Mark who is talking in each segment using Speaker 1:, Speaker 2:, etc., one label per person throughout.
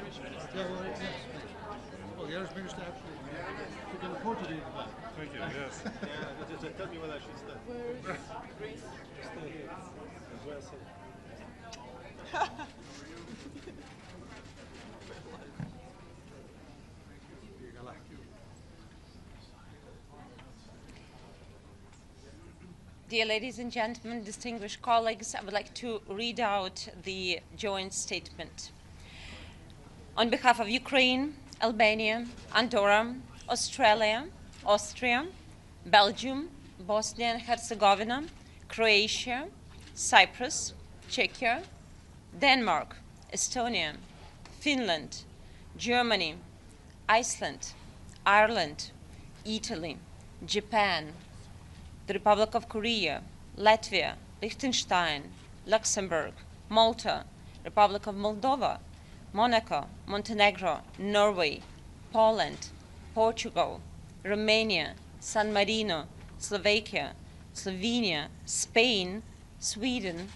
Speaker 1: Yeah, well, yes. Well, the Irish Minister actually can afford to do that.
Speaker 2: Thank you, yes.
Speaker 3: Yeah, just tell me when I should start.
Speaker 4: Where is Greece?
Speaker 3: Stay here. That's what I said.
Speaker 4: Dear ladies and gentlemen, distinguished colleagues, I would like to read out the joint statement. On behalf of Ukraine, Albania, Andorra, Australia, Austria, Belgium, Bosnia and Herzegovina, Croatia, Cyprus, Czechia, Denmark, Estonia, Finland, Germany, Iceland, Ireland, Italy, Japan, the Republic of Korea, Latvia, Liechtenstein, Luxembourg, Malta, Republic of Moldova, Monaco, Montenegro, Norway, Poland, Portugal, Romania, San Marino, Slovakia, Slovenia, Spain, Sweden,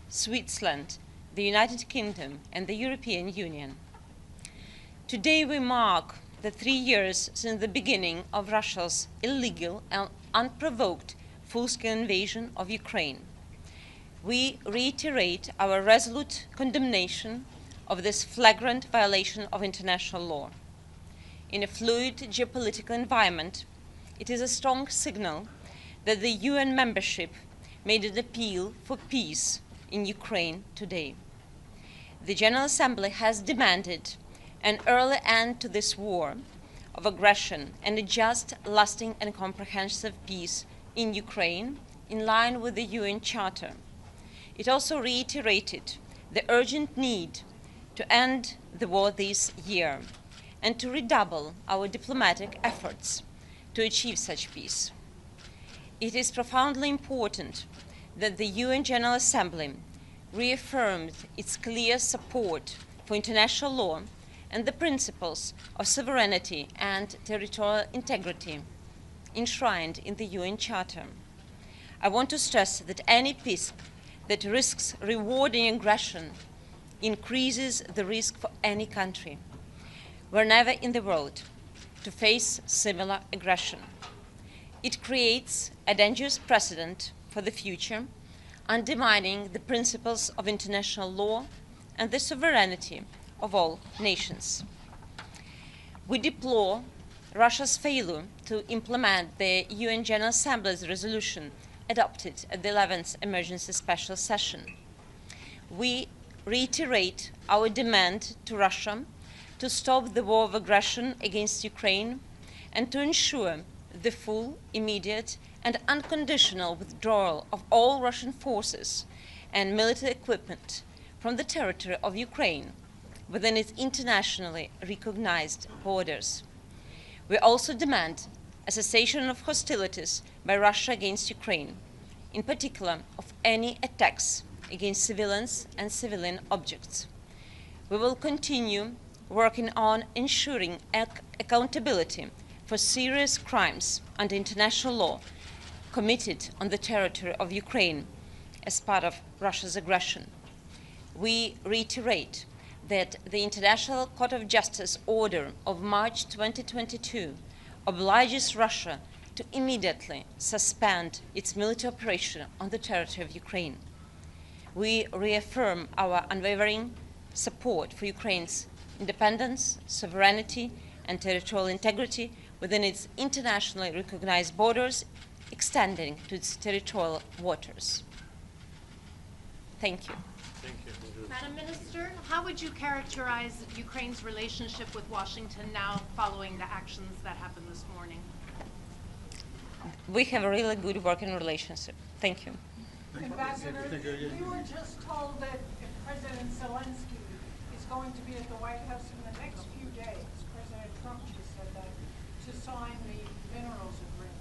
Speaker 4: Switzerland, the United Kingdom, and the European Union. Today we mark the 3 years since the beginning of Russia's illegal and unprovoked full-scale invasion of Ukraine. We reiterate our resolute condemnation of this flagrant violation of international law. In a fluid geopolitical environment, it is a strong signal that the UN membership made an appeal for peace in Ukraine today. The General Assembly has demanded an early end to this war of aggression and a just, lasting, and comprehensive peace in Ukraine in line with the UN Charter. It also reiterated the urgent need to end the war this year and to redouble our diplomatic efforts to achieve such peace. It is profoundly important that the UN General Assembly reaffirmed its clear support for international law and the principles of sovereignty and territorial integrity enshrined in the UN Charter. I want to stress that any peace that risks rewarding aggression increases the risk for any country, wherever in the world, to face similar aggression. It creates a dangerous precedent for the future, undermining the principles of international law and the sovereignty of all nations. We deplore Russia's failure to implement the UN General Assembly's resolution adopted at the 11th Emergency Special Session. We reiterate our demand to Russia to stop the war of aggression against Ukraine and to ensure the full, immediate, and unconditional withdrawal of all Russian forces and military equipment from the territory of Ukraine within its internationally recognized borders. We also demand a cessation of hostilities by Russia against Ukraine, in particular of any attacks against civilians and civilian objects. We will continue working on ensuring accountability for serious crimes under international law committed on the territory of Ukraine as part of Russia's aggression. We reiterate that the International Court of Justice order of March 2022 obliges Russia to immediately suspend its military operation on the territory of Ukraine. We reaffirm our unwavering support for Ukraine's independence, sovereignty, and territorial integrity within its internationally recognized borders, extending to its territorial waters. Thank you.
Speaker 2: Thank you.
Speaker 5: Madam Minister, how would you characterize Ukraine's relationship with Washington now following the actions that happened this morning?
Speaker 4: We have a really good working relationship. Thank you.
Speaker 6: Ambassador, we were just told that President Zelensky is going to be at the White House in the next few days. President Trump just said that, to sign the minerals agreement.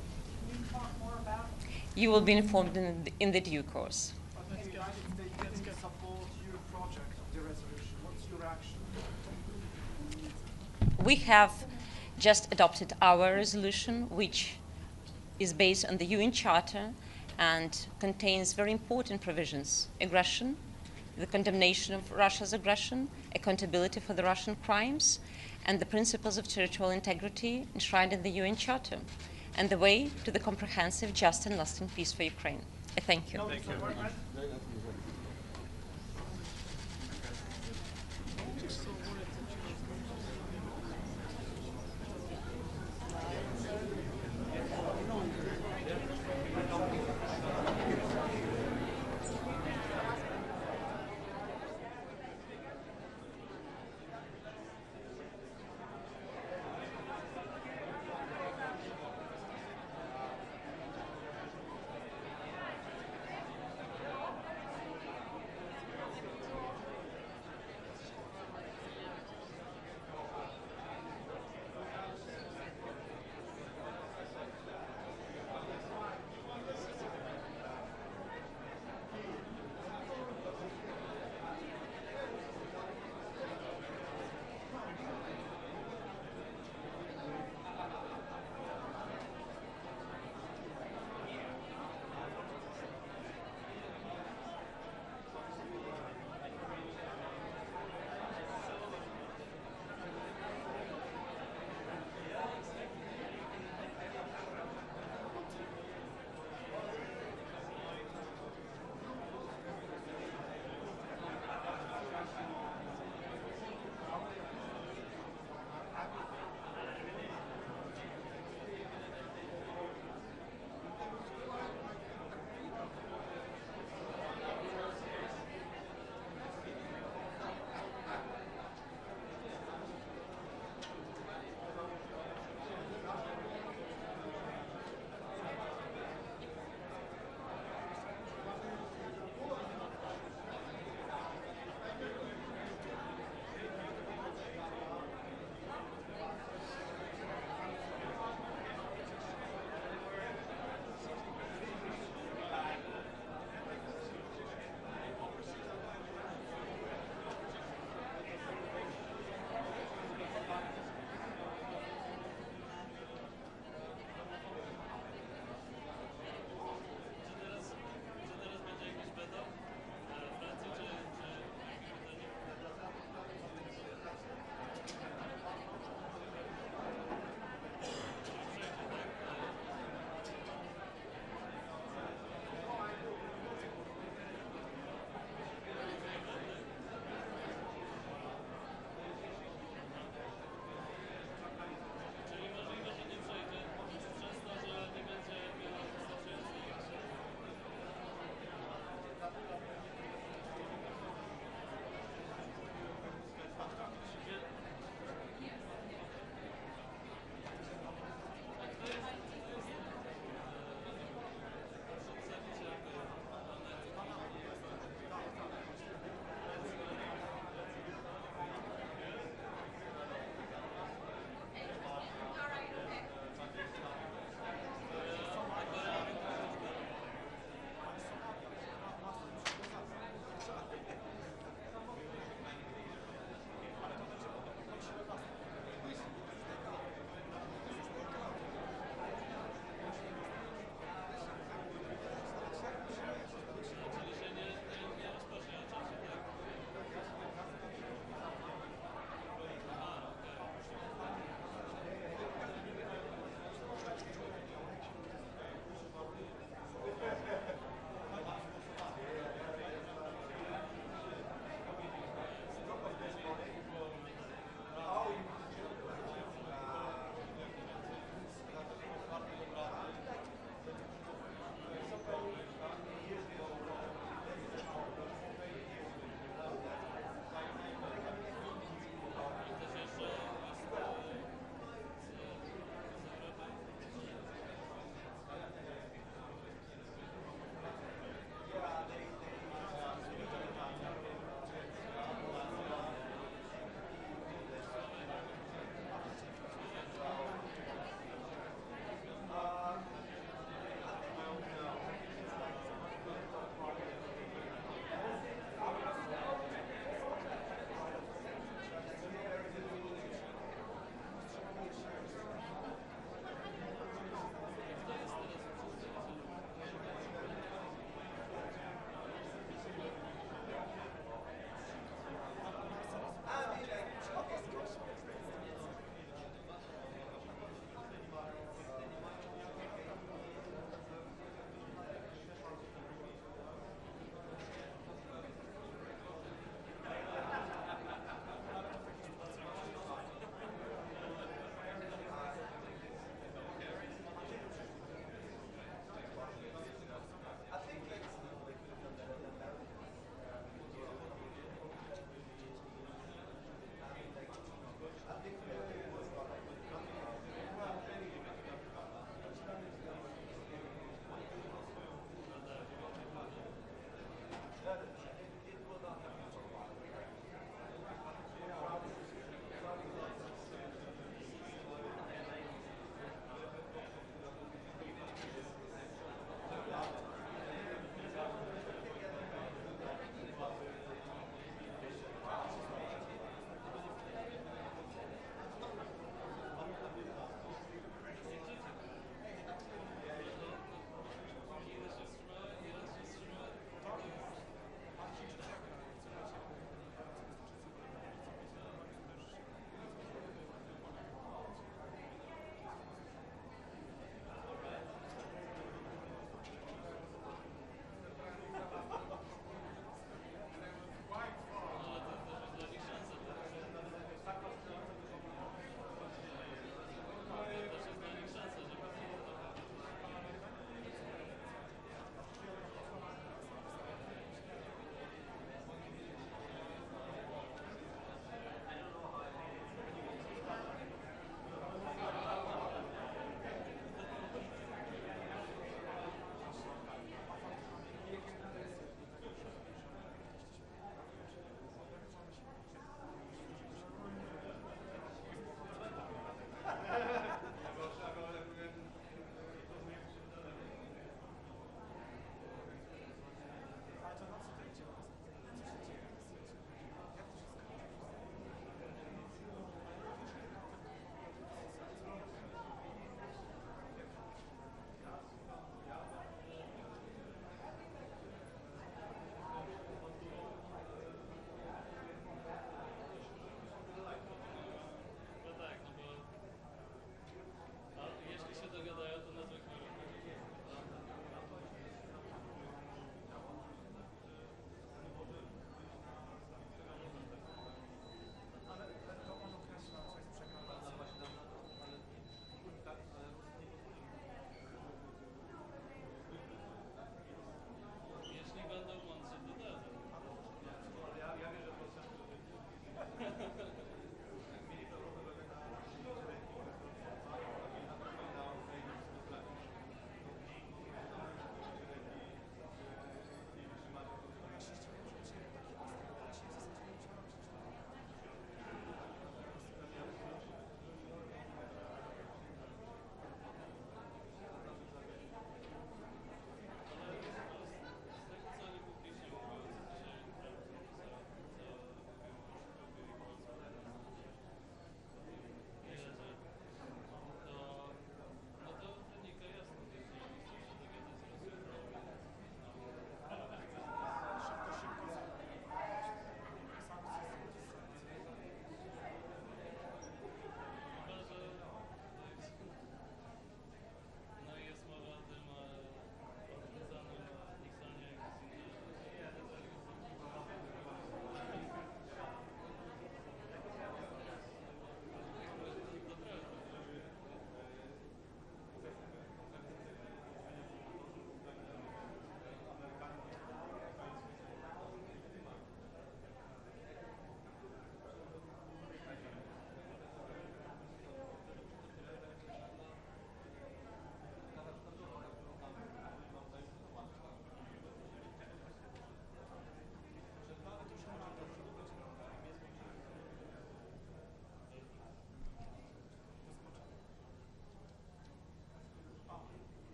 Speaker 6: Can you talk more about it?
Speaker 4: You will be informed in the due course.
Speaker 7: But the United States didn't support your project of the resolution. What's your action?
Speaker 4: We have just adopted our resolution, which is based on the UN Charter and contains very important provisions: aggression, the condemnation of Russia's aggression, accountability for the Russian crimes, and the principles of territorial integrity enshrined in the UN Charter, and the way to the comprehensive, just, and lasting peace for Ukraine. I thank you.
Speaker 3: Thank you.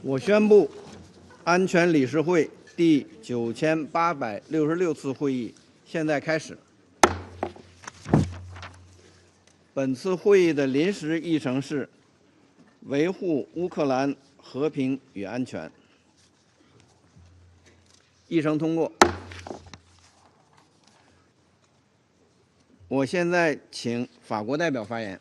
Speaker 2: 我宣布，安全理事会第9866次会议现在开始。本次会议的临时议程是维护乌克兰和平与安全。议程通过。我现在请法国代表发言。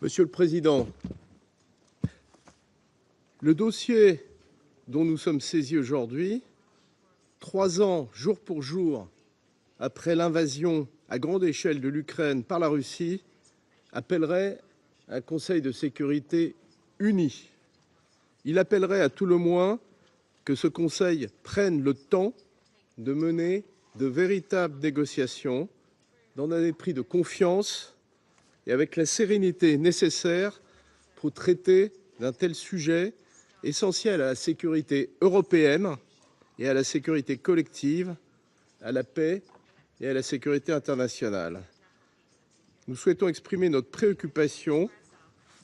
Speaker 3: Monsieur le Président, le dossier dont nous sommes saisis aujourd'hui, 3 ans jour pour jour après l'invasion à grande échelle de l'Ukraine par la Russie, appellerait un Conseil de sécurité uni. Il appellerait à tout le moins que ce Conseil prenne le temps de mener de véritables négociations dans un esprit de confiance et avec la sérénité nécessaire pour traiter d'un tel sujet essentiel à la sécurité européenne et à la sécurité collective, à la paix et à la sécurité internationale. Nous souhaitons exprimer notre préoccupation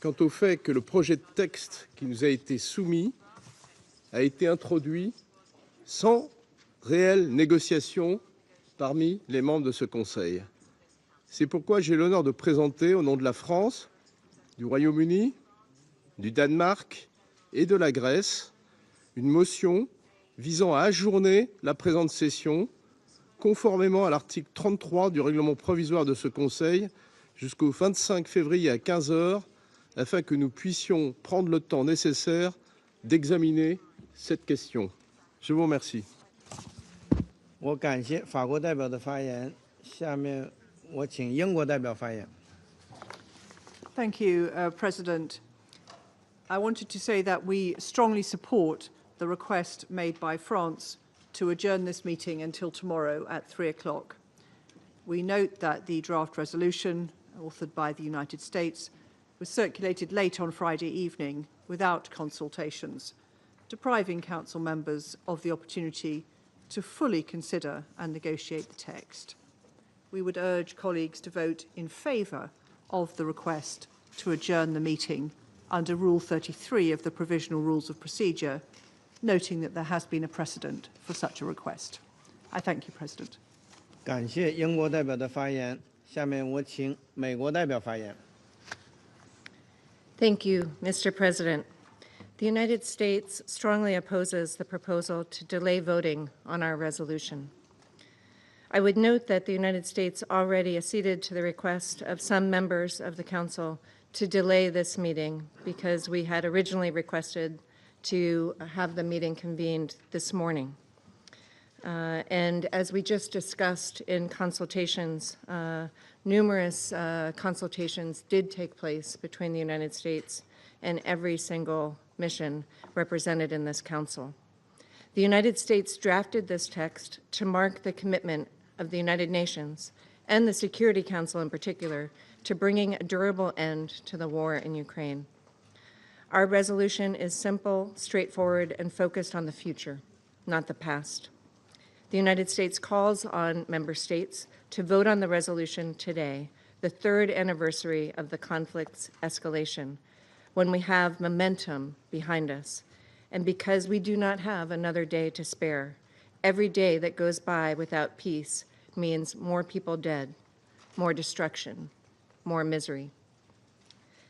Speaker 3: quant au fait que le projet de texte qui nous a été soumis a été introduit sans réelle négociation parmi les membres de ce Conseil. C'est pourquoi j'ai l'honneur de présenter, au nom de la France, du Royaume-Uni, du Danemark et de la Grèce, une motion visant à ajourner la présente session, conformément à l'article 33 du règlement provisoire de ce Conseil, jusqu'au 25 février à 15 h, afin que nous puissions prendre le temps nécessaire d'examiner cette question. Je vous remercie.
Speaker 2: 我感谢法国代表的发言，下面我请英国代表发言。
Speaker 8: Thank you, President. I wanted to say that we strongly support the request made by France to adjourn this meeting until tomorrow at 3 o'clock. We note that the draft resolution, authored by the United States, was circulated late on Friday evening without consultations, depriving Council members of the opportunity to fully consider and negotiate the text. We would urge colleagues to vote in favour of the request to adjourn the meeting under Rule 33 of the Provisional Rules of Procedure, noting that there has been a precedent for such a request. I thank you, President.
Speaker 2: 感谢英国代表的发言，下面我请美国代表发言。
Speaker 9: Thank you, Mr. President. The United States strongly opposes the proposal to delay voting on our resolution. I would note that the United States already acceded to the request of some members of the Council to delay this meeting because we had originally requested to have the meeting convened this morning. And as we just discussed in consultations, numerous consultations did take place between the United States and every single mission represented in this Council. The United States drafted this text to mark the commitment of the United Nations and the Security Council in particular to bringing a durable end to the war in Ukraine. Our resolution is simple, straightforward, and focused on the future, not the past. The United States calls on member states to vote on the resolution today, the 3rd anniversary of the conflict's escalation, when we have momentum behind us, and because we do not have another day to spare. Every day that goes by without peace means more people dead, more destruction, more misery.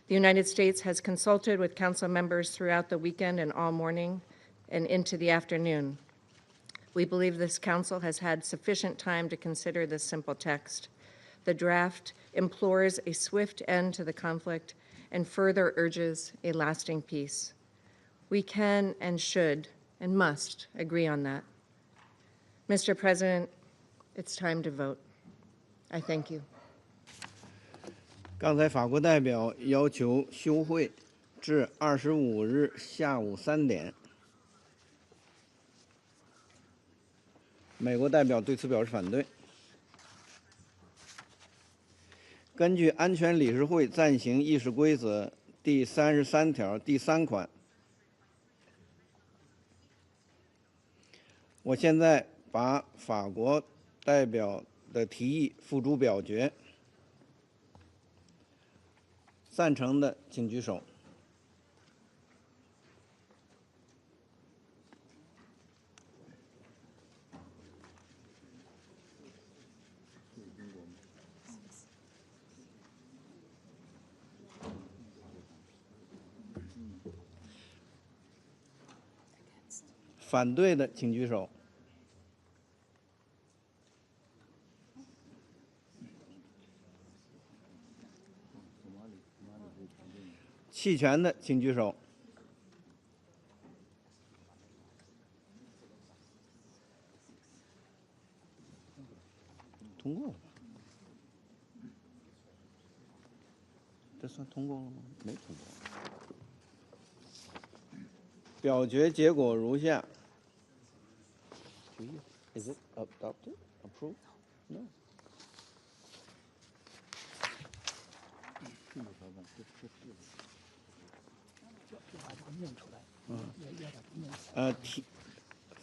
Speaker 9: The United States has consulted with Council members throughout the weekend and all morning and into the afternoon. We believe this Council has had sufficient time to consider this simple text. The draft implores a swift end to the conflict and further urges a lasting peace. We can and should and must agree on that. Mr. President, it's time to vote. I thank you.
Speaker 2: 刚才法国代表要求休会至25日下午3点。美国代表对此表示反对。根据安全理事会暂行议事规则第33条第3款，我现在把法国代表的提议付诸表决。赞成的请举手。反对的请举手。弃权的请举手。通过了吧？这算通过了吗？没通过。表决结果如下。Is it adopted? Approved? No.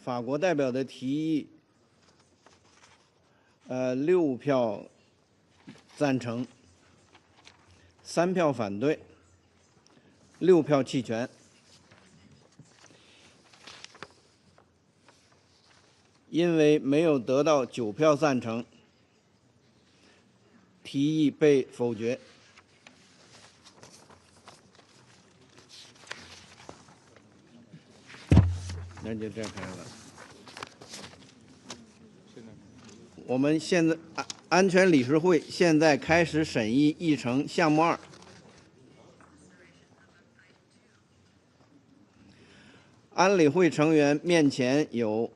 Speaker 2: 法国代表的提议，6票赞成，3票反对，6票弃权。因为没有得到9票赞成，提议被否决。那就这样开了。我们现在安全理事会现在开始审议议程项目2。安理会成员面前有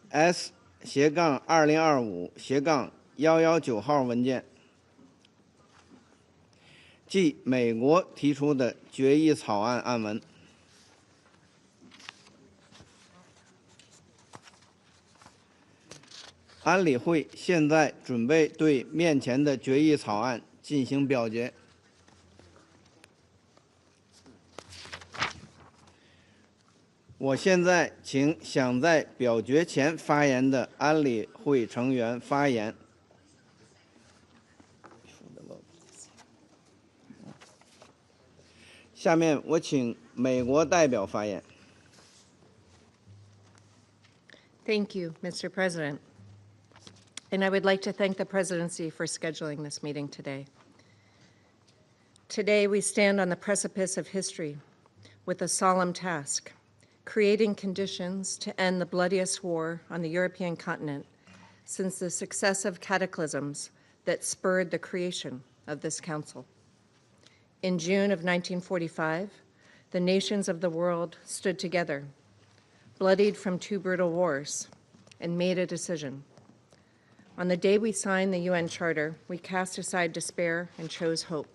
Speaker 2: S/2025/119号文件，即美国提出的决议草案案文。安理会现在准备对面前的决议草案进行表决。我现在请想在表决前发言的安理会成员发言。下面我请美国代表发言。
Speaker 9: Thank you, Mr. President. And I would like to thank the presidency for scheduling this meeting today. Today, we stand on the precipice of history with a solemn task: creating conditions to end the bloodiest war on the European continent since the successive cataclysms that spurred the creation of this council. In June of 1945, the nations of the world stood together, bloodied from 2 brutal wars, and made a decision. On the day we signed the UN Charter, we cast aside despair and chose hope.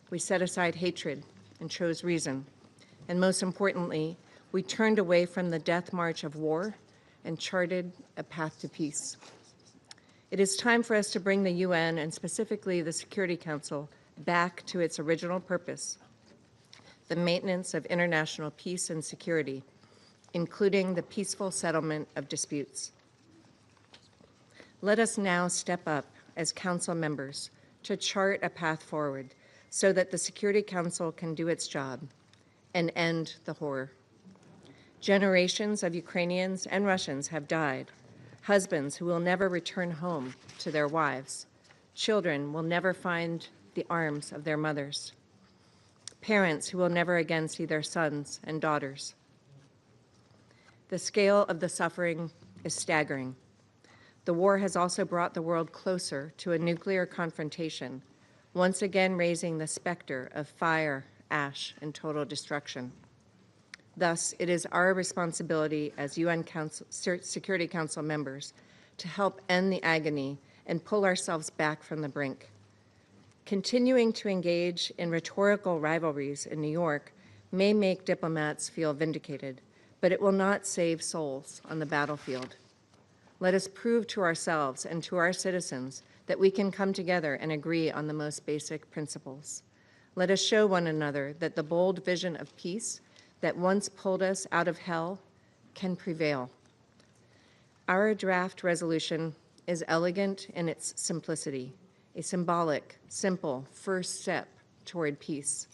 Speaker 9: We set aside hatred and chose reason. And most importantly, we turned away from the death march of war and charted a path to peace. It is time for us to bring the UN, and specifically the Security Council, back to its original purpose: the maintenance of international peace and security, including the peaceful settlement of disputes. Let us now step up as Council members to chart a path forward so that the Security Council can do its job and end the horror. Generations of Ukrainians and Russians have died, husbands who will never return home to their wives, children will never find the arms of their mothers, parents who will never again see their sons and daughters. The scale of the suffering is staggering. The war has also brought the world closer to a nuclear confrontation, once again raising the specter of fire, ash, and total destruction. Thus, it is our responsibility as UN Security Council members to help end the agony and pull ourselves back from the brink. Continuing to engage in rhetorical rivalries in New York may make diplomats feel vindicated, but it will not save souls on the battlefield. Let us prove to ourselves and to our citizens that we can come together and agree on the most basic principles. Let us show one another that the bold vision of peace that once pulled us out of hell can prevail. Our draft resolution is elegant in its simplicity, a symbolic, simple first step toward peace.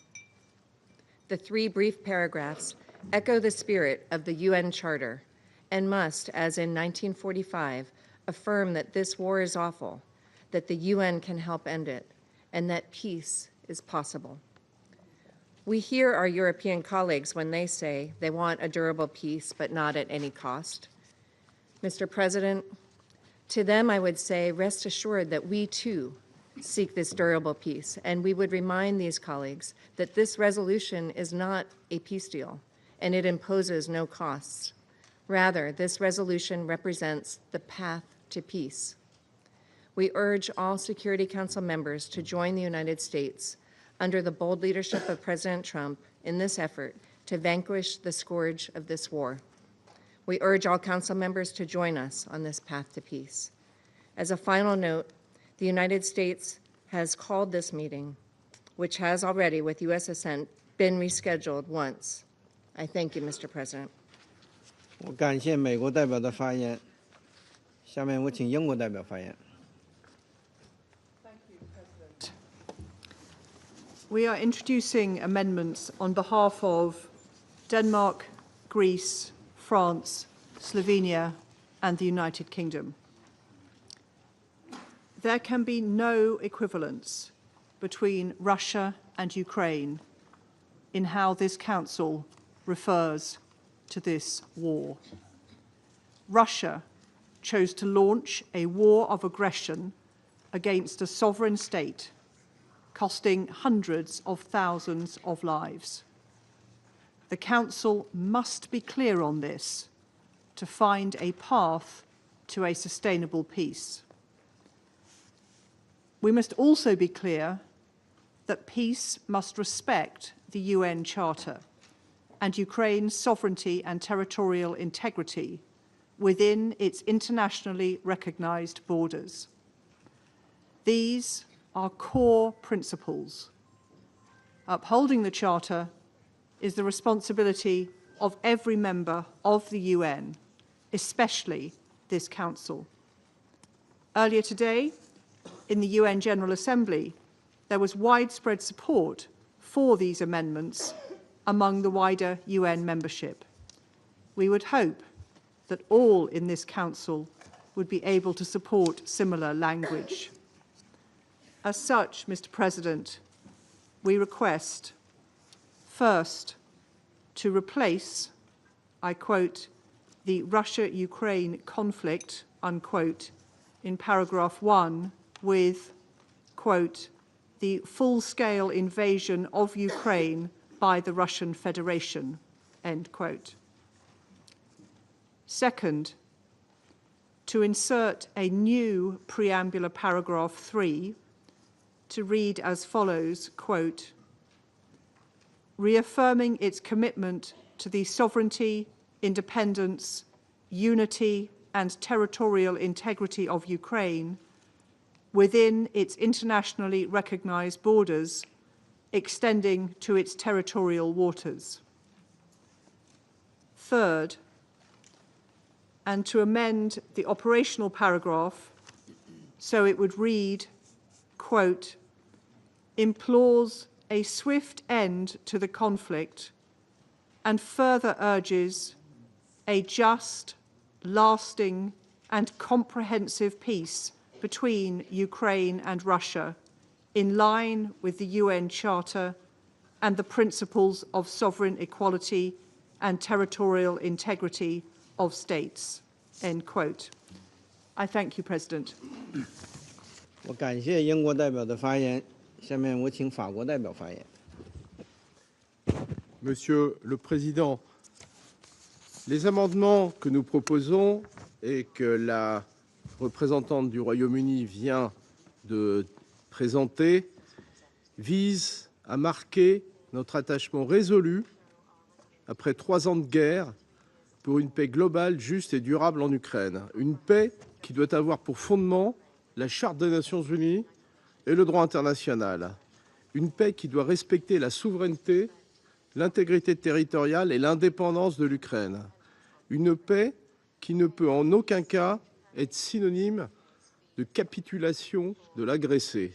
Speaker 9: The 3 brief paragraphs echo the spirit of the UN Charter and must, as in 1945, affirm that this war is awful, that the UN can help end it, and that peace is possible. We hear our European colleagues when they say they want a durable peace, but not at any cost. Mr. President, to them I would say, rest assured that we too seek this durable peace, and we would remind these colleagues that this resolution is not a peace deal, and it imposes no costs. Rather, this resolution represents the path to peace. We urge all Security Council members to join the United States under the bold leadership of President Trump in this effort to vanquish the scourge of this war. We urge all Council members to join us on this path to peace. As a final note, the United States has called this meeting, which has already, with U.S. assent, been rescheduled once. I thank you, Mr. President.
Speaker 2: 我感谢美国代表的发言。下面我请英国代表发言。
Speaker 8: We are introducing amendments on behalf of Denmark, Greece, France, Slovenia, and the United Kingdom. There can be no equivalence between Russia and Ukraine in how this Council refers to this war. Russia chose to launch a war of aggression against a sovereign state, costing hundreds of thousands of lives. The Council must be clear on this to find a path to a sustainable peace. We must also be clear that peace must respect the UN Charter and Ukraine's sovereignty and territorial integrity within its internationally recognized borders. These are core principles. Upholding the Charter is the responsibility of every member of the UN, especially this Council. Earlier today, in the UN General Assembly, there was widespread support for these amendments among the wider UN membership. We would hope that all in this Council would be able to support similar language. As such, Mr. President, we request, first, to replace, I quote, the Russia-Ukraine conflict, unquote, in paragraph 1 with, quote, the full-scale invasion of Ukraine by the Russian Federation, end quote. Second, to insert a new preambular paragraph 3 to read as follows, quote, reaffirming its commitment to the sovereignty, independence, unity, and territorial integrity of Ukraine within its internationally recognized borders, extending to its territorial waters. Third, and to amend the operational paragraph so it would read, quote, implores a swift end to the conflict and further urges a just, lasting, and comprehensive peace between Ukraine and Russia in line with the UN Charter and the principles of sovereign equality and territorial integrity of states, end quote. I thank you, President.
Speaker 2: 我感谢英国代表的发言。下面我请法国代表发言。
Speaker 3: Monsieur le Président, les amendements que nous proposons et que la représentante du Royaume-Uni vient de présenter visent à marquer notre attachement résolu, après 3 ans de guerre, pour une paix globale, juste et durable en Ukraine. Une paix qui doit avoir pour fondement la Charte des Nations Unies et le droit international. Une paix qui doit respecter la souveraineté, l'intégrité territoriale et l'indépendance de l'Ukraine. Une paix qui ne peut en aucun cas être synonyme de capitulation de l'agressé.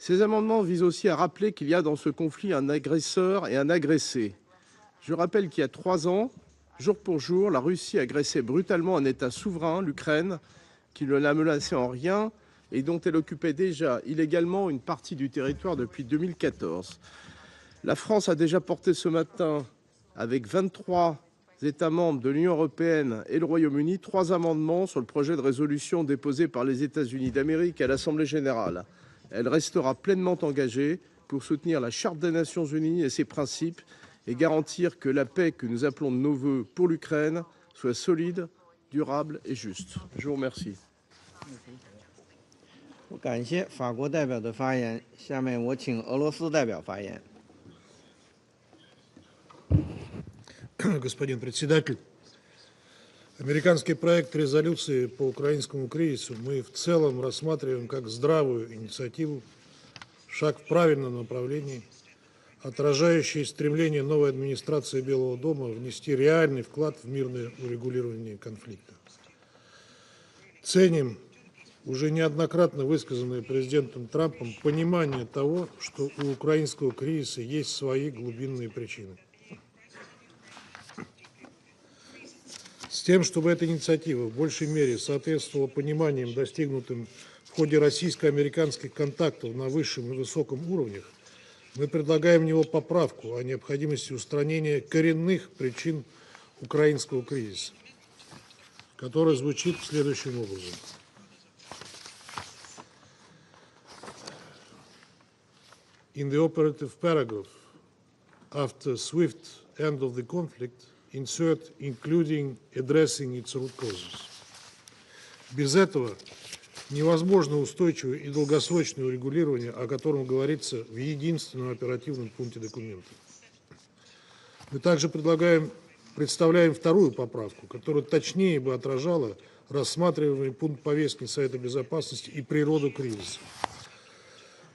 Speaker 3: Ces amendements visent aussi à rappeler qu'il y a dans ce conflit un agresseur et un agressé. Je rappelle qu'il y a 3 ans, jour pour jour, la Russie agressait brutalement un État souverain, l'Ukraine, qui ne la menaçait en rien et dont elle occupait déjà illégalement une partie du territoire depuis 2014. La France a déjà porté ce matin, avec 23 États membres de l'Union européenne et le Royaume-Uni, 3 amendements sur le projet de résolution déposé par les États-Unis d'Amérique à l'Assemblée générale. Elle restera pleinement engagée pour soutenir la Charte des Nations unies et ses principes et garantir que la paix que nous appelons de nos vœux pour l'Ukraine soit solide, durable et juste. Je vous remercie.
Speaker 2: 感谢法国代表的发言，下面我请俄罗斯代表发言。
Speaker 1: Господин председатель, американский проект резолюции по украинскому кризису мы в целом рассматриваем как здравую инициативу, шаг в правильном направлении, отражающий стремление новой администрации Белого дома внести реальный вклад в мирное урегулирование конфликта. Ценим уже неоднократно высказанное президентом Трампом понимание того, что у украинского кризиса есть свои глубинные причины. С тем, чтобы эта инициатива в большей мере соответствовала пониманиям, достигнутым в ходе российско-американских контактов на высшем и высоком уровнях, мы предлагаем в него поправку о необходимости устранения коренных причин украинского кризиса, которая звучит следующим образом. In the operative paragraph, after swift end of the conflict, insert including addressing its root causes. Без этого невозможно устойчивое и долгосрочное урегулирование, о котором говорится в единственном оперативном пункте документа. Мы также представляем вторую поправку, которая точнее бы отражала рассматриваемый пункт повестки Совета Безопасности и природу кризиса.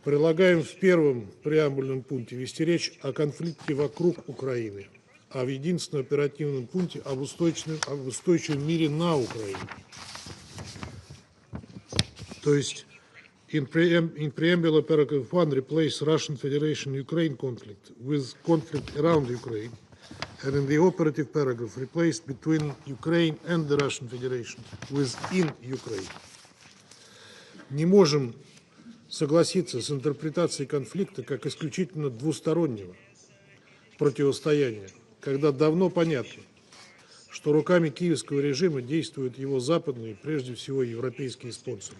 Speaker 1: Предлагаем в первом преамбульном пункте вести речь о конфликте вокруг Украины, а в единственном оперативном пункте об устойчивом мире на Украине. То есть, in preamble paragraph 1, replace Russian Federation-Ukraine conflict with conflict around Ukraine, and in the operative paragraph, replace between Ukraine and the Russian Federation within Ukraine. Не можем согласиться с интерпретацией конфликта как исключительно двустороннего противостояния, когда давно понятно, что руками киевского режима действуют его западные, прежде всего европейские спонсоры.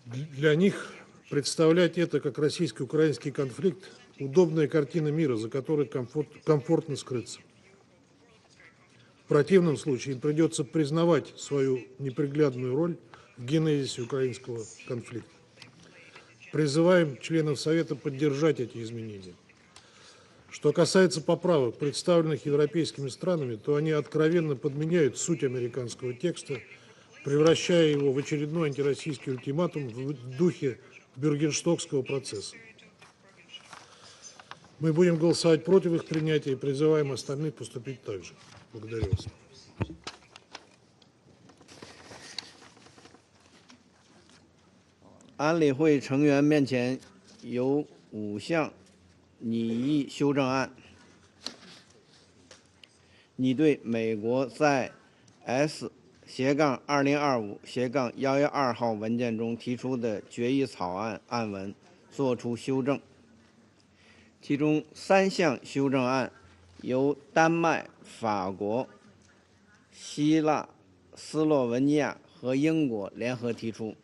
Speaker 1: Для них представлять это как российско-украинский конфликт – удобная картина мира, за которой комфортно скрыться. В противном случае им придется признавать свою неприглядную роль в генезисе украинского конфликта. Призываем членов Совета поддержать эти изменения. Что касается поправок, представленных европейскими странами, то они откровенно подменяют суть американского текста, превращая его в очередной антироссийский ультиматум в духе Бюргенштокского процесса. Мы будем голосовать против их принятия и призываем остальных поступить так же. Благодарю вас.
Speaker 2: 安理会成员面前有5项拟议修正案。拟对美国在 S-2025-112号文件中提出的决议草案案文作出修正。其中3项修正案由丹麦、法国、希腊、斯洛文尼亚和英国联合提出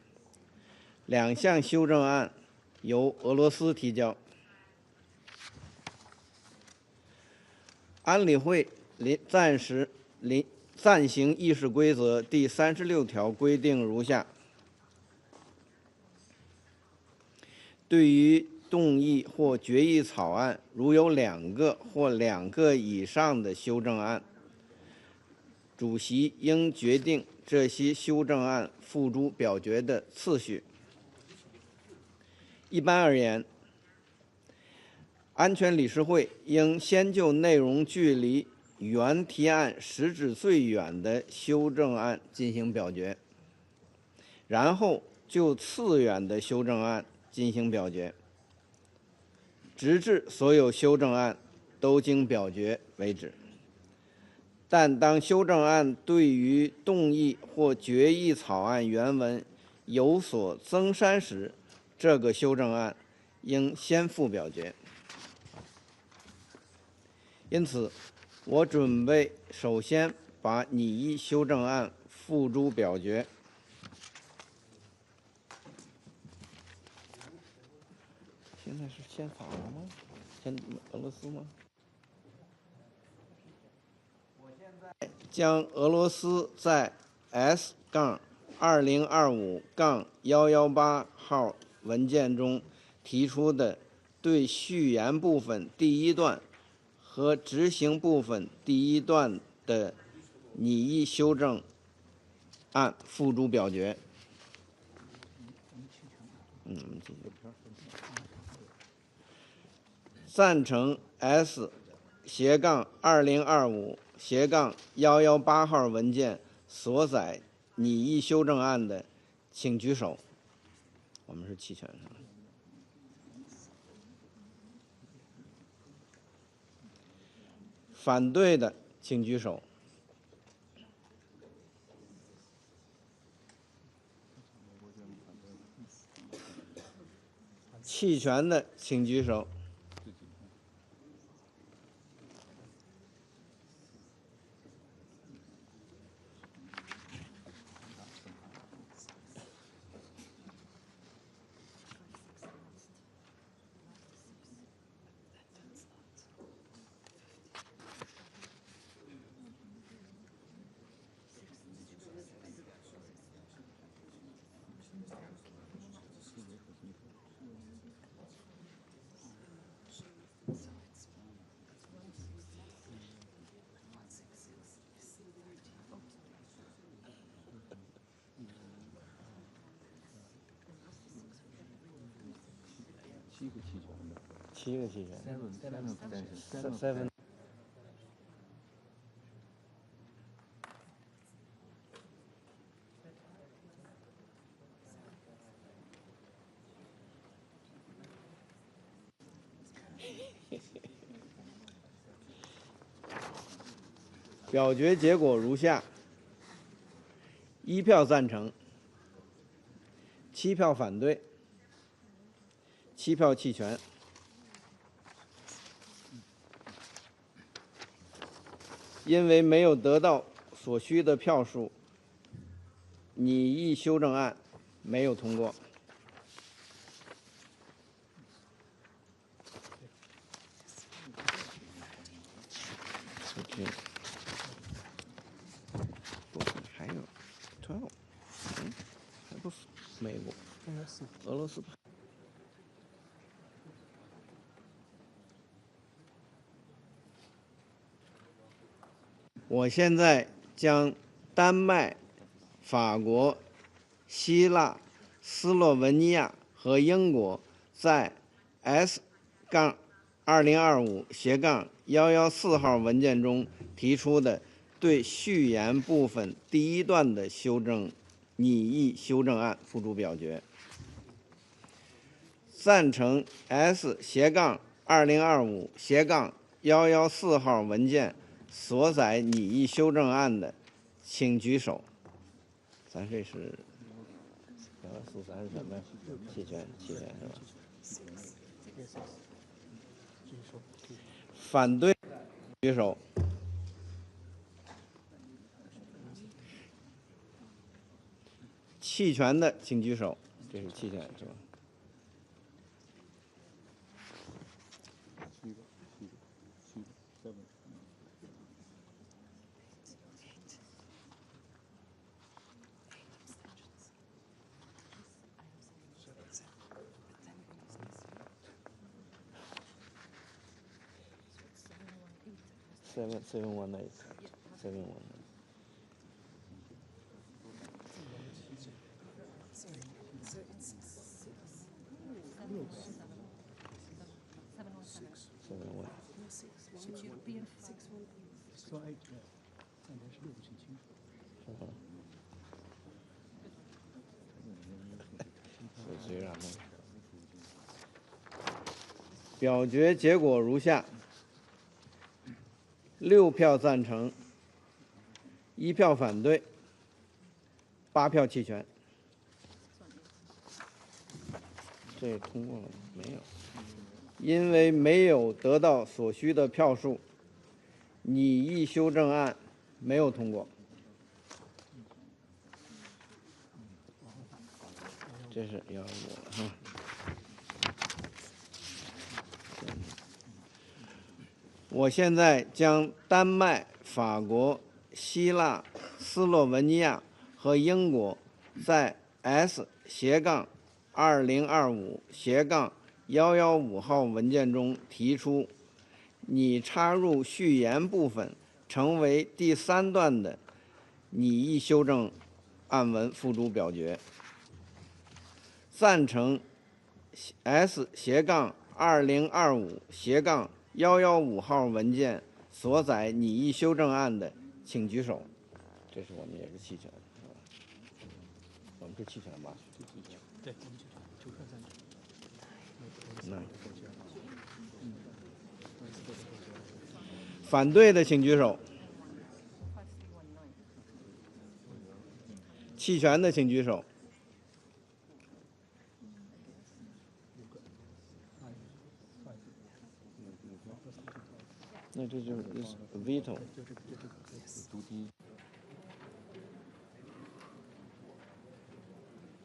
Speaker 2: ，2项修正案由俄罗斯提交。安理会暂行议事规则第36条规定如下：对于动议或决议草案，如有2个或2个以上的修正案，主席应决定这些修正案付诸表决的次序。一般而言，安全理事会应先就内容距离原提案实质最远的修正案进行表决，然后就次远的修正案进行表决，直至所有修正案都经表决为止。但当修正案对于动议或决议草案原文有所增删时，这个修正案应先付表决。因此，我准备首先把拟议修正案付诸表决。现在是先法国吗？先俄罗斯吗？将俄罗斯在 S-2025-118 号文件中提出的对序言部分第一段和执行部分第一段的拟议修正案付诸表决。赞成 S-2025-118 号文件所载拟议修正案的，请举手。我们是弃权是吧？反对的，请举手。弃权的，请举手。7个弃权。7。表决结果如下：1票赞成，7票反对，7票弃权。因为没有得到所需的票数，拟议修正案没有通过。还有12，还不是美国、俄罗斯。我现在将丹麦、法国、希腊、斯洛文尼亚和英国在 S-2025-114 号文件中提出的对序言部分第一段的拟议修正案付诸表决。赞成 S-2025-114 号文件所载拟议修正案的，请举手。咱这是114，咱是什么呀？弃权是吧？反对举手。弃权的请举手。这是弃权是吧？718. 718. 随啥弄？表决结果如下：6票赞成，1票反对，8票弃权。这通过了吗？没有。因为没有得到所需的票数，拟议修正案没有通过。这是要我哈。我现在将丹麦、法国、希腊、斯洛文尼亚和英国在 S/2025/115号文件中提出拟插入序言部分成为第3段的拟议修正案文付诸表决。赞成 S/2025/115号文件所载拟议修正案的，请举手。这是我们也是弃权，我们是弃权吧？对，反对的请举手。弃权的请举手。那这就是 veto。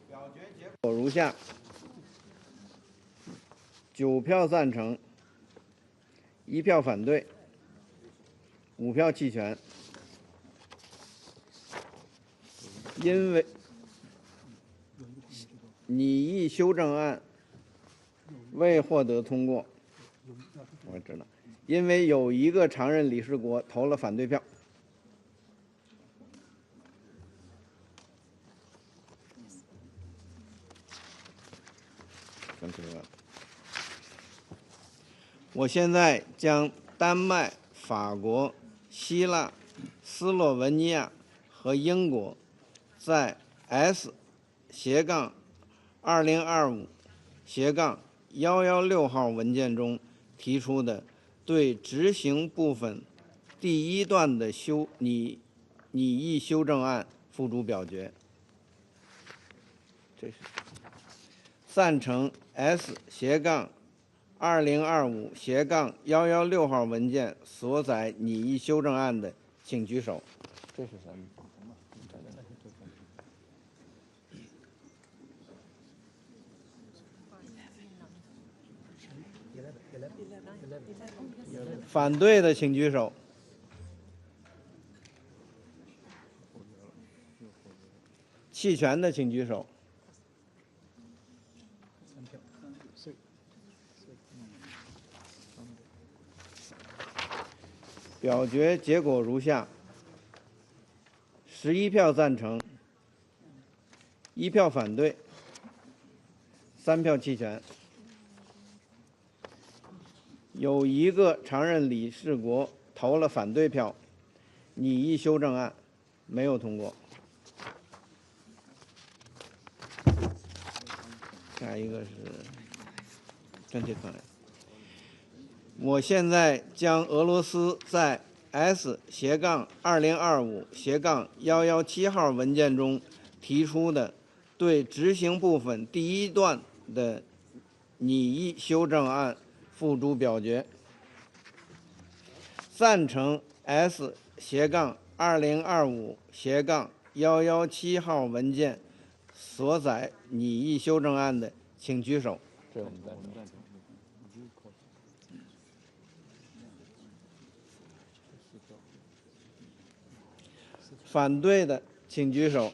Speaker 2: 表决结果如下：9票赞成，1票反对，5票弃权。因为拟议修正案未获得通过，我知道。因为有1个常任理事国投了反对票。我现在将丹麦、法国、希腊、斯洛文尼亚和英国在 S/2025/116号文件中提出的对执行部分第1段的拟议修正案付诸表决。这是赞成 S/2025/116号文件所载拟议修正案的，请举手。这是什么？反对的请举手。弃权的请举手。表决结果如下：11票赞成，1票反对，3票弃权。有1个常任理事国投了反对票，拟议修正案没有通过。下一个是真切团。我现在将俄罗斯在 S/2025/117号文件中提出的对执行部分第1段的拟议修正案付诸表决。赞成 S/2025/117号文件所载拟议修正案的，请举手。这我们赞成。反对的请举手。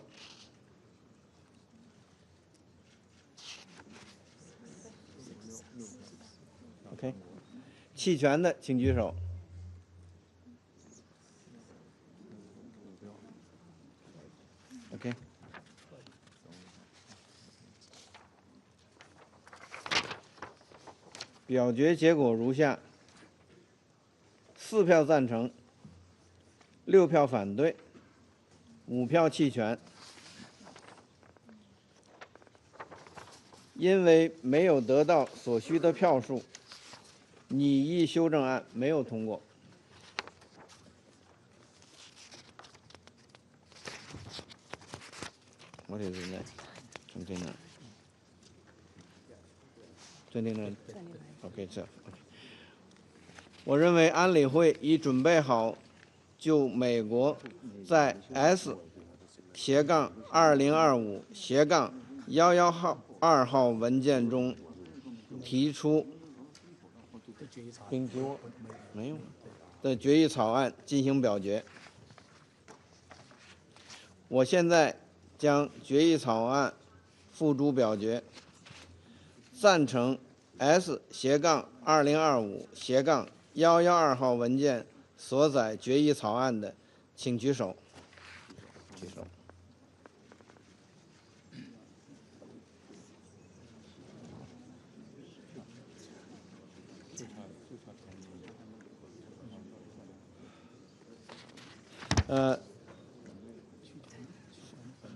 Speaker 2: OK， 弃权的请举手。OK。表决结果如下：4票赞成，6票反对，5票弃权。因为没有得到所需的票数，拟议修正案没有通过。What is it next? Container. OK， 这 OK。我认为安理会已准备好就美国在 S/2025/112号文件中提出并给我没有的决议草案进行表决。我现在将决议草案付诸表决。赞成 S/2025/112号文件所载决议草案的，请举手。举手。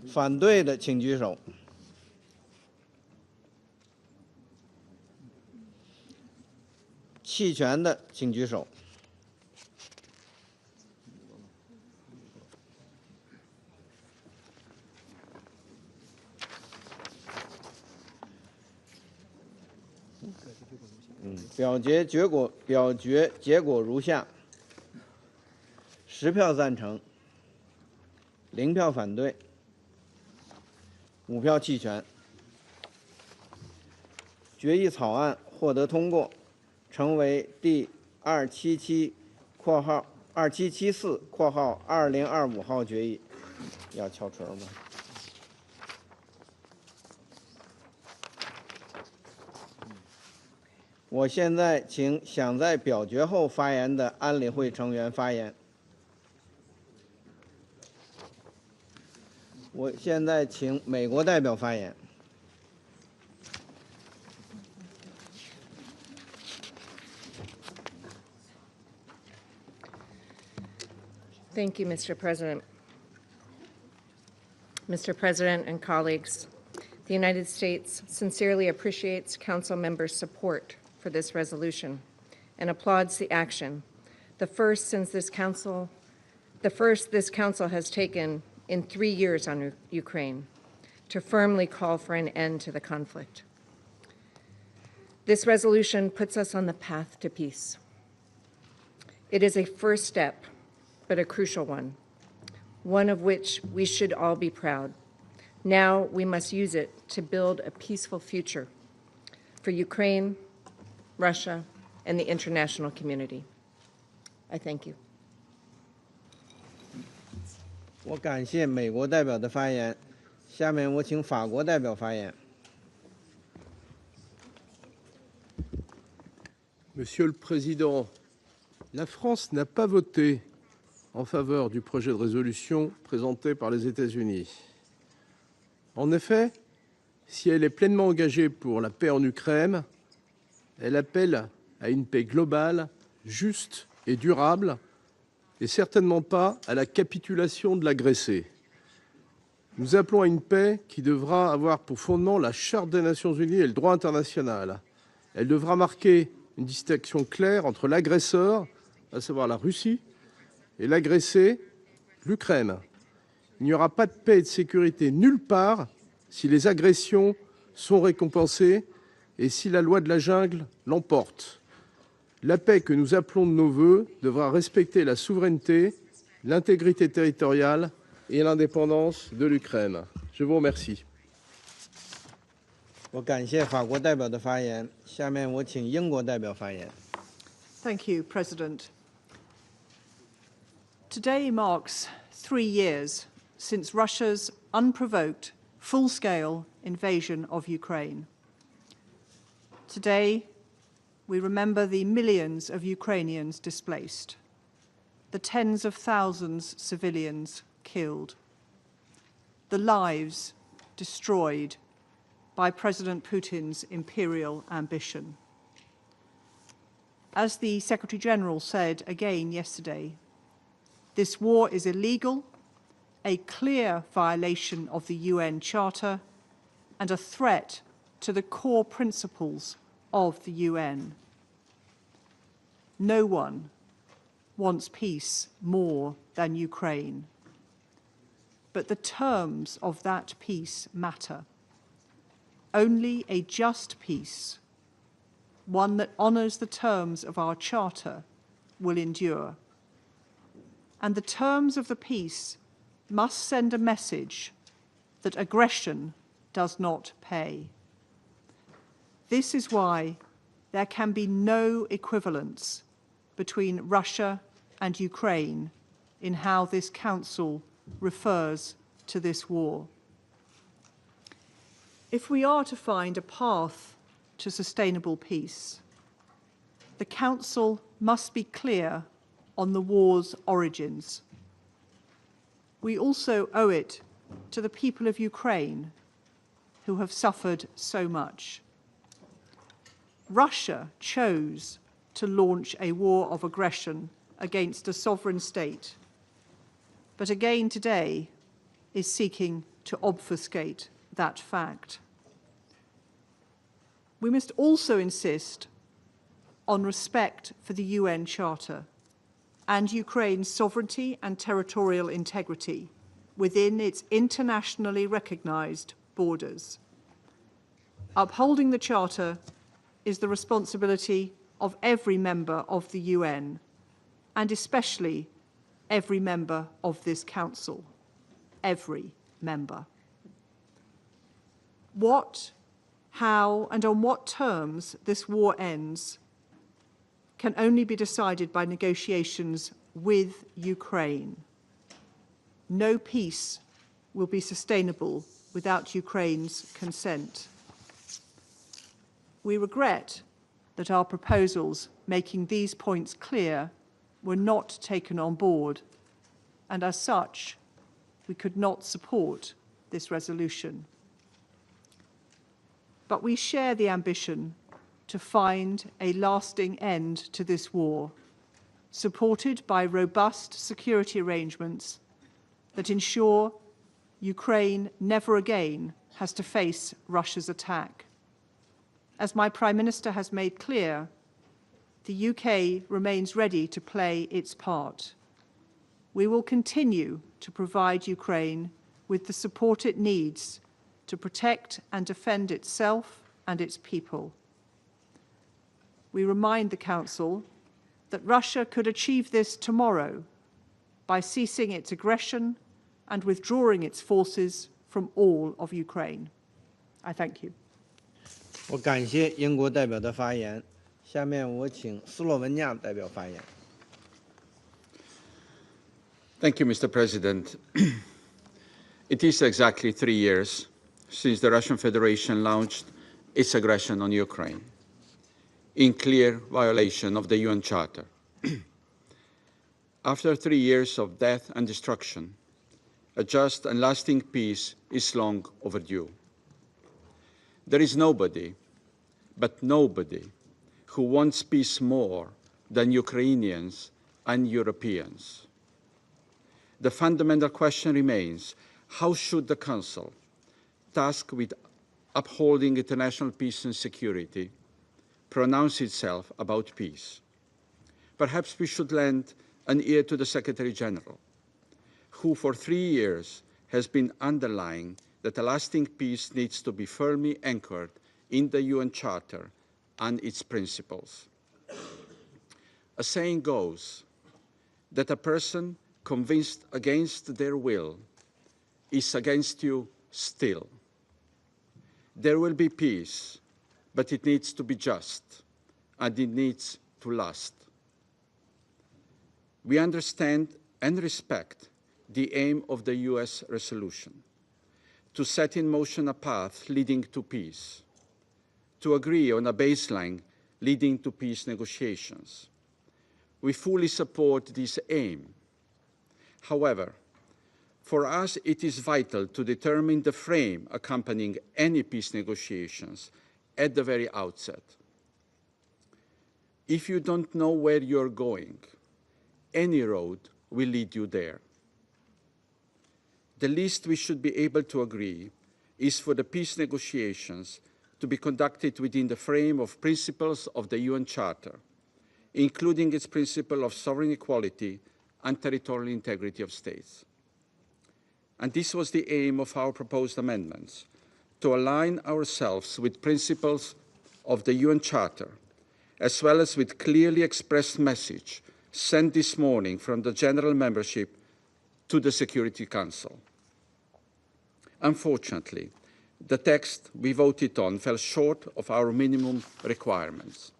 Speaker 2: 反对的请举手。弃权的请举手。表决结果如下：10票赞成，0票反对，5票弃权。决议草案获得通过，成为第2774（2025号决议。要敲锤吗？我现在请想在表决后发言的安理会成员发言。我现在请美国代表发言。
Speaker 9: Thank you, Mr. President. Mr. President and colleagues, the United States sincerely appreciates Council members' support for this resolution and applauds the action, the first this Council has taken in 3 years on Ukraine, to firmly call for an end to the conflict. This resolution puts us on the path to peace. It is a first step, but a crucial one of which we should all be proud. Now we must use it to build a peaceful future for Ukraine, Russia, and the international community. I thank you.
Speaker 2: 我感谢美国代表的发言，下面我请法国代表发言。
Speaker 3: Monsieur le Président, la France n'a pas voté en faveur du projet de résolution présenté par les États-Unis. En effet, si elle est pleinement engagée pour la paix en Ukraine, elle appelle à une paix globale, juste et durable, et certainement pas à la capitulation de l'agressé. Nous appelons à une paix qui devra avoir pour fondement la Charte des Nations Unies et le droit international. Elle devra marquer une distinction claire entre l'agresseur, à savoir la Russie, et l'agressé, l'Ukraine. Il n'y aura pas de paix et de sécurité nulle part si les agressions sont récompensées et si la loi de la jungle l'emporte. La paix que nous appelons de nos vœux devra respecter la souveraineté, l'intégrité territoriale et l'indépendance de l'Ukraine. Je vous remercie.
Speaker 2: 我感谢法国代表的发言，下面我请英国代表发言。
Speaker 8: Thank you, President. Today marks 3 years since Russia's unprovoked, full-scale invasion of Ukraine. Today, we remember the millions of Ukrainians displaced, the tens of thousands civilians killed, the lives destroyed by President Putin's imperial ambition. As the Secretary-General said again yesterday, this war is illegal, a clear violation of the UN Charter, and a threat to the core principles of the UN. No one wants peace more than Ukraine. But the terms of that peace matter. Only a just peace, one that honours the terms of our charter, will endure. And the terms of the peace must send a message that aggression does not pay. This is why there can be no equivalence between Russia and Ukraine in how this Council refers to this war. If we are to find a path to sustainable peace, the Council must be clear on the war's origins. We also owe it to the people of Ukraine, who have suffered so much. Russia chose to launch a war of aggression against a sovereign state, but again today is seeking to obfuscate that fact. We must also insist on respect for the UN Charter and Ukraine's sovereignty and territorial integrity within its internationally recognized borders. Upholding the Charter is the responsibility of every member of the UN, and especially every member of this Council. Every member. What, how, and on what terms this war ends can only be decided by negotiations with Ukraine. No peace will be sustainable without Ukraine's consent. We regret that our proposals making these points clear were not taken on board, and as such, we could not support this resolution. But we share the ambition to find a lasting end to this war, supported by robust security arrangements that ensure Ukraine never again has to face Russia's attack. As my Prime Minister has made clear, the UK remains ready to play its part. We will continue to provide Ukraine with the support it needs to protect and defend itself and its people. We remind the Council that Russia could achieve this tomorrow by ceasing its aggression and withdrawing its forces from all of Ukraine. I thank you.
Speaker 2: 我感谢英国代表的发言，下面我请斯洛文尼亚代表发言。
Speaker 10: Thank you, Mr. President. It is exactly 3 years since the Russian Federation launched its aggression on Ukraine, in clear violation of the UN Charter. After 3 years of death and destruction, a just and lasting peace is long overdue. There is nobody, but nobody, who wants peace more than Ukrainians and Europeans. The fundamental question remains, how should the Council, tasked with upholding international peace and security, pronounce itself about peace? Perhaps we should lend an ear to the Secretary General, who for 3 years has been underlying that a lasting peace needs to be firmly anchored in the UN Charter and its principles. A saying goes that a person convinced against their will is against you still. There will be peace, but it needs to be just, and it needs to last. We understand and respect the aim of the US resolution, to set in motion a path leading to peace, to agree on a baseline leading to peace negotiations. We fully support this aim. However, for us it is vital to determine the frame accompanying any peace negotiations at the very outset. If you don't know where you're going, any road will lead you there. The least we should be able to agree is for the peace negotiations to to be conducted within the frame of principles of the UN Charter, including its principle of sovereign equality and territorial integrity of states. And this was the aim of our proposed amendments, to align ourselves with principles of the UN Charter, as well as with clearly expressed message sent this morning from the General Membership to the Security Council. Unfortunately, the text we voted on fell short of our minimum requirements.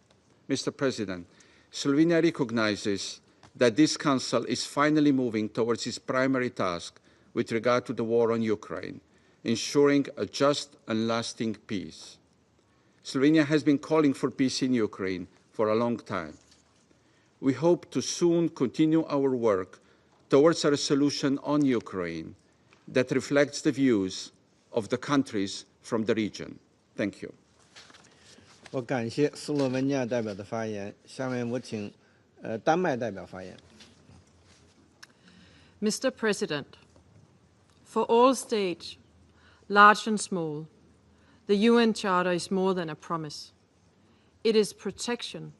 Speaker 10: Mr. President, Slovenia recognizes that this Council is finally moving towards its primary task with regard to the war on Ukraine, ensuring a just and lasting peace. Slovenia has been calling for peace in Ukraine for a long time. We hope to soon continue our work towards a resolution on Ukraine that reflects the views of the countries from the region. Thank you.
Speaker 2: 我感谢斯洛文尼亚代表的发言。下面我请丹麦代表发言。
Speaker 11: Mr. President, for all states, large and small, the UN Charter is more than a promise. It is protection.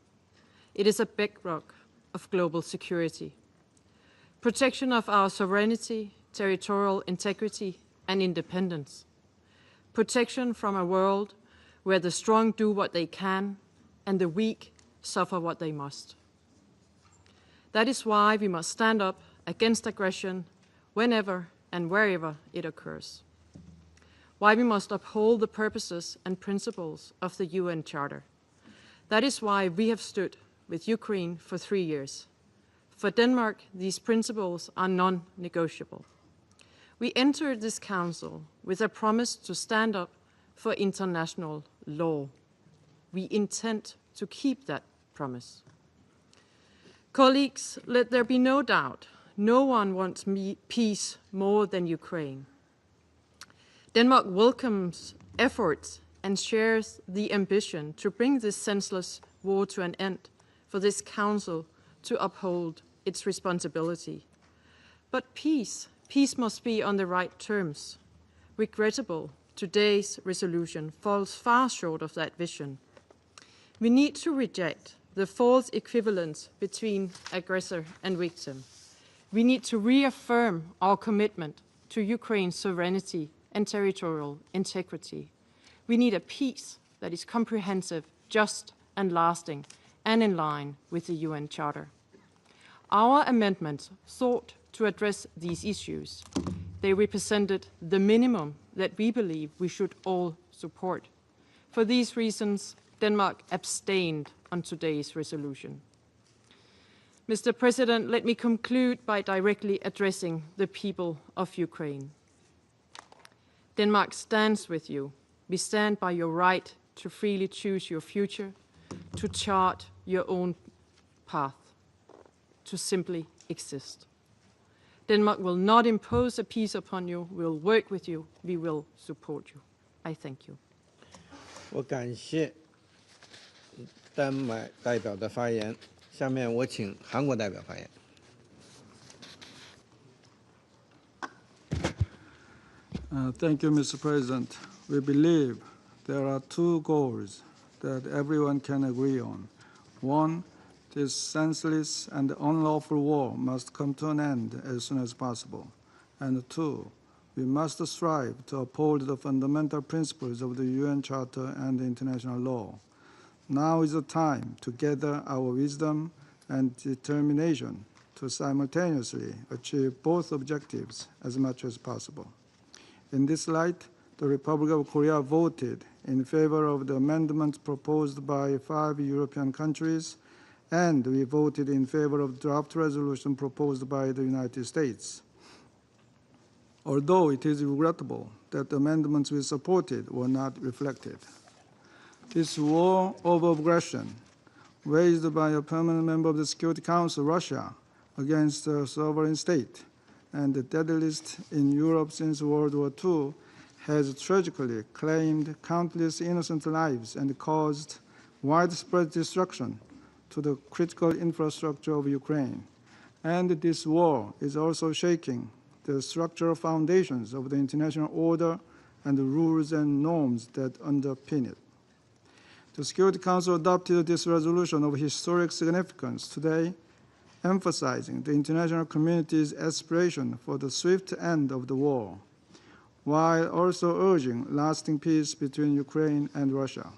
Speaker 11: It is a bedrock of global security. Protection of our sovereignty, territorial integrity, and independence. Protection from a world where the strong do what they can and the weak suffer what they must. That is why we must stand up against aggression whenever and wherever it occurs. Why we must uphold the purposes and principles of the UN Charter. That is why we have stood with Ukraine for 3 years. For Denmark, these principles are non-negotiable. We entered this council with a promise to stand up for international law. We intend to keep that promise. Colleagues, let there be no doubt, no one wants peace more than Ukraine. Denmark welcomes efforts and shares the ambition to bring this senseless war to an end, for this council to uphold its responsibility. But peace must be on the right terms. Regrettable, today's resolution falls far short of that vision. We need to reject the false equivalence between aggressor and victim. We need to reaffirm our commitment to Ukraine's sovereignty and territorial integrity. We need a peace that is comprehensive, just and lasting, and in line with the UN Charter. Our amendments sought to address these issues. They represented the minimum that we believe we should all support. For these reasons, Denmark abstained on today's resolution. Mr. President, let me conclude by directly addressing the people of Ukraine. Denmark stands with you. We stand by your right to freely choose your future, to chart your own path, to simply exist. Denmark will not impose a peace upon you. We will work with you. We will support you. I thank you.
Speaker 2: 我感谢丹麦代表的发言。下面我请韩国代表发言。
Speaker 12: Thank you, Mr. President. We believe there are two goals that everyone can agree on. One, this senseless and unlawful war must come to an end as soon as possible. And two, we must strive to uphold the fundamental principles of the UN Charter and international law. Now is the time to gather our wisdom and determination to simultaneously achieve both objectives as much as possible. In this light, the Republic of Korea voted in favor of the amendments proposed by 5 European countries, and we voted in favor of the draft resolution proposed by the United States. Although it is regrettable that the amendments we supported were not reflected. This war of aggression, waged by a permanent member of the Security Council, Russia, against a sovereign state, and the deadliest in Europe since World War II, has tragically claimed countless innocent lives and caused widespread destruction to the critical infrastructure of Ukraine. And this war is also shaking the structural foundations of the international order and the rules and norms that underpin it. The Security Council adopted this resolution of historic significance today, emphasizing the international community's aspiration for the swift end of the war, while also urging lasting peace between Ukraine and Russia.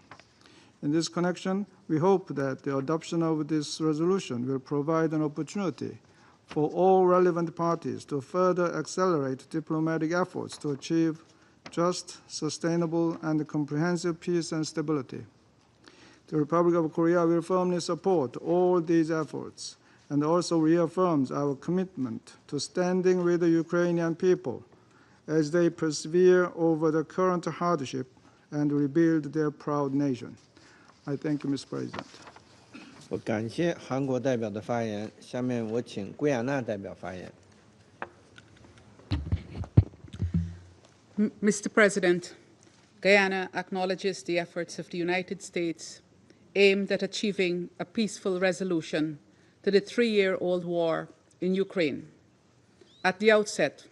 Speaker 12: In this connection, we hope that the adoption of this resolution will provide an opportunity for all relevant parties to further accelerate diplomatic efforts to achieve just, sustainable, and comprehensive peace and stability. The Republic of Korea will firmly support all these efforts and also reaffirms our commitment to standing with the Ukrainian people as they persevere over the current hardship and rebuild their proud nation. I thank you, Mr. President.
Speaker 2: 我感谢韩国代表的发言，下面我请圭亚那代表发言。
Speaker 13: Mr. President, Guyana acknowledges the efforts of the United States aimed at achieving a peaceful resolution to the 3-year-old war in Ukraine. At the outset,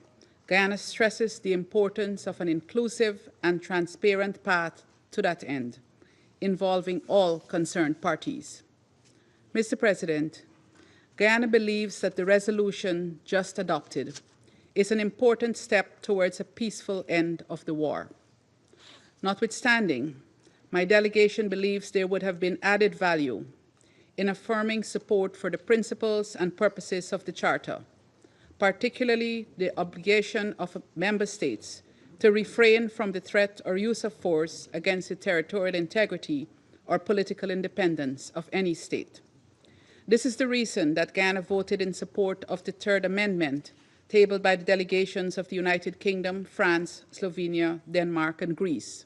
Speaker 13: Guyana stresses the importance of an inclusive and transparent path to that end, involving all concerned parties. Mr. President, Guyana believes that the resolution just adopted is an important step towards a peaceful end of the war. Notwithstanding, my delegation believes there would have been added value in affirming support for the principles and purposes of the Charter, particularly the obligation of member states to refrain from the threat or use of force against the territorial integrity or political independence of any state. This is the reason that Guyana voted in support of the Third Amendment tabled by the delegations of the United Kingdom, France, Slovenia, Denmark, and Greece,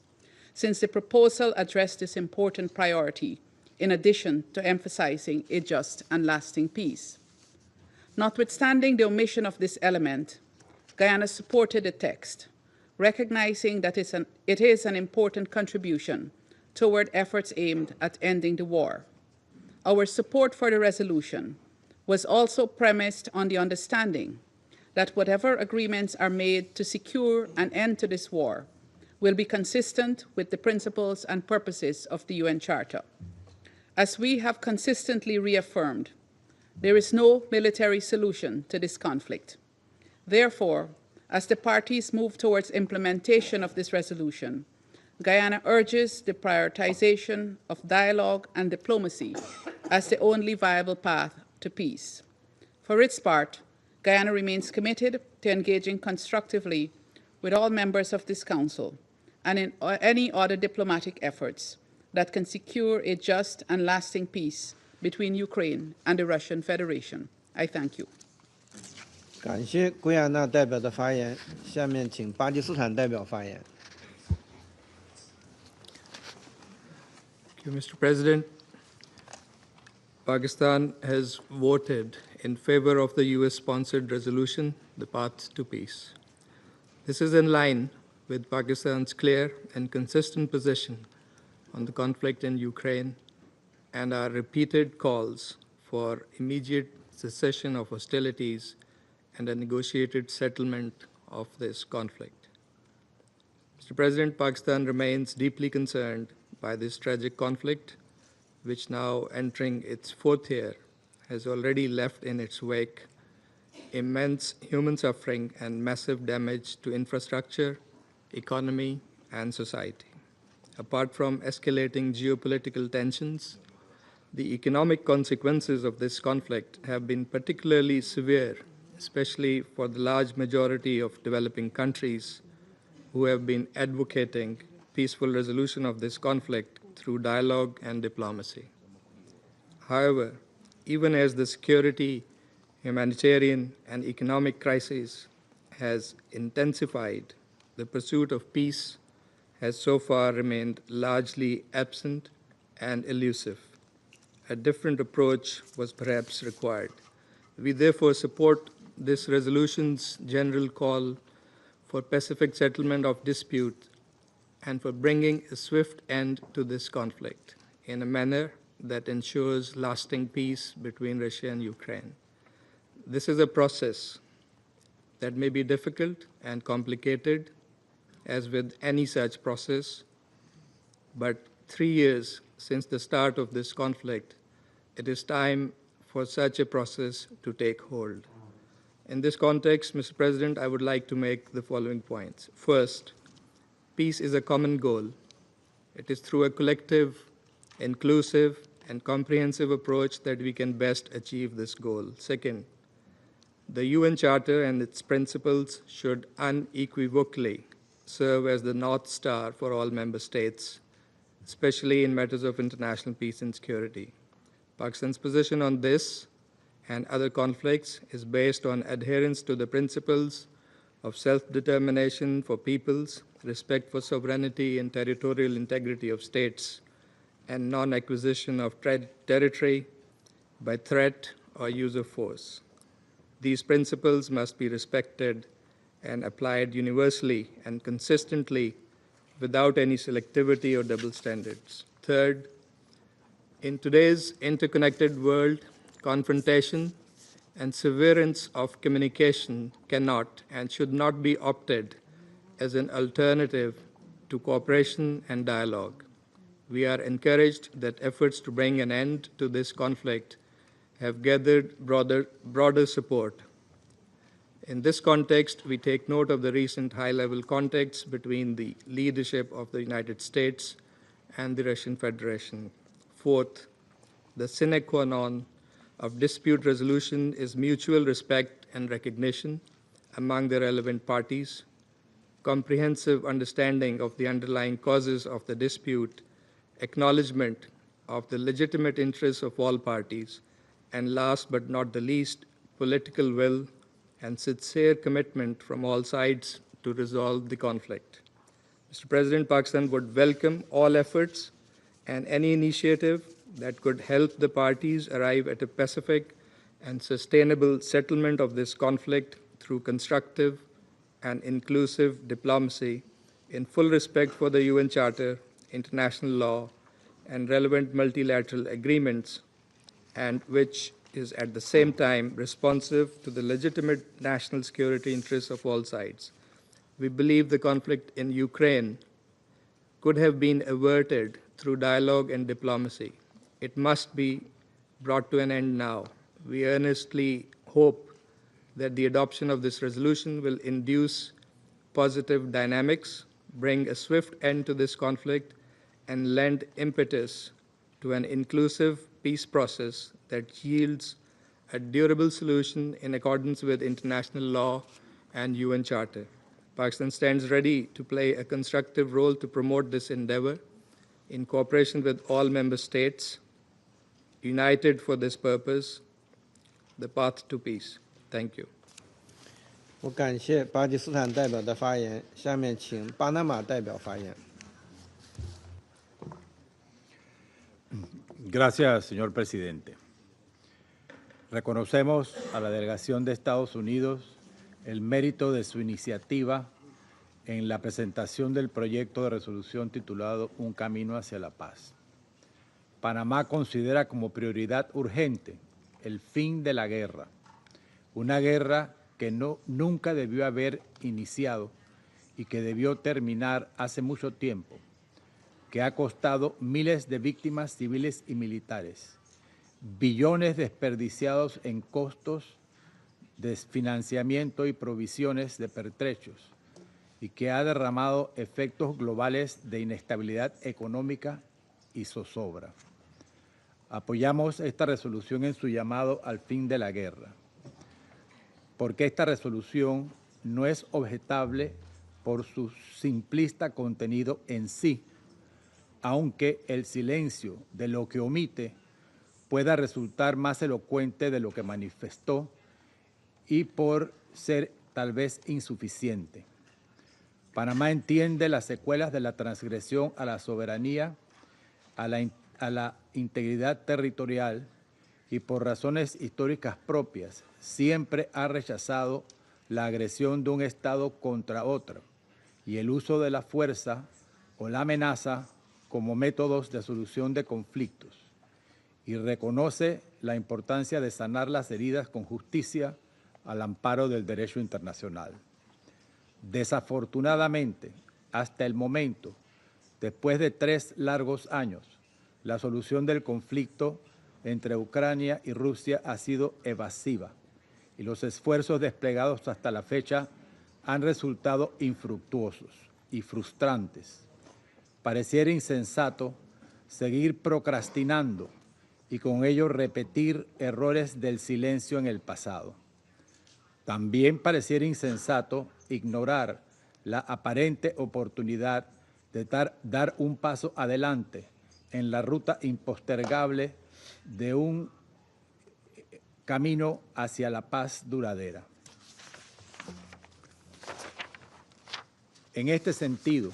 Speaker 13: since the proposal addressed this important priority, in addition to emphasizing a just and lasting peace. Notwithstanding the omission of this element, Guyana supported the text, recognizing that it is an important contribution toward efforts aimed at ending the war. Our support for the resolution was also premised on the understanding that whatever agreements are made to secure an end to this war will be consistent with the principles and purposes of the UN Charter. As we have consistently reaffirmed, there is no military solution to this conflict. Therefore, as the parties move towards implementation of this resolution, Guyana urges the prioritization of dialogue and diplomacy as the only viable path to peace. For its part, Guyana remains committed to engaging constructively with all members of this Council and in any other diplomatic efforts that can secure a just and lasting peace between Ukraine and the Russian Federation. I thank you.
Speaker 2: 感谢圭亚那代表的发言，下面请巴基斯坦代表发言。
Speaker 14: Thank you, Mr. President. Pakistan has voted in favor of the US-sponsored resolution, The Path to Peace. This is in line with Pakistan's clear and consistent position on the conflict in Ukraine and our repeated calls for immediate cessation of hostilities and a negotiated settlement of this conflict. Mr. President, Pakistan remains deeply concerned by this tragic conflict, which now entering its 4th year has already left in its wake immense human suffering and massive damage to infrastructure, economy, and society. Apart from escalating geopolitical tensions, the economic consequences of this conflict have been particularly severe, especially for the large majority of developing countries who have been advocating peaceful resolution of this conflict through dialogue and diplomacy. However, even as the security, humanitarian, and economic crisis has intensified, the pursuit of peace has so far remained largely absent and elusive. A different approach was perhaps required. We therefore support this resolution's general call for pacific settlement of dispute and for bringing a swift end to this conflict in a manner that ensures lasting peace between Russia and Ukraine. This is a process that may be difficult and complicated, as with any such process, but 3 years since the start of this conflict, it is time for such a process to take hold. In this context, Mr. President, I would like to make the following points. First, peace is a common goal. It is through a collective, inclusive, and comprehensive approach that we can best achieve this goal. Second, the UN Charter and its principles should unequivocally serve as the North Star for all member states, especially in matters of international peace and security. Pakistan's position on this and other conflicts is based on adherence to the principles of self-determination for peoples, respect for sovereignty and territorial integrity of states, and non-acquisition of territory by threat or use of force. These principles must be respected and applied universally and consistently without any selectivity or double standards. Third, in today's interconnected world, confrontation and severance of communication cannot and should not be opted as an alternative to cooperation and dialogue. We are encouraged that efforts to bring an end to this conflict have gathered broader support. In this context, we take note of the recent high-level contacts between the leadership of the United States and the Russian Federation. Fourth, the sine qua non of dispute resolution is mutual respect and recognition among the relevant parties, comprehensive understanding of the underlying causes of the dispute, acknowledgement of the legitimate interests of all parties, and last but not the least, political will and sincere commitment from all sides to resolve the conflict. Mr. President, Pakistan would welcome all efforts and any initiative that could help the parties arrive at a pacific and sustainable settlement of this conflict through constructive and inclusive diplomacy in full respect for the UN Charter, international law, and relevant multilateral agreements, and which is at the same time responsive to the legitimate national security interests of all sides. We believe the conflict in Ukraine could have been averted through dialogue and diplomacy. It must be brought to an end now. We earnestly hope that the adoption of this resolution will induce positive dynamics, bring a swift end to this conflict, and lend impetus to an inclusive peace process that yields a durable solution in accordance with international law and UN Charter. Pakistan stands ready to play a constructive role to promote this endeavor in cooperation with all member states, united for this purpose, the path to peace. Thank you.
Speaker 2: 我感谢巴基斯坦代表的发言，下面请巴拿马代表发言。
Speaker 15: Gracias, señor presidente. Reconocemos a la delegación de Estados Unidos el mérito de su iniciativa en la presentación del proyecto de resolución titulado Un camino hacia la paz. Panamá considera como prioridad urgente el fin de la guerra, una guerra que nunca debió haber iniciado y que debió terminar hace mucho tiempo, que ha costado miles de víctimas civiles y militares, billones desperdiciados en costos, desfinanciamiento y provisiones de pertrechos, y que ha derramado efectos globales de inestabilidad económica y zozobra. Apoyamos esta resolución en su llamado al fin de la guerra, porque esta resolución no es objetable por su simplista contenido en sí, aunque el silencio de lo que omite pueda resultar más elocuente de lo que manifestó y por ser tal vez insuficiente. Panamá entiende las secuelas de la transgresión a la soberanía, a la integridad territorial y por razones históricas propias siempre ha rechazado la agresión de un Estado contra otro y el uso de la fuerza o la amenaza como métodos de solución de conflictos, y reconoce la importancia de sanar las heridas con justicia al amparo del derecho internacional. Desafortunadamente, hasta el momento, después de 3 largos años, la solución del conflicto entre Ucrania y Rusia ha sido evasiva y los esfuerzos desplegados hasta la fecha han resultado infructuosos y frustrantes. Pareciera insensato seguir procrastinando y con ello repetir errores del silencio en el pasado. También pareciera insensato ignorar la aparente oportunidad de dar un paso adelante en la ruta impostergable de un camino hacia la paz duradera. En este sentido,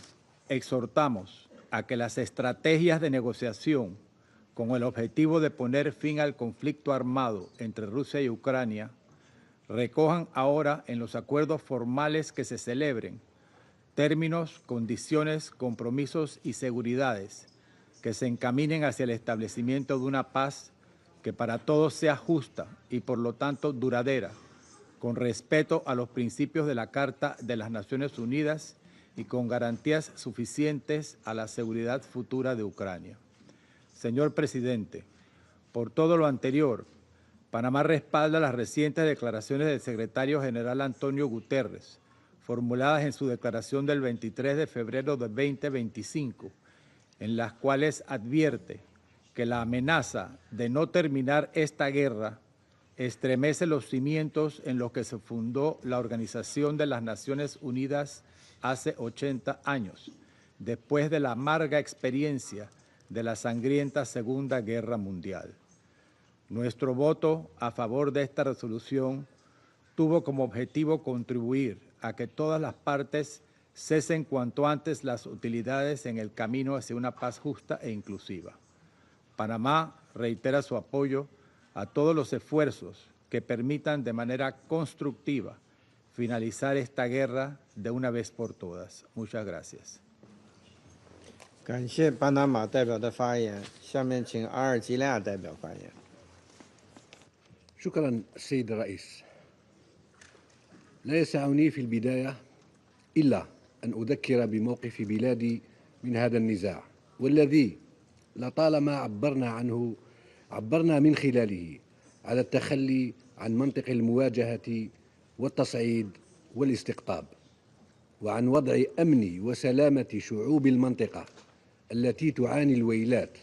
Speaker 15: exhortamos a que las estrategias de negociación con el objetivo de poner fin al conflicto armado entre Rusia y Ucrania recojan ahora en los acuerdos formales que se celebren términos, condiciones, compromisos y seguridades que se encaminen hacia el establecimiento de una paz que para todos sea justa y por lo tanto duradera, con respeto a los principios de la Carta de las Naciones Unidas y con garantías suficientes a la seguridad futura de Ucrania. Señor Presidente, por todo lo anterior, Panamá respalda las recientes declaraciones del secretario general Antonio Guterres, formuladas en su declaración del 23 de febrero de 2025, en las cuales advierte que la amenaza de no terminar esta guerra estremece los cimientos en los que se fundó la Organización de las Naciones Unidas hace 80 años, después de la amarga experiencia de la sangrienta Segunda Guerra Mundial. Nuestro voto a favor de esta resolución tuvo como objetivo contribuir a que todas las partes cesen cuanto antes las hostilidades en el camino hacia una paz justa e inclusiva. Panamá reitera su apoyo a todos los esfuerzos que permitan de manera constructiva finalizar esta guerra de una vez por todas. Muchas gracias.
Speaker 2: 感谢巴拿马代表的发言，下面请阿尔及利亚代表发言。
Speaker 16: شكرا سيد الرئيس. لا يسعني في البداية إلا أن أذكر بموقف بلادي من هذا النزاع والذي لطالما عبرنا من خلاله على التخلي عن منطق المواجهة والتصعيد والاستقطاب وعن وضع أمن وسلامة شعوب المنطقة التي تعاني الويلات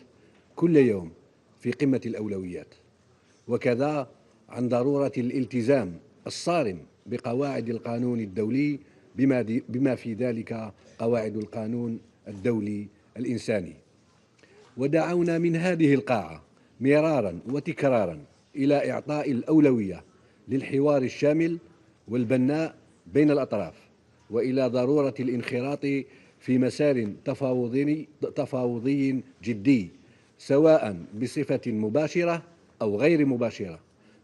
Speaker 16: كل يوم في قمة الأولويات، وكذا عن ضرورة الالتزام الصارم بقواعد القانون الدولي بما في ذلك قواعد القانون الدولي الإنساني. ودعونا من هذه القاعة مرارا وتكرارا إلى إعطاء الأولوية للحوار الشامل والبناء بين الأطراف وإلى ضرورة الانخراط في مسار تفاوضي جدي سواء بصفة مباشرة أو غير مباشرة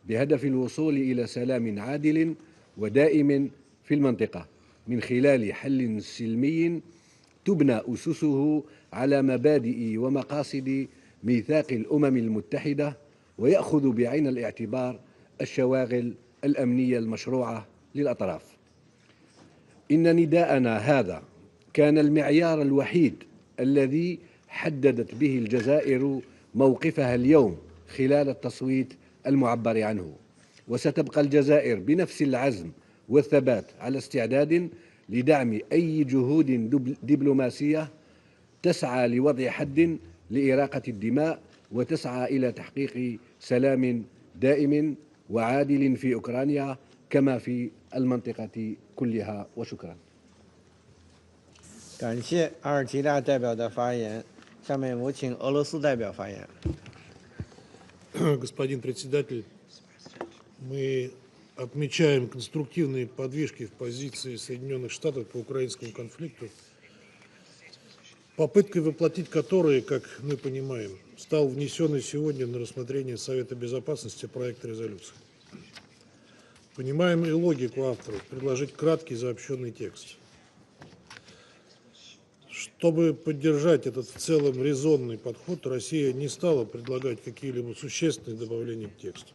Speaker 16: بهدف الوصول إلى سلام عادل ودائم في المنطقة من خلال حل سلمي تبنى أسسه على مبادئ ومقاصد ميثاق الأمم المتحدة ويأخذ بعين الاعتبار الشواغل الأمنية المشروعة للأطراف. إن نداءنا هذا كان المعيار الوحيد الذي حددت به الجزائر موقفها اليوم خلال التصويت المعبر عنه، وستبقى الجزائر بنفس العزم والثبات على استعداد لدعم أي جهود دبلوماسية تسعى لوضع حد لإراقة الدماء وتسعى إلى تحقيق سلام دائم وعادل في أوكرانيا كما في المنطقة كلها. وشكرا.
Speaker 2: 感谢阿尔及利亚代表的发言，下面我请俄罗斯代表发言。
Speaker 1: Господин председатель, мы отмечаем конструктивные подвижки в позиции Соединенных Штатов по украинскому конфликту, попыткой воплотить которые, как мы понимаем, стал внесенный сегодня на рассмотрение Совета Безопасности проект резолюции. Понимаем и логику авторов предложить краткий заобщенный текст. Чтобы поддержать этот в целом резонный подход, Россия не стала предлагать какие-либо существенные добавления к тексту.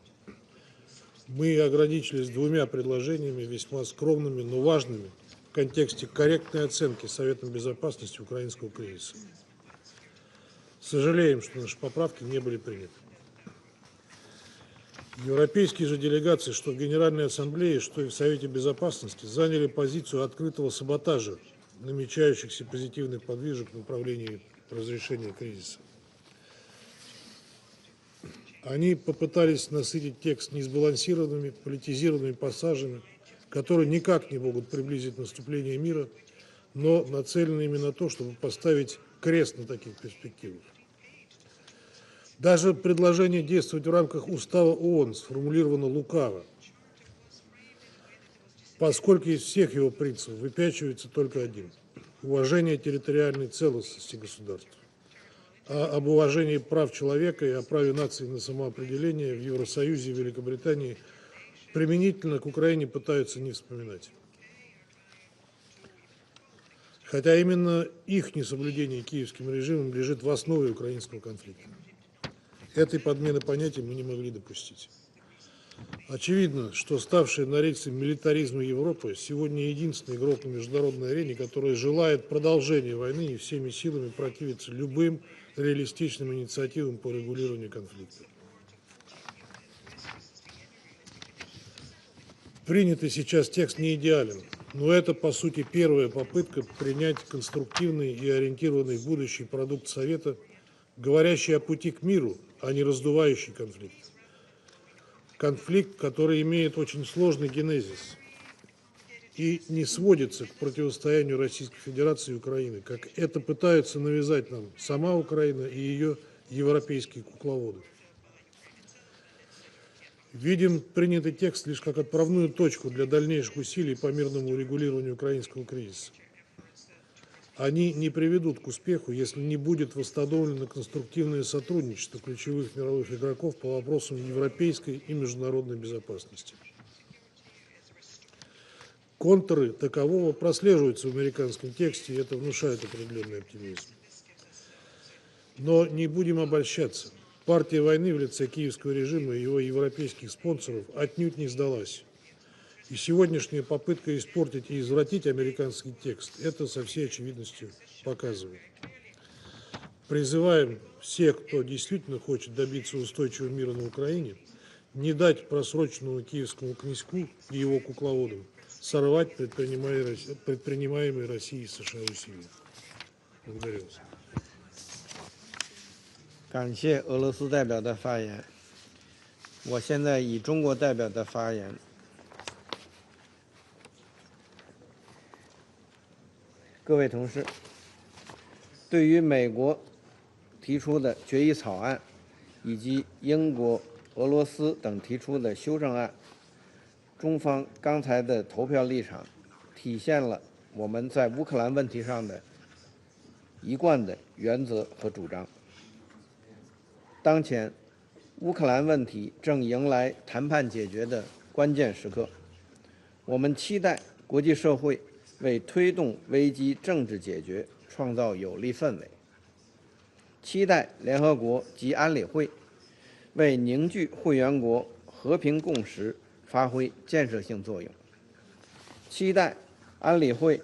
Speaker 1: Мы ограничились двумя предложениями, весьма скромными, но важными в контексте корректной оценки Советом Безопасности украинского кризиса. Сожалеем, что наши поправки не были приняты. Европейские же делегации, что в Генеральной Ассамблее, что и в Совете Безопасности, заняли позицию открытого саботажа намечающихся позитивных подвижек в направлении разрешения кризиса. Они попытались насытить текст несбалансированными, политизированными пассажами, которые никак не могут приблизить наступление мира, но нацелены именно на то, чтобы поставить крест на таких перспективах. Даже предложение действовать в рамках Устава ООН сформулировано лукаво, поскольку из всех его принципов выпячивается только один – уважение территориальной целостности государства. А об уважении прав человека и о праве нации на самоопределение в Евросоюзе и Великобритании применительно к Украине пытаются не вспоминать. Хотя именно их несоблюдение киевским режимом лежит в основе украинского конфликта. Этой подмены понятий мы не могли допустить. Очевидно, что ставшая на рельсы милитаризма Европа сегодня единственный игрок на международной арене, который желает продолжения войны и всеми силами противится любым реалистичным инициативам по регулированию конфликта. Принятый сейчас текст не идеален, но это, по сути, первая попытка принять конструктивный и ориентированный в будущий продукт Совета, говорящий о пути к миру, а не раздувающий конфликт. Конфликт, который имеет очень сложный генезис и не сводится к противостоянию Российской Федерации и Украины, как это пытаются навязать нам сама Украина и ее европейские кукловоды. Видим принятый текст лишь как отправную точку для дальнейших усилий по мирному урегулированию украинского кризиса. Они не приведут к успеху, если не будет восстановлено конструктивное сотрудничество ключевых мировых игроков по вопросам европейской и международной безопасности. Контуры такового прослеживаются в американском тексте, и это внушает определенный оптимизм. Но не будем обольщаться. Партия войны в лице киевского режима и его европейских спонсоров отнюдь не сдалась. И сегодняшняя попытка испортить и извратить американский текст это со всей очевидностью показывает. Призываем всех, кто действительно хочет добиться устойчивого мира на Украине, не дать просроченному киевскому князьку и его кукловодам сорвать предпринимаемые Россией и США усилия. Благодарю вас.
Speaker 2: 感谢俄罗斯代表的发言。我现在以中国代表的发言。各位同事，对于美国提出的决议草案，以及英国、俄罗斯等提出的修正案，中方刚才的投票立场，体现了我们在乌克兰问题上的一贯的原则和主张。当前，乌克兰问题正迎来谈判解决的关键时刻，我们期待国际社会为推动危机政治解决创造有利氛围，期待联合国及安理会为凝聚会员国和平共识发挥建设性作用，期待安理会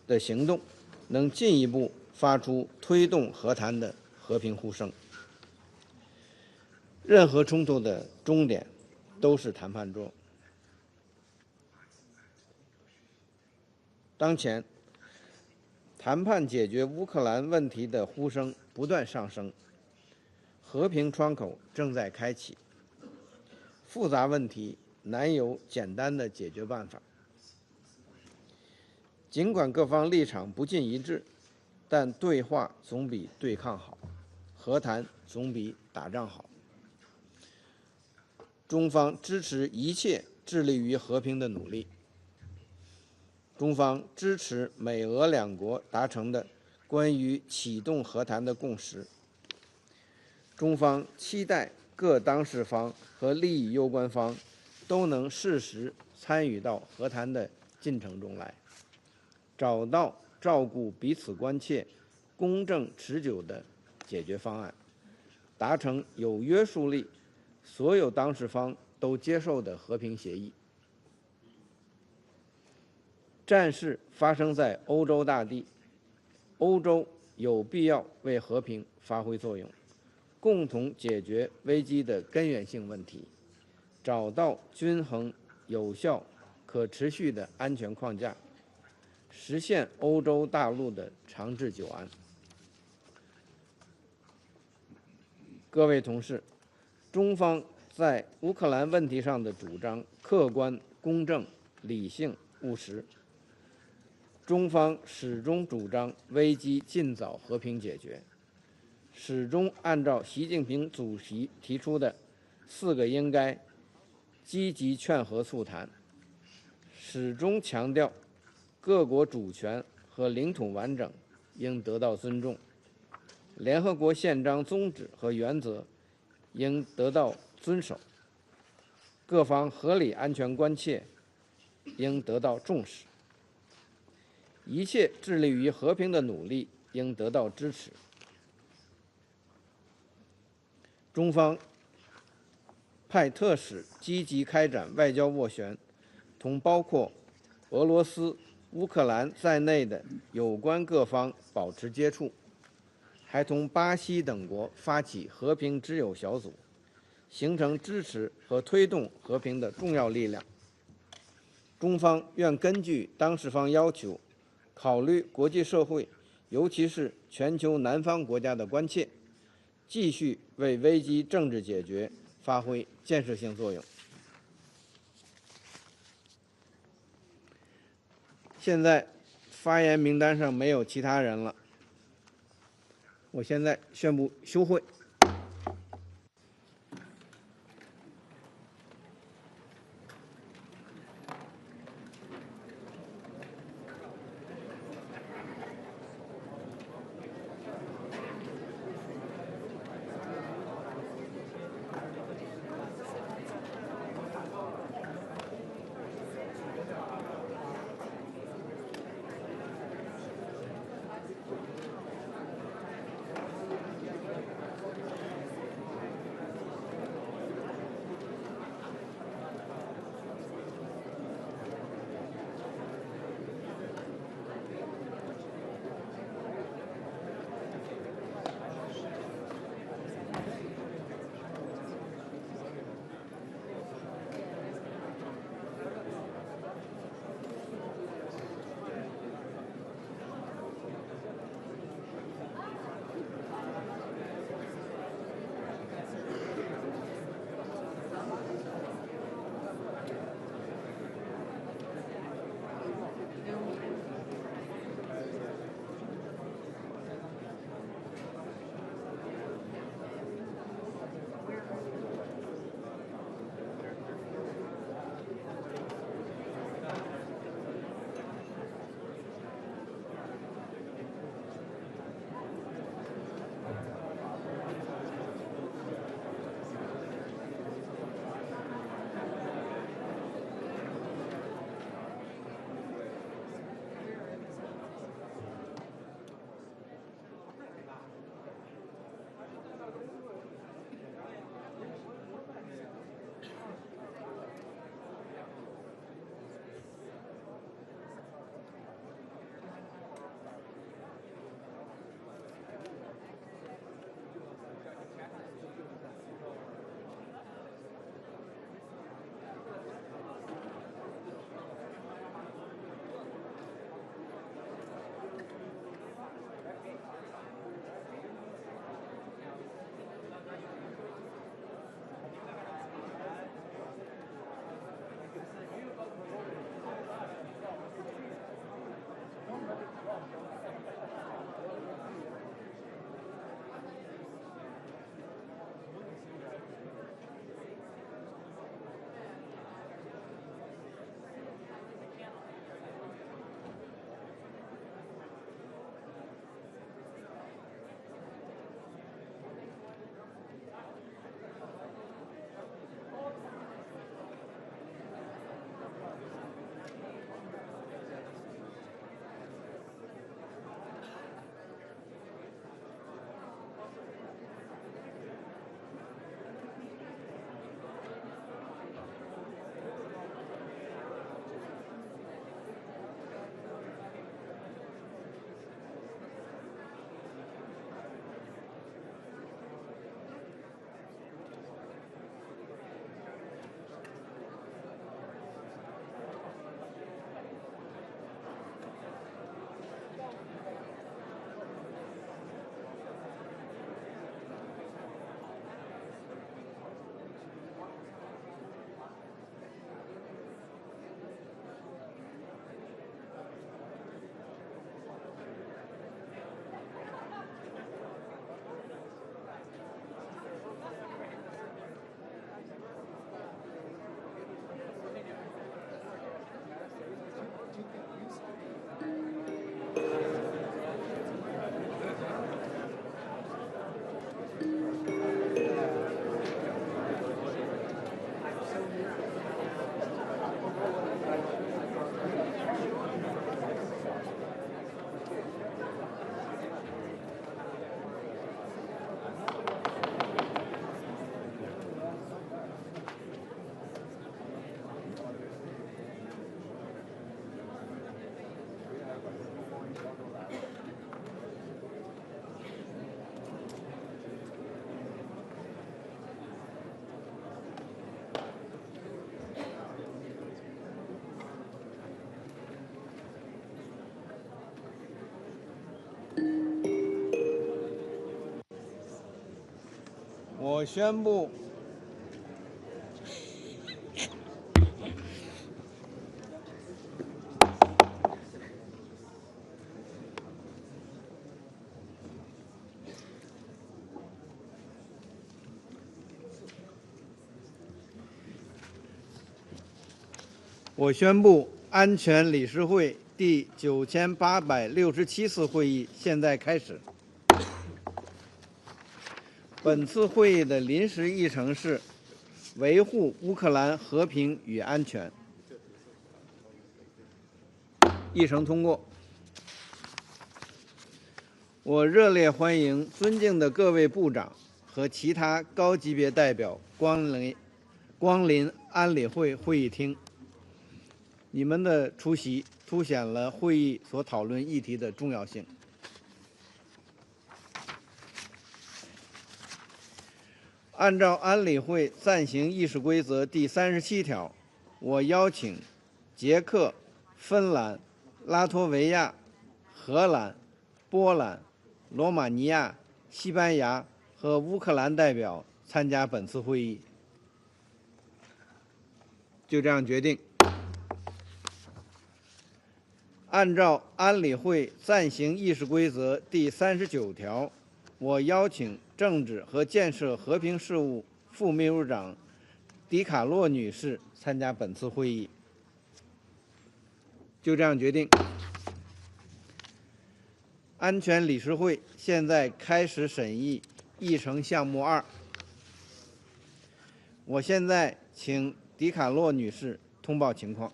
Speaker 2: 的行动能进一步发出推动和谈的和平呼声。任何冲突的终点都是谈判桌。当前，谈判解决乌克兰问题的呼声不断上升，和平窗口正在开启。复杂问题难有简单的解决办法。尽管各方立场不尽一致，但对话总比对抗好，和谈总比打仗好。中方支持一切致力于和平的努力。中方支持美俄两国达成的关于启动和谈的共识。中方期待各当事方和利益攸关方都能适时参与到和谈的进程中来，找到照顾彼此关切、公正持久的解决方案，达成有约束力、所有当事方都接受的和平协议。战事发生在欧洲大地，欧洲有必要为和平发挥作用，共同解决危机的根源性问题，找到均衡、有效、可持续的安全框架，实现欧洲大陆的长治久安。各位同事，中方在乌克兰问题上的主张客观、公正、理性、务实。中方始终主张危机尽早和平解决，始终按照习近平主席提出的4个应该，积极劝和促谈，始终强调各国主权和领土完整应得到尊重，联合国宪章宗旨和原则应得到遵守，各方合理安全关切应得到重视，一切致力于和平的努力应得到支持。中方派特使积极开展外交斡旋，同包括俄罗斯、乌克兰在内的有关各方保持接触，还同巴西等国发起和平之友小组，形成支持和推动和平的重要力量。中方愿根据当事方要求，考虑国际社会，尤其是全球南方国家的关切，继续为危机政治解决发挥建设性作用。现在发言名单上没有其他人了，我现在宣布休会。我宣布安全理事会第9867次会议现在开始。本次会议的临时议程是维护乌克兰和平与安全。议程通过。我热烈欢迎尊敬的各位部长和其他高级别代表光临安理会会议厅。你们的出席凸显了会议所讨论议题的重要性。按照安理会暂行议事规则第37条，我邀请捷克、芬兰、拉脱维亚、荷兰、波兰、罗马尼亚、西班牙和乌克兰代表参加本次会议。就这样决定。按照安理会暂行议事规则第39条，我邀请政治和建设和平事务副秘书长迪卡洛女士参加本次会议。就这样决定。安全理事会现在开始审议议程项目2。我现在请迪卡洛女士通报情况。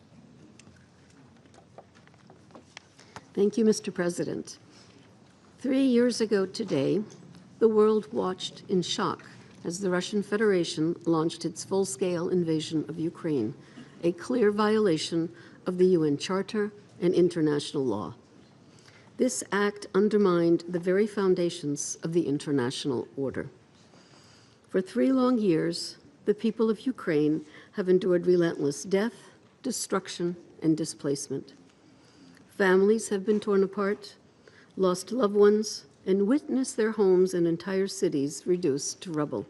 Speaker 17: Thank you, Mr. President. 3 years ago today, the world watched in shock as the Russian Federation launched its full-scale invasion of Ukraine, a clear violation of the UN Charter and international law. This act undermined the very foundations of the international order. For 3 long years, the people of Ukraine have endured relentless death, destruction, and displacement. Families have been torn apart, lost loved ones, and witnessed their homes and entire cities reduced to rubble.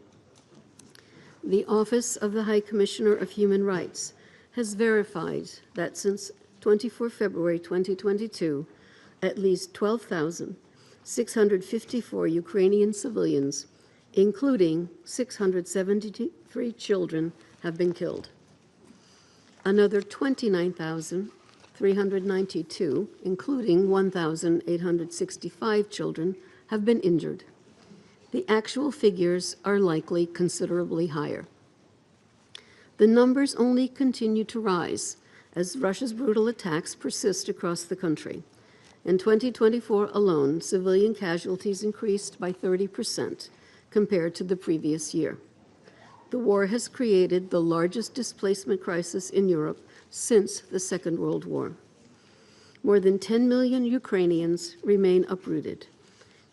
Speaker 17: The Office of the High Commissioner of Human Rights has verified that since 24 February 2022, at least 12,654 Ukrainian civilians, including 673 children, have been killed. Another 29,392, including 1,865 children, have been injured. The actual figures are likely considerably higher. The numbers only continue to rise as Russia's brutal attacks persist across the country. In 2024 alone, civilian casualties increased by 30% compared to the previous year. The war has created the largest displacement crisis in Europe since the Second World War. More than 10 million Ukrainians remain uprooted,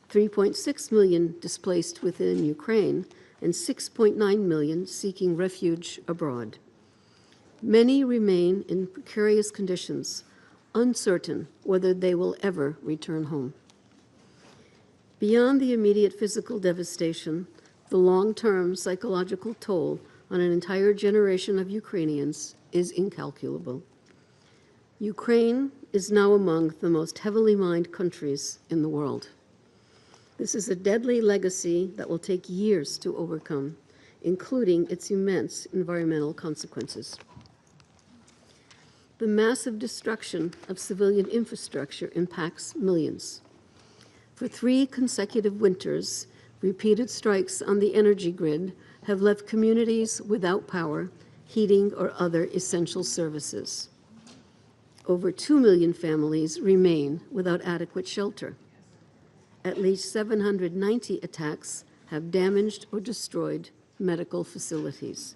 Speaker 17: 3.6 million displaced within Ukraine, and 6.9 million seeking refuge abroad. Many remain in precarious conditions, uncertain whether they will ever return home. Beyond the immediate physical devastation, the long-term psychological toll on an entire generation of Ukrainians is incalculable. Ukraine is now among the most heavily mined countries in the world. This is a deadly legacy that will take years to overcome, including its immense environmental consequences. The massive destruction of civilian infrastructure impacts millions. For 3 consecutive winters, repeated strikes on the energy grid have left communities without power, heating, or other essential services. Over 2 million families remain without adequate shelter. At least 790 attacks have damaged or destroyed medical facilities.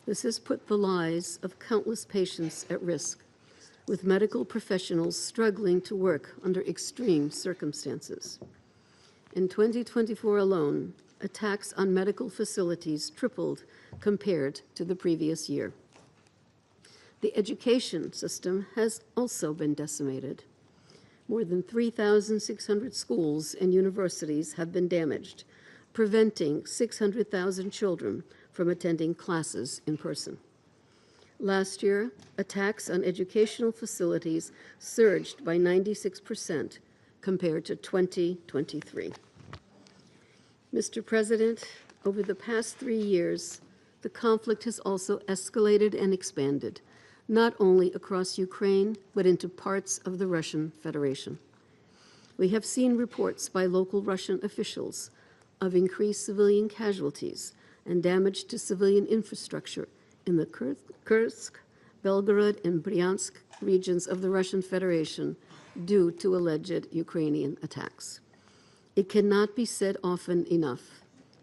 Speaker 17: This has put the lives of countless patients at risk, with medical professionals struggling to work under extreme circumstances. In 2024 alone, attacks on medical facilities tripled compared to the previous year. The education system has also been decimated. More than 3,600 schools and universities have been damaged, preventing 600,000 children from attending classes in person. Last year, attacks on educational facilities surged by 96% compared to 2023. Mr. President, over the past 3 years, the conflict has also escalated and expanded, not only across Ukraine, but into parts of the Russian Federation. We have seen reports by local Russian officials of increased civilian casualties and damage to civilian infrastructure in the Kursk, Belgorod, and Bryansk regions of the Russian Federation due to alleged Ukrainian attacks. It cannot be said often enough.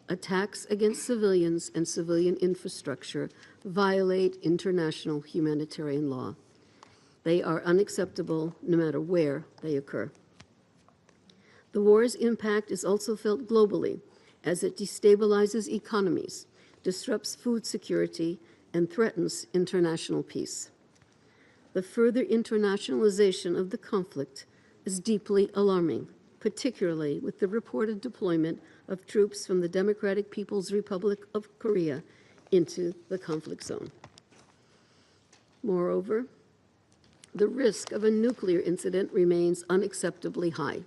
Speaker 17: Attacks against civilians and civilian infrastructure violate international humanitarian law. They are unacceptable no matter where they occur. The war's impact is also felt globally as it destabilizes economies, disrupts food security, and threatens international peace. The further internationalization of the conflict is deeply alarming, particularly with the reported deployment of troops from the Democratic People's Republic of Korea into the conflict zone. Moreover, the risk of a nuclear incident remains unacceptably high.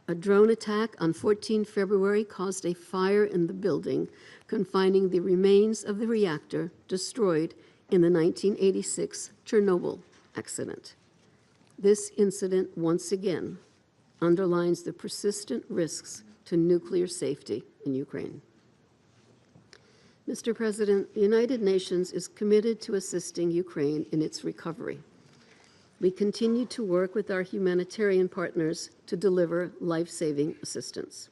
Speaker 17: A drone attack on 14 February caused a fire in the building confining the remains of the reactor destroyed in the 1986 Chernobyl accident. This incident once again underlines the persistent risks to nuclear safety in Ukraine. Mr. President, the United Nations is committed to assisting Ukraine in its recovery. We continue to work with our humanitarian partners to deliver life-saving assistance.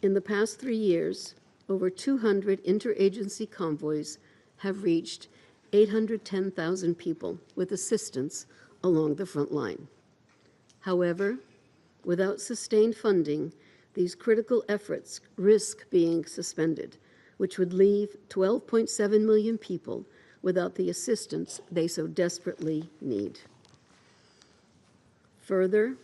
Speaker 17: In the past 3 years, over 200 interagency convoys have reached 810,000 people with assistance along the front line. However, without sustained funding, these critical efforts risk being suspended, which would leave 12.7 million people without the assistance they so desperately need. Further,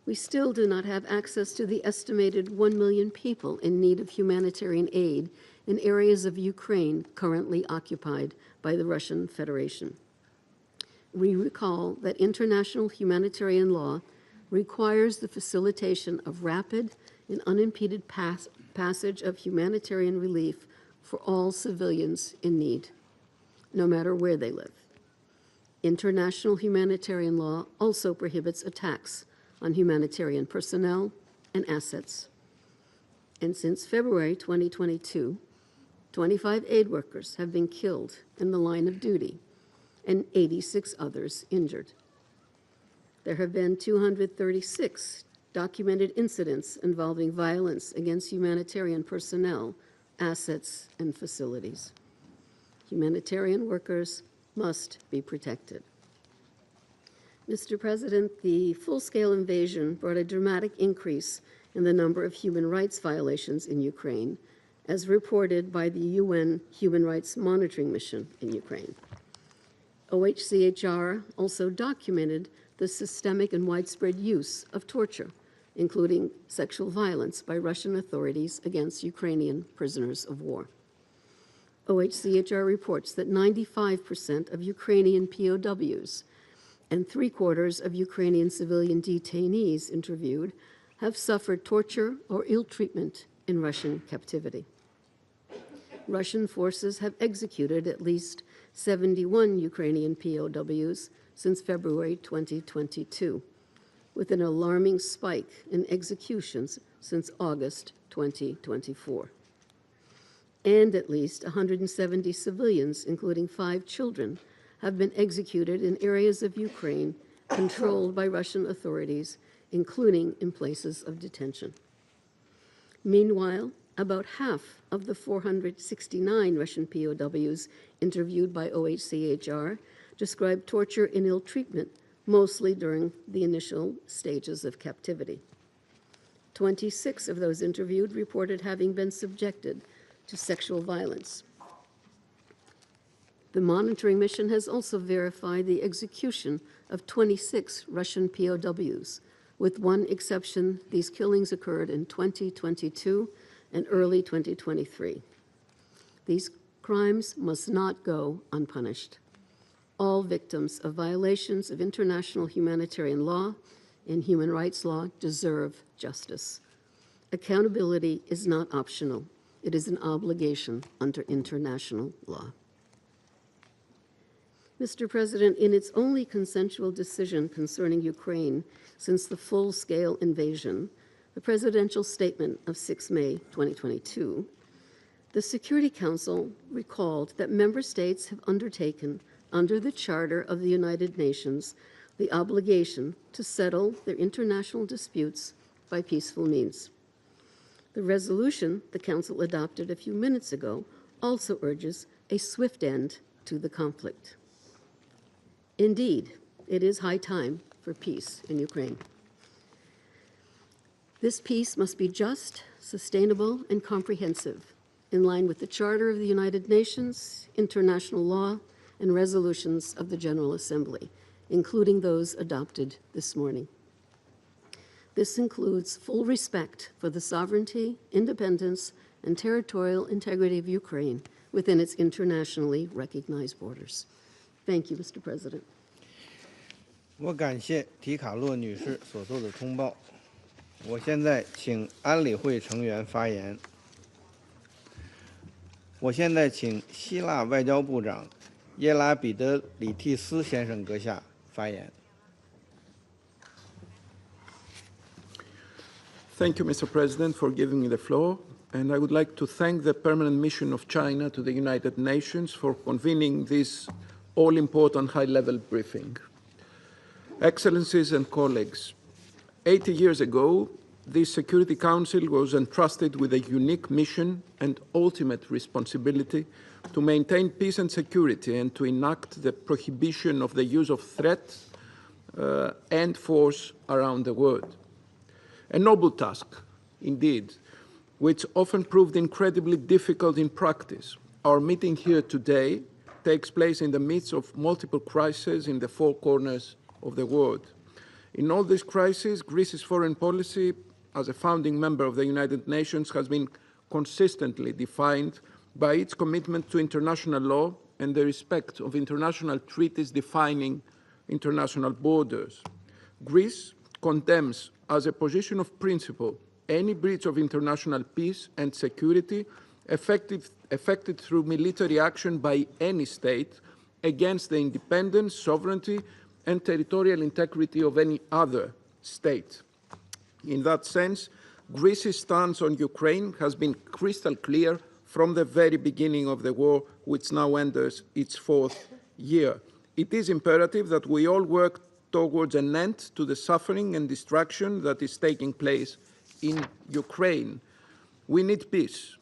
Speaker 17: we still do not have access to the estimated 1 million people in need of humanitarian aid in areas of Ukraine currently occupied by the Russian Federation. We recall that international humanitarian law requires the facilitation of rapid and unimpeded passage of humanitarian relief for all civilians in need, no matter where they live. International humanitarian law also prohibits attacks on humanitarian personnel and assets. And since February 2022, 25 aid workers have been killed in the line of duty and 86 others injured. There have been 236 documented incidents involving violence against humanitarian personnel, assets, and facilities. Humanitarian workers must be protected. Mr. President, the full-scale invasion brought a dramatic increase in the number of human rights violations in Ukraine, as reported by the UN Human Rights Monitoring Mission in Ukraine. OHCHR also documented the systemic and widespread use of torture, including sexual violence by Russian authorities against Ukrainian prisoners of war. OHCHR reports that 95% of Ukrainian POWs and 3/4 of Ukrainian civilian detainees interviewed have suffered torture or ill treatment in Russian captivity. Russian forces have executed at least 71 Ukrainian POWs since February 2022, with an alarming spike in executions since August 2024. And at least 170 civilians, including 5 children, have been executed in areas of Ukraine controlled by Russian authorities, including in places of detention. Meanwhile, about half of the 469 Russian POWs interviewed by OHCHR described torture and ill treatment, mostly during the initial stages of captivity. 26 of those interviewed reported having been subjected to sexual violence. The monitoring mission has also verified the execution of 26 Russian POWs. With one exception, these killings occurred in 2022 and early 2023. These crimes must not go unpunished. All victims of violations of international humanitarian law and human rights law deserve justice. Accountability is not optional. It is an obligation under international law. Mr. President, in its only consensual decision concerning Ukraine since the full-scale invasion, the presidential statement of 6 May 2022, the Security Council recalled that member states have undertaken, under the Charter of the United Nations, the obligation to settle their international disputes by peaceful means. The resolution the Council adopted a few minutes ago also urges a swift end to the conflict. Indeed, it is high time for peace in Ukraine. This peace must be just, sustainable, and comprehensive, in line with the Charter of the United Nations, international law, and resolutions of the General Assembly, including those adopted this morning. This includes full respect for the sovereignty, independence, and territorial integrity of Ukraine within its internationally recognized borders. Thank you, Mr. President.
Speaker 2: 我感谢提卡洛女士所做的通报。我现在请安理会成员发言。我现在请希腊外交部长耶拉彼得里蒂斯先生阁下发言。
Speaker 18: Thank you, Mr. President, for giving me the floor. And I would like to thank the Permanent Mission of China to the United Nations for convening this all-important high-level briefing. Excellencies and colleagues, 80 years ago, this Security Council was entrusted with a unique mission and ultimate responsibility to maintain peace and security and to enact the prohibition of the use of threat and force around the world. A noble task, indeed, which often proved incredibly difficult in practice. Our meeting here today takes place in the midst of multiple crises in the four corners of the world. In all these crises, Greece's foreign policy, as a founding member of the United Nations, has been consistently defined by its commitment to international law and the respect of international treaties defining international borders. Greece condemns, as a position of principle, any breach of international peace and security effected through military action by any state against the independence, sovereignty, and territorial integrity of any other state. In that sense, Greece's stance on Ukraine has been crystal clear from the very beginning of the war, which now enters its fourth year. It is imperative that we all work towards an end to the suffering and destruction that is taking place in Ukraine. We need peace.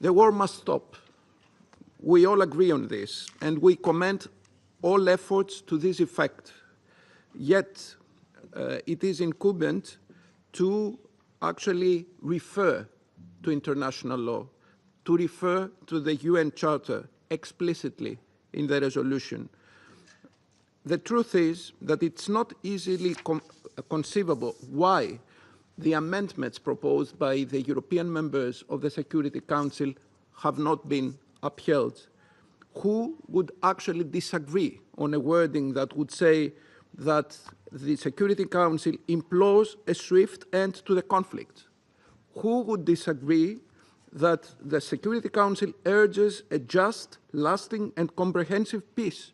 Speaker 18: The war must stop. We all agree on this, and we commend all efforts to this effect. Yet, it is incumbent to actually refer to international law, to refer to the UN Charter explicitly in the resolution. The truth is that it's not easily conceivable why the amendments proposed by the European members of the Security Council have not been upheld. Who would actually disagree on a wording that would say that the Security Council implores a swift end to the conflict? Who would disagree that the Security Council urges a just, lasting, and comprehensive peace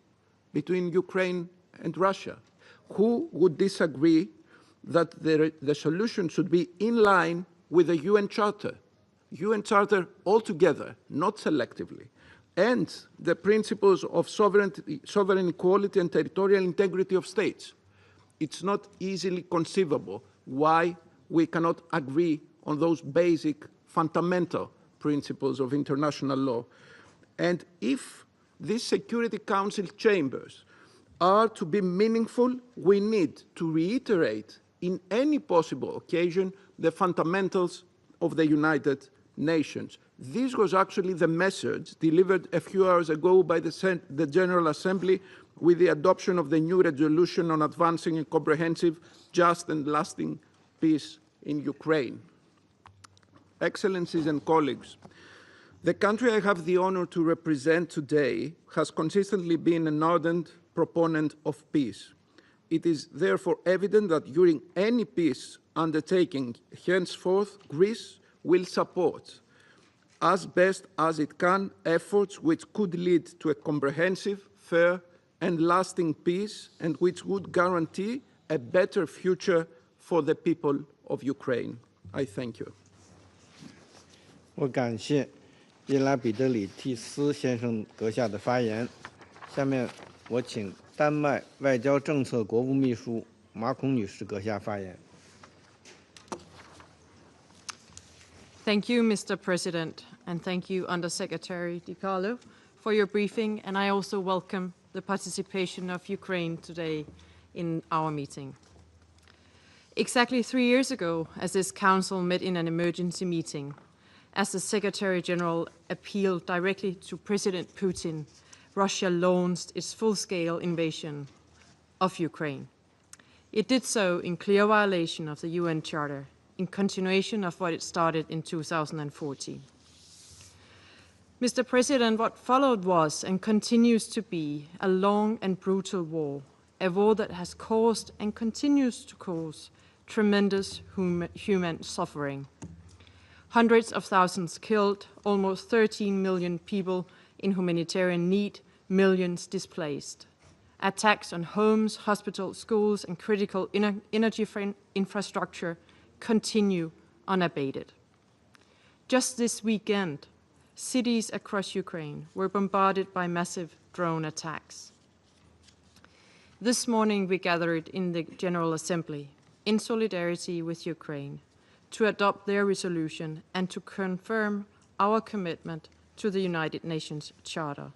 Speaker 18: between Ukraine and Russia? Who would disagree that the solution should be in line with the UN Charter altogether, not selectively, and the principles of sovereign equality and territorial integrity of states? It's not easily conceivable why we cannot agree on those basic, fundamental principles of international law. And if these Security Council chambers are to be meaningful, we need to reiterate in any possible occasion the fundamentals of the United Nations. This was actually the message delivered a few hours ago by the General Assembly with the adoption of the new resolution on advancing a comprehensive, just and lasting peace in Ukraine. Excellencies and colleagues, the country I have the honor to represent today has consistently been an ardent proponent of peace. It is therefore evident that during any peace undertaking henceforth, Greece will support, as best as it can, efforts which could lead to a comprehensive, fair, and lasting peace, and which would guarantee a better future for the people of Ukraine. I thank you.
Speaker 2: 我感谢伊拉比德里蒂斯先生阁下的发言。下面我请丹麦外交政策国务秘书马孔女士阁下发言。
Speaker 11: Thank you, Mr. President, and thank you, Undersecretary Di Carlo, for your briefing, and I also welcome the participation of Ukraine today in our meeting. Exactly 3 years ago, as this Council met in an emergency meeting, as the Secretary General appealed directly to President Putin, Russia launched its full-scale invasion of Ukraine. It did so in clear violation of the UN Charter, in continuation of what it started in 2014. Mr. President, what followed was and continues to be a long and brutal war, a war that has caused and continues to cause tremendous human suffering. Hundreds of thousands killed, almost 13 million people in humanitarian need, millions displaced. Attacks on homes, hospitals, schools, and critical energy infrastructure continue unabated. Just this weekend, cities across Ukraine were bombarded by massive drone attacks. This morning, we gathered in the General Assembly in solidarity with Ukraine to adopt their resolution and to confirm our commitment to the United Nations Charter.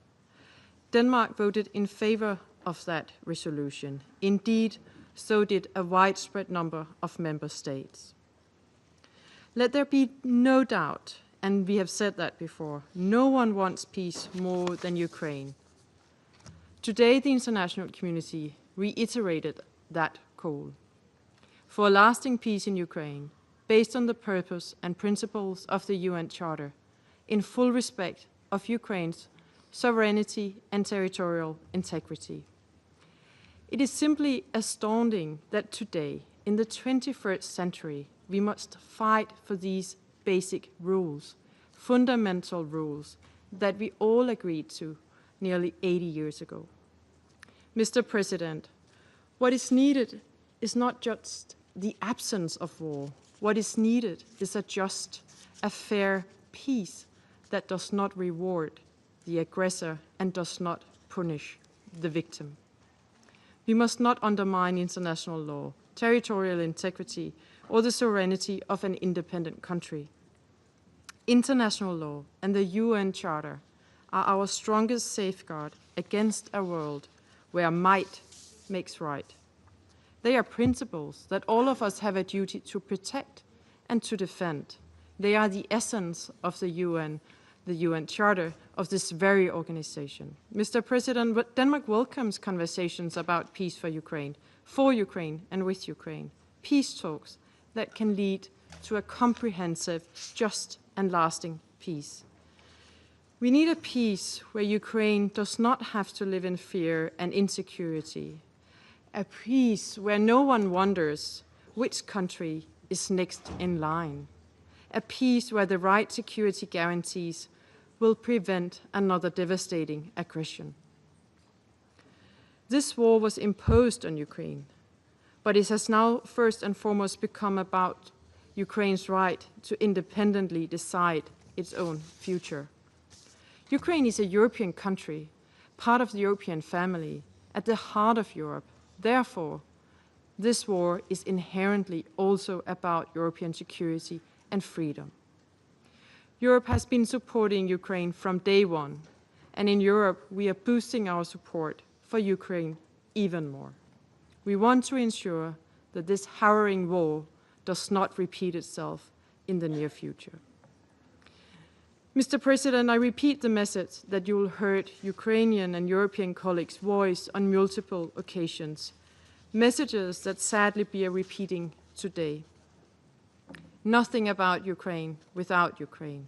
Speaker 11: Denmark voted in favor of that resolution. Indeed, so did a widespread number of member states. Let there be no doubt, and we have said that before, no one wants peace more than Ukraine. Today, the international community reiterated that call for a lasting peace in Ukraine, based on the purpose and principles of the UN Charter, in full respect of Ukraine's sovereignty and territorial integrity. It is simply astounding that today, in the 21st century, we must fight for these basic rules, fundamental rules that we all agreed to nearly 80 years ago. Mr. President, what is needed is not just the absence of war. What is needed is a just, a fair peace that does not reward the aggressor and does not punish the victim. We must not undermine international law, territorial integrity, or the sovereignty of an independent country. International law and the UN Charter are our strongest safeguard against a world where might makes right. They are principles that all of us have a duty to protect and to defend. They are the essence of the UN Charter, of this very organization. Mr. President, Denmark welcomes conversations about peace for Ukraine and with Ukraine. Peace talks that can lead to a comprehensive, just and lasting peace. We need a peace where Ukraine does not have to live in fear and insecurity. A peace where no one wonders which country is next in line. A peace where the right security guarantees will prevent another devastating aggression. This war was imposed on Ukraine, but it has now first and foremost become about Ukraine's right to independently decide its own future. Ukraine is a European country, part of the European family, at the heart of Europe. Therefore, this war is inherently also about European security and freedom. Europe has been supporting Ukraine from day one, and in Europe we are boosting our support for Ukraine even more. We want to ensure that this harrowing war does not repeat itself in the near future. Mr. President, I repeat the message that you will heard Ukrainian and European colleagues voice on multiple occasions, messages that sadly bear repeating today. Nothing about Ukraine without Ukraine.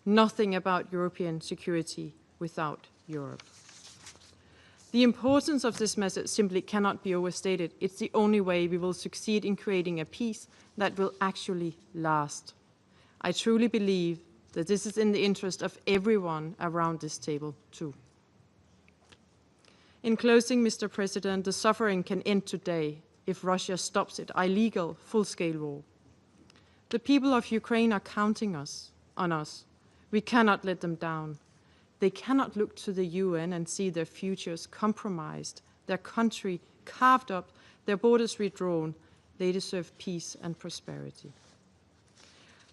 Speaker 11: Nothing about European security without Europe. The importance of this message simply cannot be overstated. It's the only way we will succeed in creating a peace that will actually last. I truly believe that this is in the interest of everyone around this table, too. In closing, Mr. President, the suffering can end today if Russia stops its illegal, full-scale war. The people of Ukraine are counting on us. We cannot let them down. They cannot look to the UN and see their futures compromised, their country carved up, their borders redrawn. They deserve peace and prosperity.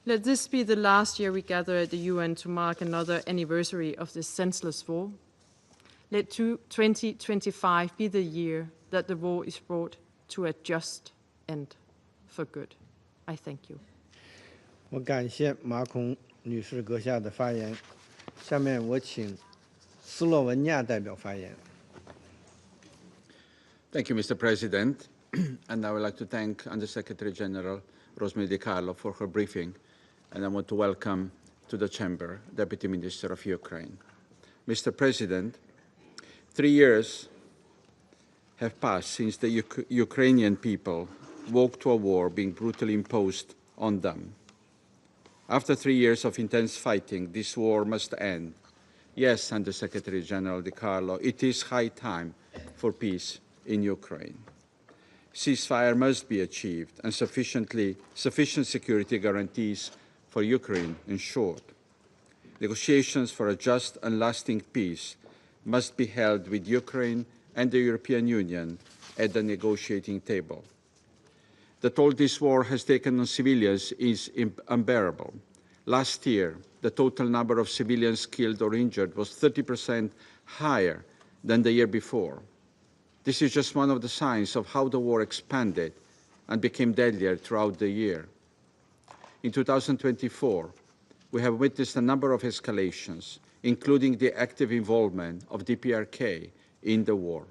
Speaker 11: Let this be the last year we gather at the UN to mark another anniversary of this senseless war. Let 2025 be the year that the war is brought to a just end for good. I thank you.
Speaker 2: 我感谢马孔女士阁下的发言。下面我请斯洛文尼亚代表发言。
Speaker 10: Thank you, Mr. President. And I would like to thank Undersecretary General Rosemary DiCarlo for her briefing. And I want to welcome to the Chamber Deputy Minister of Ukraine. Mr. President, 3 years have passed since the Ukrainian people woke to a war being brutally imposed on them. After 3 years of intense fighting, this war must end. Yes, Undersecretary General DiCarlo, it is high time for peace in Ukraine. Ceasefire must be achieved and sufficient security guarantees for Ukraine ensured. Negotiations for a just and lasting peace must be held with Ukraine and the European Union at the negotiating table. The toll this war has taken on civilians is unbearable. Last year, the total number of civilians killed or injured was 30% higher than the year before. This is just one of the signs of how the war expanded and became deadlier throughout the year. In 2024, we have witnessed a number of escalations, including the active involvement of DPRK in the war.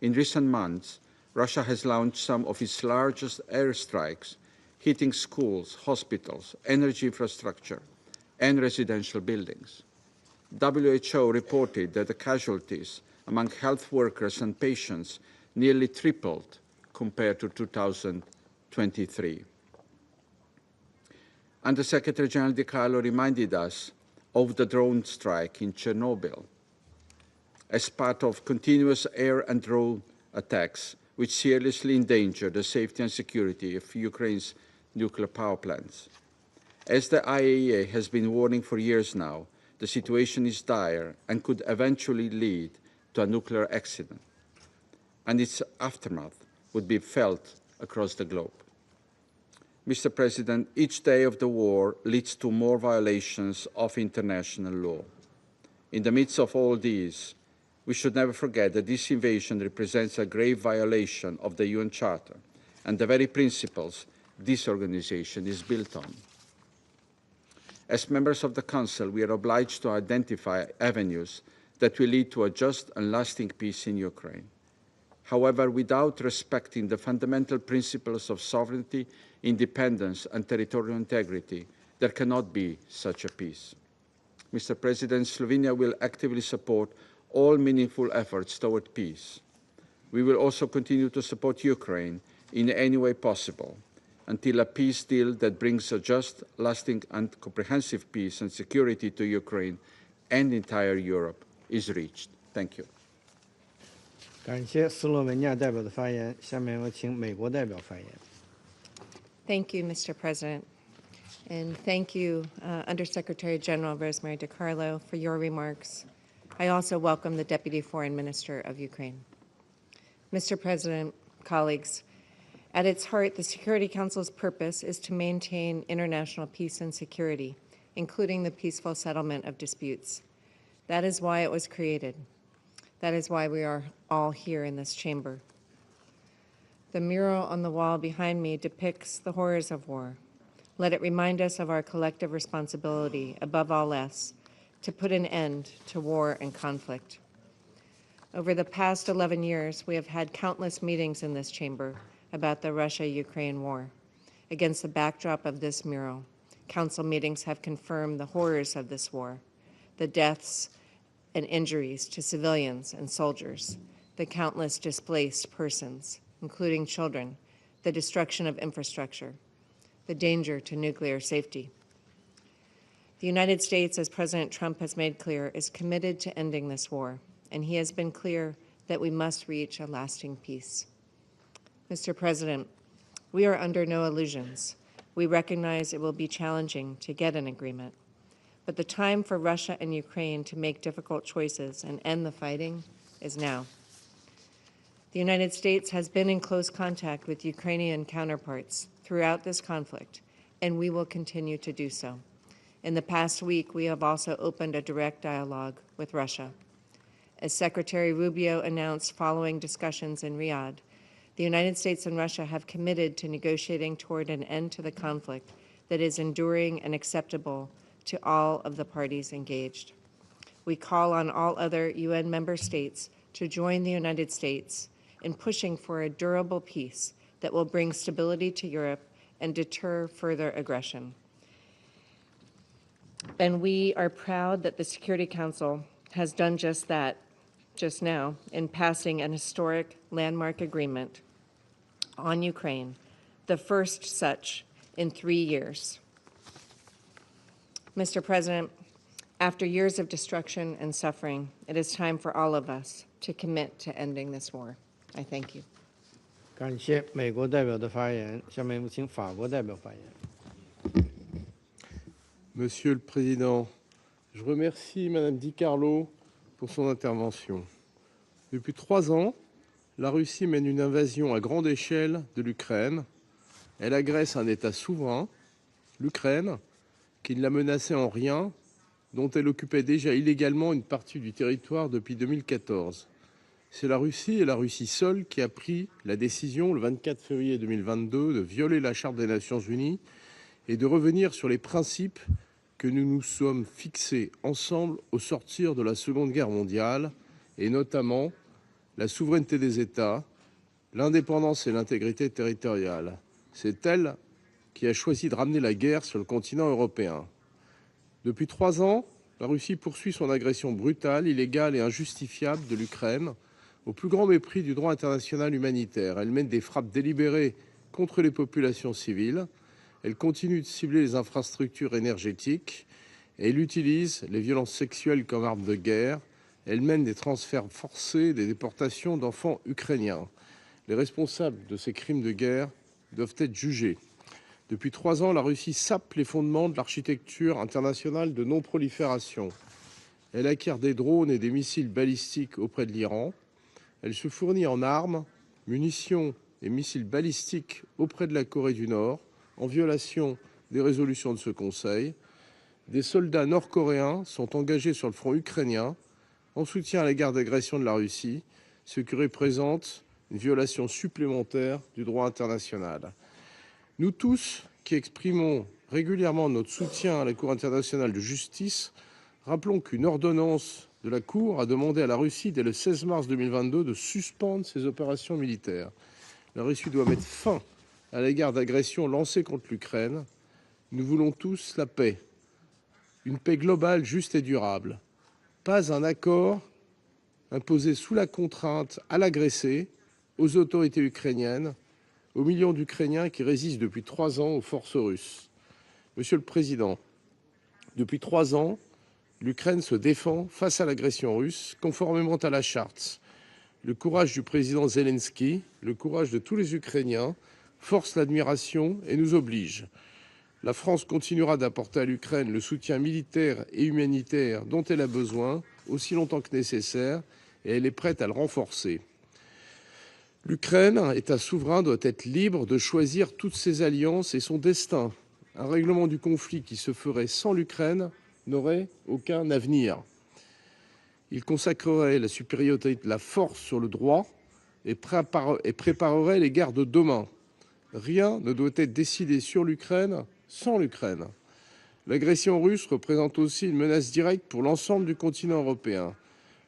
Speaker 10: In recent months, Russia has launched some of its largest airstrikes, hitting schools, hospitals, energy infrastructure, and residential buildings. WHO reported that the casualties among health workers and patients nearly tripled compared to 2023. Undersecretary General DiCarlo reminded us of the drone strike in Chernobyl as part of continuous air and drone attacks which seriously endanger the safety and security of Ukraine's nuclear power plants. As the IAEA has been warning for years now, the situation is dire and could eventually lead to a nuclear accident, and its aftermath would be felt across the globe. Mr. President, each day of the war leads to more violations of international law. In the midst of all these, we should never forget that this invasion represents a grave violation of the UN Charter and the very principles this organization is built on. As members of the Council, we are obliged to identify avenues that will lead to a just and lasting peace in Ukraine. However, without respecting the fundamental principles of sovereignty, independence, and territorial integrity, there cannot be such a peace. Mr. President, Slovenia will actively support all meaningful efforts toward peace. We will also continue to support Ukraine in any way possible until a peace deal that brings a just, lasting, and comprehensive peace and security to Ukraine and entire Europe is reached. Thank you.
Speaker 2: 感谢斯洛文尼亚代表的发言。下面我请美国代表发言。
Speaker 9: Thank you, Mr. President. And thank you, Undersecretary General Rosemary DiCarlo, for your remarks. I also welcome the Deputy Foreign Minister of Ukraine. Mr. President, colleagues, at its heart, the Security Council's purpose is to maintain international peace and security, including the peaceful settlement of disputes. That is why it was created. That is why we are all here in this chamber. The mural on the wall behind me depicts the horrors of war. Let it remind us of our collective responsibility, above all else, to put an end to war and conflict. Over the past 11 years, we have had countless meetings in this chamber about the Russia-Ukraine war. Against the backdrop of this mural, Council meetings have confirmed the horrors of this war, the deaths and injuries to civilians and soldiers, the countless displaced persons, including children, the destruction of infrastructure, the danger to nuclear safety. The United States, as President Trump has made clear, is committed to ending this war, and he has been clear that we must reach a lasting peace. Mr. President, we are under no illusions. We recognize it will be challenging to get an agreement, but the time for Russia and Ukraine to make difficult choices and end the fighting is now. The United States has been in close contact with Ukrainian counterparts throughout this conflict, and we will continue to do so. In the past week, we have also opened a direct dialogue with Russia. As Secretary Rubio announced following discussions in Riyadh, the United States and Russia have committed to negotiating toward an end to the conflict that is enduring and acceptable to all of the parties engaged. We call on all other UN member states to join the United States in pushing for a durable peace that will bring stability to Europe and deter further aggression. And we are proud that the Security Council has done just that just now in passing an historic landmark agreement on Ukraine, the first such in 3 years. Mr. President, after years of destruction and suffering, it is time for all of us to commit to ending this war. I thank you.
Speaker 2: 感谢美国代表的发言，下面有请法国代表发言。
Speaker 3: Monsieur le Président, je remercie Madame Di Carlo pour son intervention. Depuis 3 ans, la Russie mène une invasion à grande échelle de l'Ukraine. Elle agresse un État souverain, l'Ukraine, qui ne la menaçait en rien, dont elle occupait déjà illégalement une partie du territoire depuis 2014. C'est la Russie et la Russie seule qui a pris la décision le 24 février 2022 de violer la Charte des Nations Unies et de revenir sur les principes que nous nous sommes fixés ensemble au sortir de la Seconde Guerre mondiale, et notamment la souveraineté des États, l'indépendance et l'intégrité territoriale. C'est elle qui a choisi de ramener la guerre sur le continent européen. Depuis 3 ans, la Russie poursuit son agression brutale, illégale et injustifiable de l'Ukraine, au plus grand mépris du droit international humanitaire. Elle mène des frappes délibérées contre les populations civiles. Elle continue de cibler les infrastructures énergétiques. Et elle utilise les violences sexuelles comme arme de guerre. Elle mène des transferts forcés, des déportations d'enfants ukrainiens. Les responsables de ces crimes de guerre doivent être jugés. Depuis 3 ans, la Russie sape les fondements de l'architecture internationale de non-prolifération. Elle acquiert des drones et des missiles balistiques auprès de l'Iran. Elle se fournit en armes, munitions et missiles balistiques auprès de la Corée du Nord, en violation des résolutions de ce Conseil. Des soldats nord-coréens sont engagés sur le front ukrainien en soutien à la guerre d'agression de la Russie, ce qui représente une violation supplémentaire du droit international. Nous tous, qui exprimons régulièrement notre soutien à la Cour internationale de justice, rappelons qu'une ordonnance de la Cour a demandé à la Russie dès le 16 mars 2022 de suspendre ses opérations militaires. La Russie doit mettre fin à la guerre d'agression lancée contre l'Ukraine. Nous voulons tous la paix, une paix globale, juste et durable. Pas un accord imposé sous la contrainte à l'agressé, aux autorités ukrainiennes, aux millions d'Ukrainiens qui résistent depuis 3 ans aux forces russes. Monsieur le Président, depuis 3 ans, l'Ukraine se défend face à l'agression russe, conformément à la charte. Le courage du président Zelensky, le courage de tous les Ukrainiens, force l'admiration et nous oblige. La France continuera d'apporter à l'Ukraine le soutien militaire et humanitaire dont elle a besoin, aussi longtemps que nécessaire, et elle est prête à le renforcer. L'Ukraine, État souverain, doit être libre de choisir toutes ses alliances et son destin. Un règlement du conflit qui se ferait sans l'Ukraine n'aurait aucun avenir. Il consacrerait la supériorité de la force sur le droit et préparerait les guerres de demain. Rien ne doit être décidé sur l'Ukraine sans l'Ukraine. L'agression russe représente aussi une menace directe pour l'ensemble du continent européen.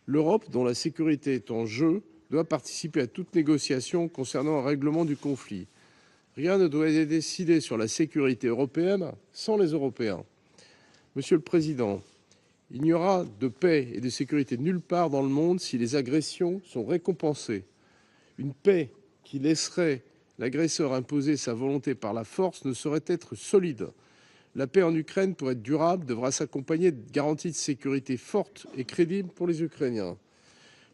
Speaker 3: L'Europe, dont la sécurité est en jeu, doit participer à toute négociation concernant un règlement du conflit. Rien ne doit être décidé sur la sécurité européenne sans les Européens. Monsieur le Président, il n'y aura de paix et de sécurité nulle part dans le monde si les agressions sont récompensées. Une paix qui laisserait l'agresseur imposer sa volonté par la force ne saurait être solide. La paix en Ukraine, pour être durable, devra s'accompagner de garanties de sécurité fortes et crédibles pour les Ukrainiens.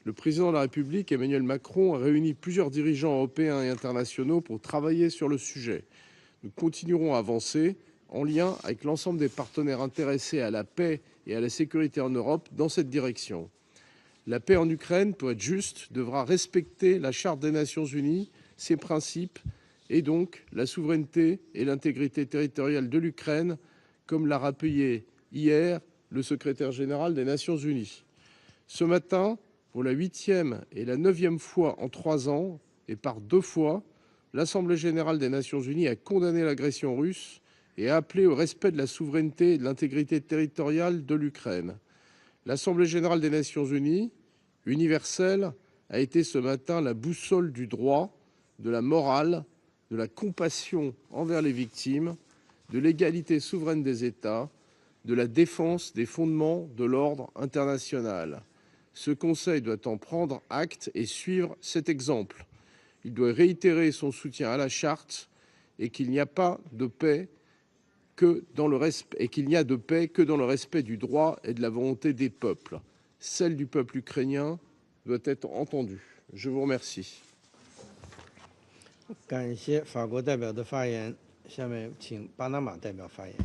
Speaker 3: Le président de la République, Emmanuel Macron, a réuni plusieurs dirigeants européens et internationaux pour travailler sur le sujet. Nous continuerons à avancer en lien avec l'ensemble des partenaires intéressés à la paix et à la sécurité en Europe dans cette direction. La paix en Ukraine, pour être juste, devra respecter la Charte des Nations Unies, ses principes, et donc la souveraineté et l'intégrité territoriale de l'Ukraine, comme l'a rappelé hier le secrétaire général des Nations Unies. Ce matin, pour la 8e et la 9e fois en 3 ans, et par 2 fois, l'Assemblée générale des Nations Unies a condamné l'agression russe et a appelé au respect de la souveraineté et de l'intégrité territoriale de l'Ukraine. L'Assemblée générale des Nations Unies, universelle, a été ce matin la boussole du droit, de la morale, de la compassion envers les victimes, de l'égalité souveraine des États, de la défense des fondements de l'ordre international. Ce Conseil doit en prendre acte et suivre cet exemple. Il doit réitérer son soutien à la Charte et qu'il n'y a pas de paix que dans le respect du droit et de la volonté des peuples. Celle du peuple ukrainien doit être entendue. Je vous remercie.
Speaker 2: 感谢法国代表的发言，下面请巴拿马代表发言。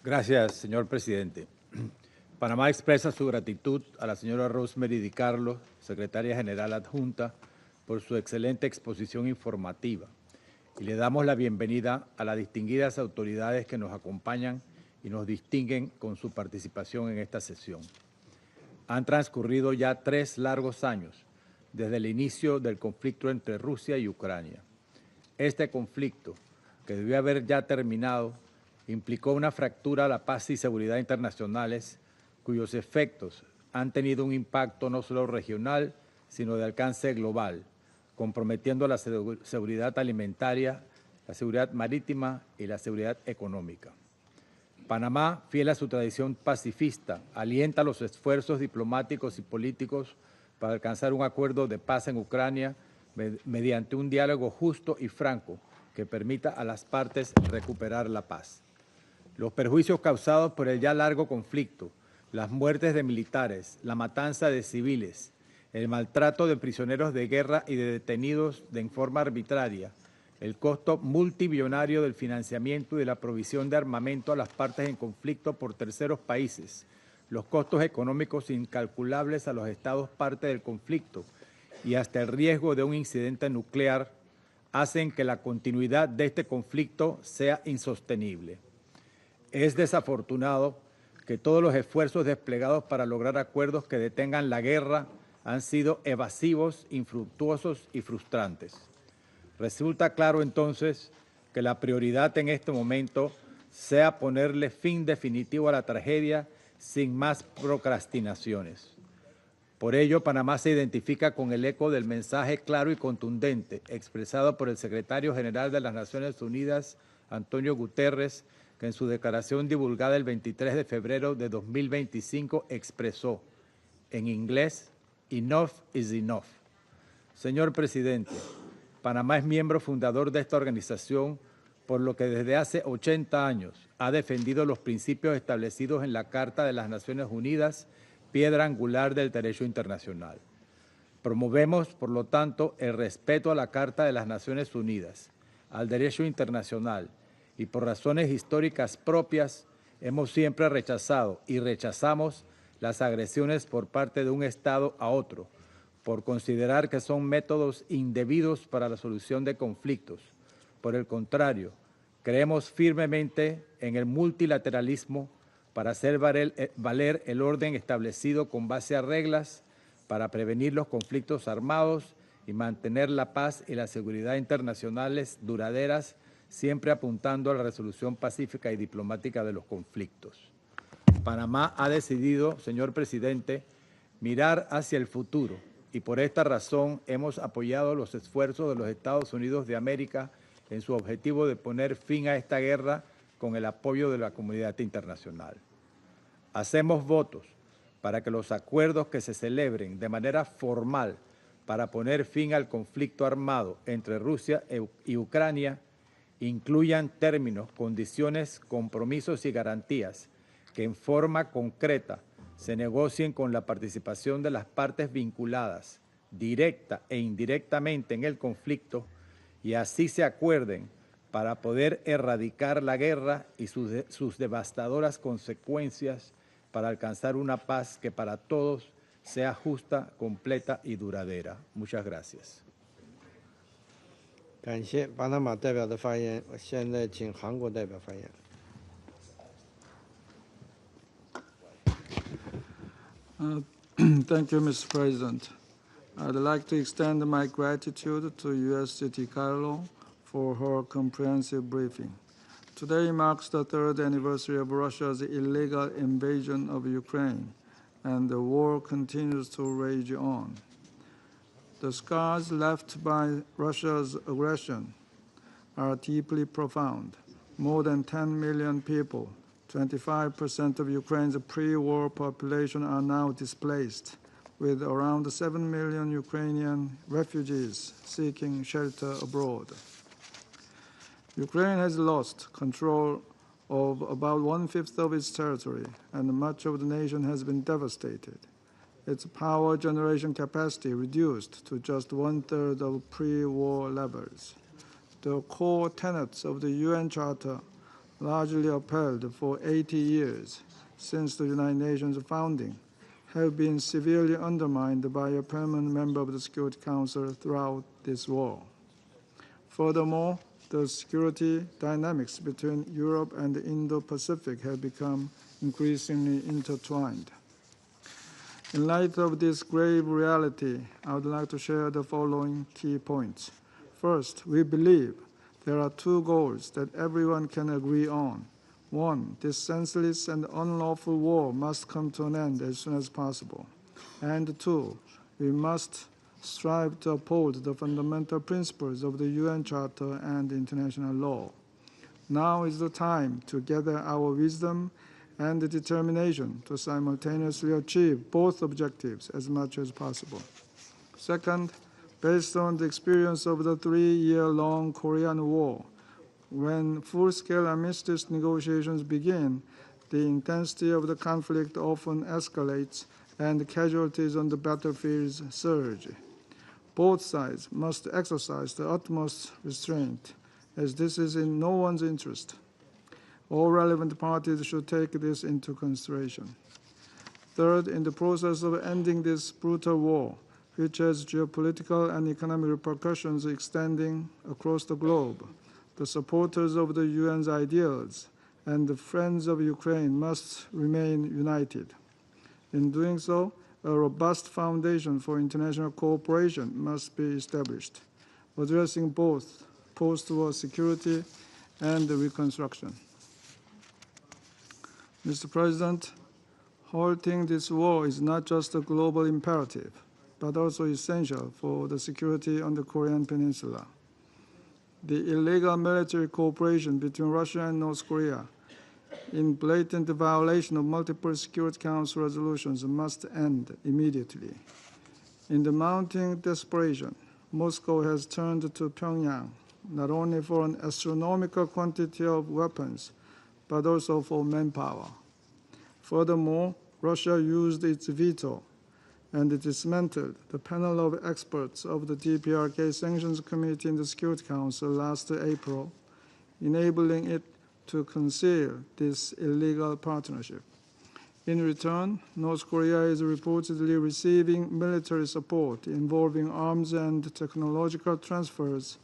Speaker 15: Gracias, señor presidente. Panamá expresa su gratitud a la señora Rosemary Di Carlo, secretaria general adjunta, por su excelente exposición informativa y le damos la bienvenida a las distinguidas autoridades que nos acompañan y nos distinguen con su participación en esta sesión. Han transcurrido ya 3 largos años desde el inicio del conflicto entre Rusia y Ucrania. Este conflicto, que debió haber ya terminado, implicó una fractura a la paz y seguridad internacionales cuyos efectos han tenido un impacto no solo regional, sino de alcance global, comprometiendo la seguridad alimentaria, la seguridad marítima y la seguridad económica. Panamá, fiel a su tradición pacifista, alienta los esfuerzos diplomáticos y políticos para alcanzar un acuerdo de paz en Ucrania mediante un diálogo justo y franco que permita a las partes recuperar la paz. Los perjuicios causados por el ya largo conflicto, las muertes de militares, la matanza de civiles, el maltrato de prisioneros de guerra y de detenidos en forma arbitraria, el costo multibillonario del financiamiento y de la provisión de armamento a las partes en conflicto por terceros países, los costos económicos incalculables a los estados parte del conflicto y hasta el riesgo de un incidente nuclear hacen que la continuidad de este conflicto sea insostenible. Es desafortunado que todos los esfuerzos desplegados para lograr acuerdos que detengan la guerra han sido evasivos, infructuosos y frustrantes. Resulta claro entonces que la prioridad en este momento sea ponerle fin definitivo a la tragedia sin más procrastinaciones. Por ello, Panamá se identifica con el eco del mensaje claro y contundente expresado por el secretario general de las Naciones Unidas, Antonio Guterres, que en su declaración divulgada el 23 de febrero de 2025 expresó en inglés: "Enough is enough". Señor presidente, Panamá es miembro fundador de esta organización, por lo que desde hace 80 años ha defendido los principios establecidos en la Carta de las Naciones Unidas, piedra angular del derecho internacional. Promovemos, por lo tanto, el respeto a la Carta de las Naciones Unidas, al derecho internacional, y por razones históricas propias hemos siempre rechazado y rechazamos las agresiones por parte de un Estado a otro, por considerar que son métodos indebidos para la solución de conflictos. Por el contrario, creemos firmemente en el multilateralismo para hacer valer el orden establecido con base a reglas, para prevenir los conflictos armados y mantener la paz y la seguridad internacionales duraderas, siempre apuntando a la resolución pacífica y diplomática de los conflictos. Panamá ha decidido, señor presidente, mirar hacia el futuro y por esta razón hemos apoyado los esfuerzos de los Estados Unidos de América en su objetivo de poner fin a esta guerra con el apoyo de la comunidad internacional. Hacemos votos para que los acuerdos que se celebren de manera formal para poner fin al conflicto armado entre Rusia y Ucrania incluyan términos, condiciones, compromisos y garantías que en forma concreta se negocien con la participación de las partes vinculadas, directa e indirectamente en el conflicto, y así se acuerden para poder erradicar la guerra y sus devastadoras consecuencias para alcanzar una paz que para todos sea justa, completa y duradera. Muchas gracias.
Speaker 2: 感谢巴拿马代表的发言，我现在请韩国代表发言。
Speaker 12: Thank you, Mr. President. I'd like to extend my gratitude to U.S. City Carlo for her comprehensive briefing. Today marks the third anniversary of Russia's illegal invasion of Ukraine, and the war continues to rage on. The scars left by Russia's aggression are deeply profound. More than 10 million people, 25% of Ukraine's pre-war population, are now displaced, with around 7 million Ukrainian refugees seeking shelter abroad. Ukraine has lost control of about 1/5 of its territory, and much of the nation has been devastated. Its power generation capacity reduced to just 1/3 of pre-war levels. The core tenets of the UN Charter, largely upheld for 80 years since the United Nations founding, have been severely undermined by a permanent member of the Security Council throughout this war. Furthermore, the security dynamics between Europe and the Indo-Pacific have become increasingly intertwined. In light of this grave reality, I would like to share the following key points. First, we believe there are two goals that everyone can agree on. One, this senseless and unlawful war must come to an end as soon as possible. And two, we must strive to uphold the fundamental principles of the UN Charter and international law. Now is the time to gather our wisdom and the determination to simultaneously achieve both objectives as much as possible. Second, based on the experience of the 3-year-long Korean War, when full-scale armistice negotiations begin, the intensity of the conflict often escalates and casualties on the battlefields surge. Both sides must exercise the utmost restraint, as this is in no one's interest. All relevant parties should take this into consideration. Third, in the process of ending this brutal war, which has geopolitical and economic repercussions extending across the globe, the supporters of the UN's ideals and the friends of Ukraine must remain united. In doing so, a robust foundation for international cooperation must be established, addressing both post-war security and reconstruction. Mr. President, halting this war is not just a global imperative, but also essential for the security on the Korean Peninsula. The illegal military cooperation between Russia and North Korea, in blatant violation of multiple Security Council resolutions, must end immediately. In the mounting desperation, Moscow has turned to Pyongyang not only for an astronomical quantity of weapons, but also for manpower. Furthermore, Russia used its veto and dismantled the panel of experts of the DPRK Sanctions Committee in the Security Council last April, enabling it to conceal this illegal partnership. In return, North Korea is reportedly receiving military support involving arms and technological transfers,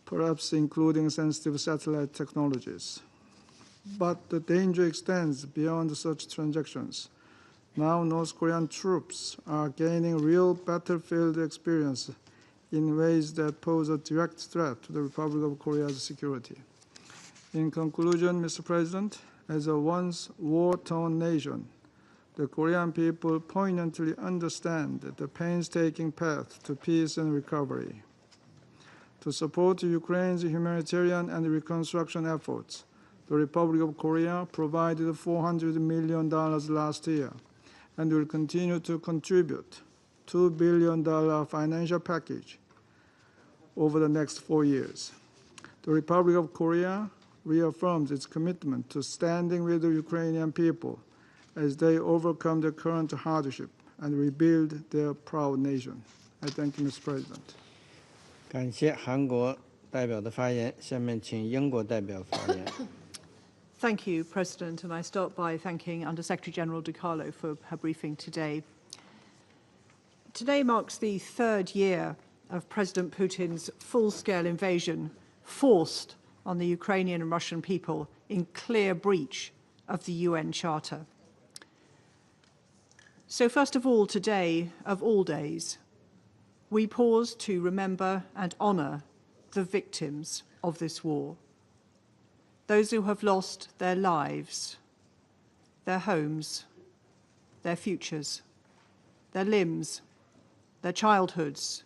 Speaker 12: perhaps including sensitive satellite technologies. But the danger extends beyond such transactions. Now North Korean troops are gaining real battlefield experience in ways that pose a direct threat to the Republic of Korea's security. In conclusion, Mr. President, as a once war-torn nation, the Korean people poignantly understand the painstaking path to peace and recovery. To support Ukraine's humanitarian and reconstruction efforts, the Republic of Korea provided $400 million last year and will continue to contribute $2 billion financial package over the next 4 years. The Republic of Korea reaffirms its commitment to standing with the Ukrainian people as they overcome the current hardship and rebuild their proud nation. I thank you, Mr. President.
Speaker 2: 感谢韩国代表的发言，下面请英国代表发言。
Speaker 8: Thank you, President, and I start by thanking Under-Secretary General Di Carlo for her briefing today. Today marks the third year of President Putin's full-scale invasion forced on the Ukrainian and Russian people in clear breach of the UN Charter. So first of all, today, of all days, we pause to remember and honour the victims of this war, those who have lost their lives, their homes, their futures, their limbs, their childhoods,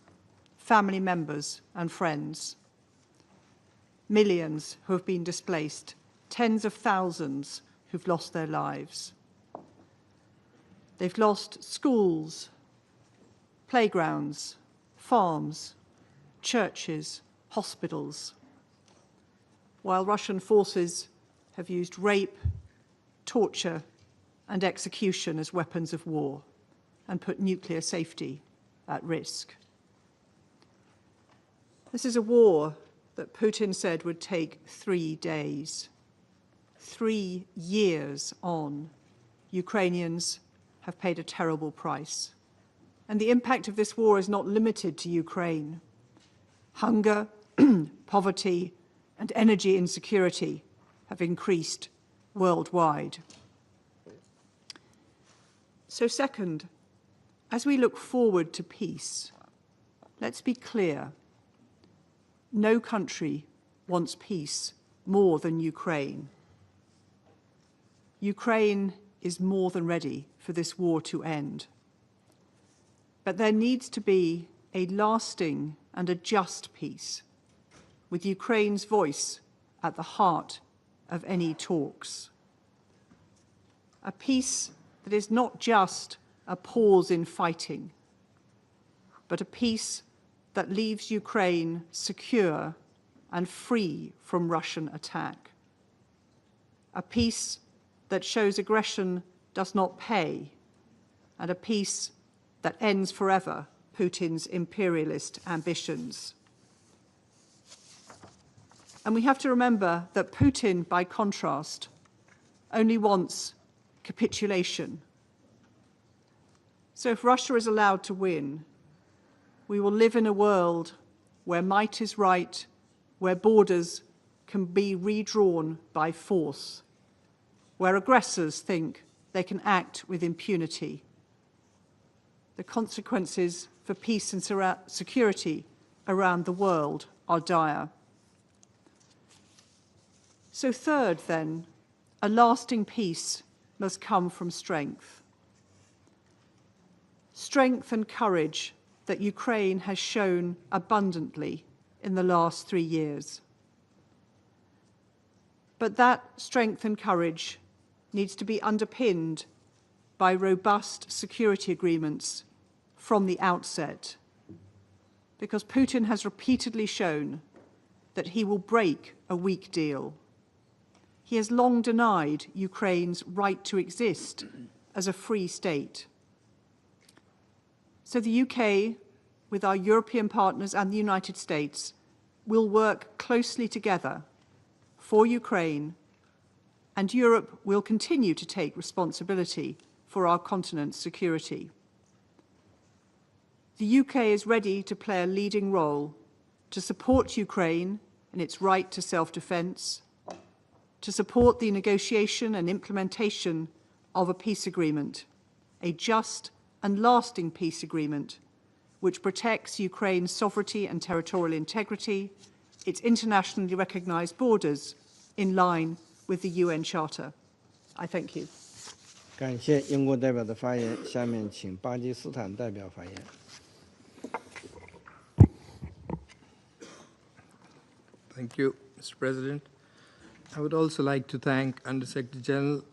Speaker 8: family members and friends, millions who have been displaced, tens of thousands who've lost their lives. They've lost schools, playgrounds, farms, churches, hospitals, while Russian forces have used rape, torture, and execution as weapons of war and put nuclear safety at risk. This is a war that Putin said would take 3 days. 3 years on, Ukrainians have paid a terrible price. And the impact of this war is not limited to Ukraine. Hunger, poverty, and energy insecurity have increased worldwide. So second, as we look forward to peace, let's be clear. No country wants peace more than Ukraine. Ukraine is more than ready for this war to end. But there needs to be a lasting and a just peace, with Ukraine's voice at the heart of any talks. A peace that is not just a pause in fighting, but a peace that leaves Ukraine secure and free from Russian attack. A peace that shows aggression does not pay, and a peace that ends forever Putin's imperialist ambitions. And we have to remember that Putin, by contrast, only wants capitulation. So if Russia is allowed to win, we will live in a world where might is right, where borders can be redrawn by force, where aggressors think they can act with impunity. The consequences for peace and security around the world are dire. So third, then, a lasting peace must come from strength. Strength and courage that Ukraine has shown abundantly in the last 3 years. But that strength and courage needs to be underpinned by robust security agreements from the outset, because Putin has repeatedly shown that he will break a weak deal. He has long denied Ukraine's right to exist as a free state. So the UK, with our European partners and the United States, will work closely together for Ukraine, and Europe will continue to take responsibility for our continent's security. The UK is ready to play a leading role to support Ukraine in its right to self-defense, to support the negotiation and implementation of a peace agreement, a just and lasting peace agreement which protects Ukraine's sovereignty and territorial integrity, its internationally recognized borders in line with the UN Charter. I thank you.
Speaker 2: 感谢英国代表的发言，下面请巴基斯坦代表发言。
Speaker 14: Thank you, Mr. President. I would also like to thank Undersecretary General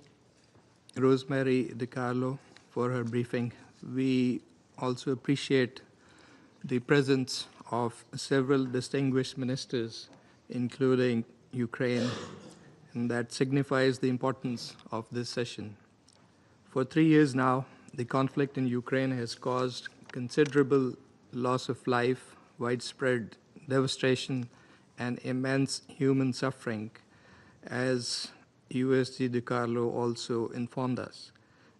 Speaker 14: Rosemary DiCarlo for her briefing. We also appreciate the presence of several distinguished ministers, including Ukraine, and that signifies the importance of this session. For 3 years now, the conflict in Ukraine has caused considerable loss of life, widespread devastation, and immense human suffering, as USG DiCarlo also informed us.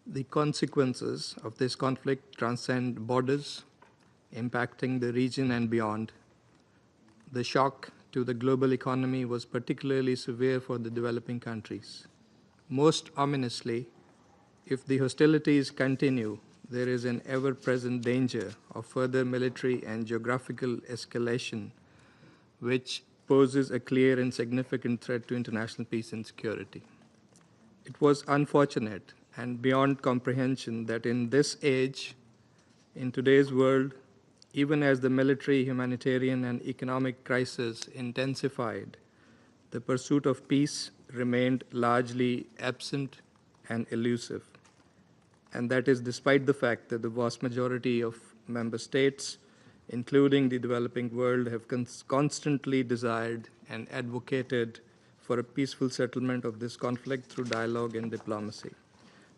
Speaker 14: The consequences of this conflict transcend borders, impacting the region and beyond. The shock to the global economy was particularly severe for the developing countries. Most ominously, if the hostilities continue, there is an ever-present danger of further military and geographical escalation, which poses a clear and significant threat to international peace and security. It was unfortunate and beyond comprehension that in this age, in today's world, even as the military, humanitarian, and economic crisis intensified, the pursuit of peace remained largely absent and elusive. And that is despite the fact that the vast majority of member states, including the developing world, have constantly desired and advocated for a peaceful settlement of this conflict through dialogue and diplomacy.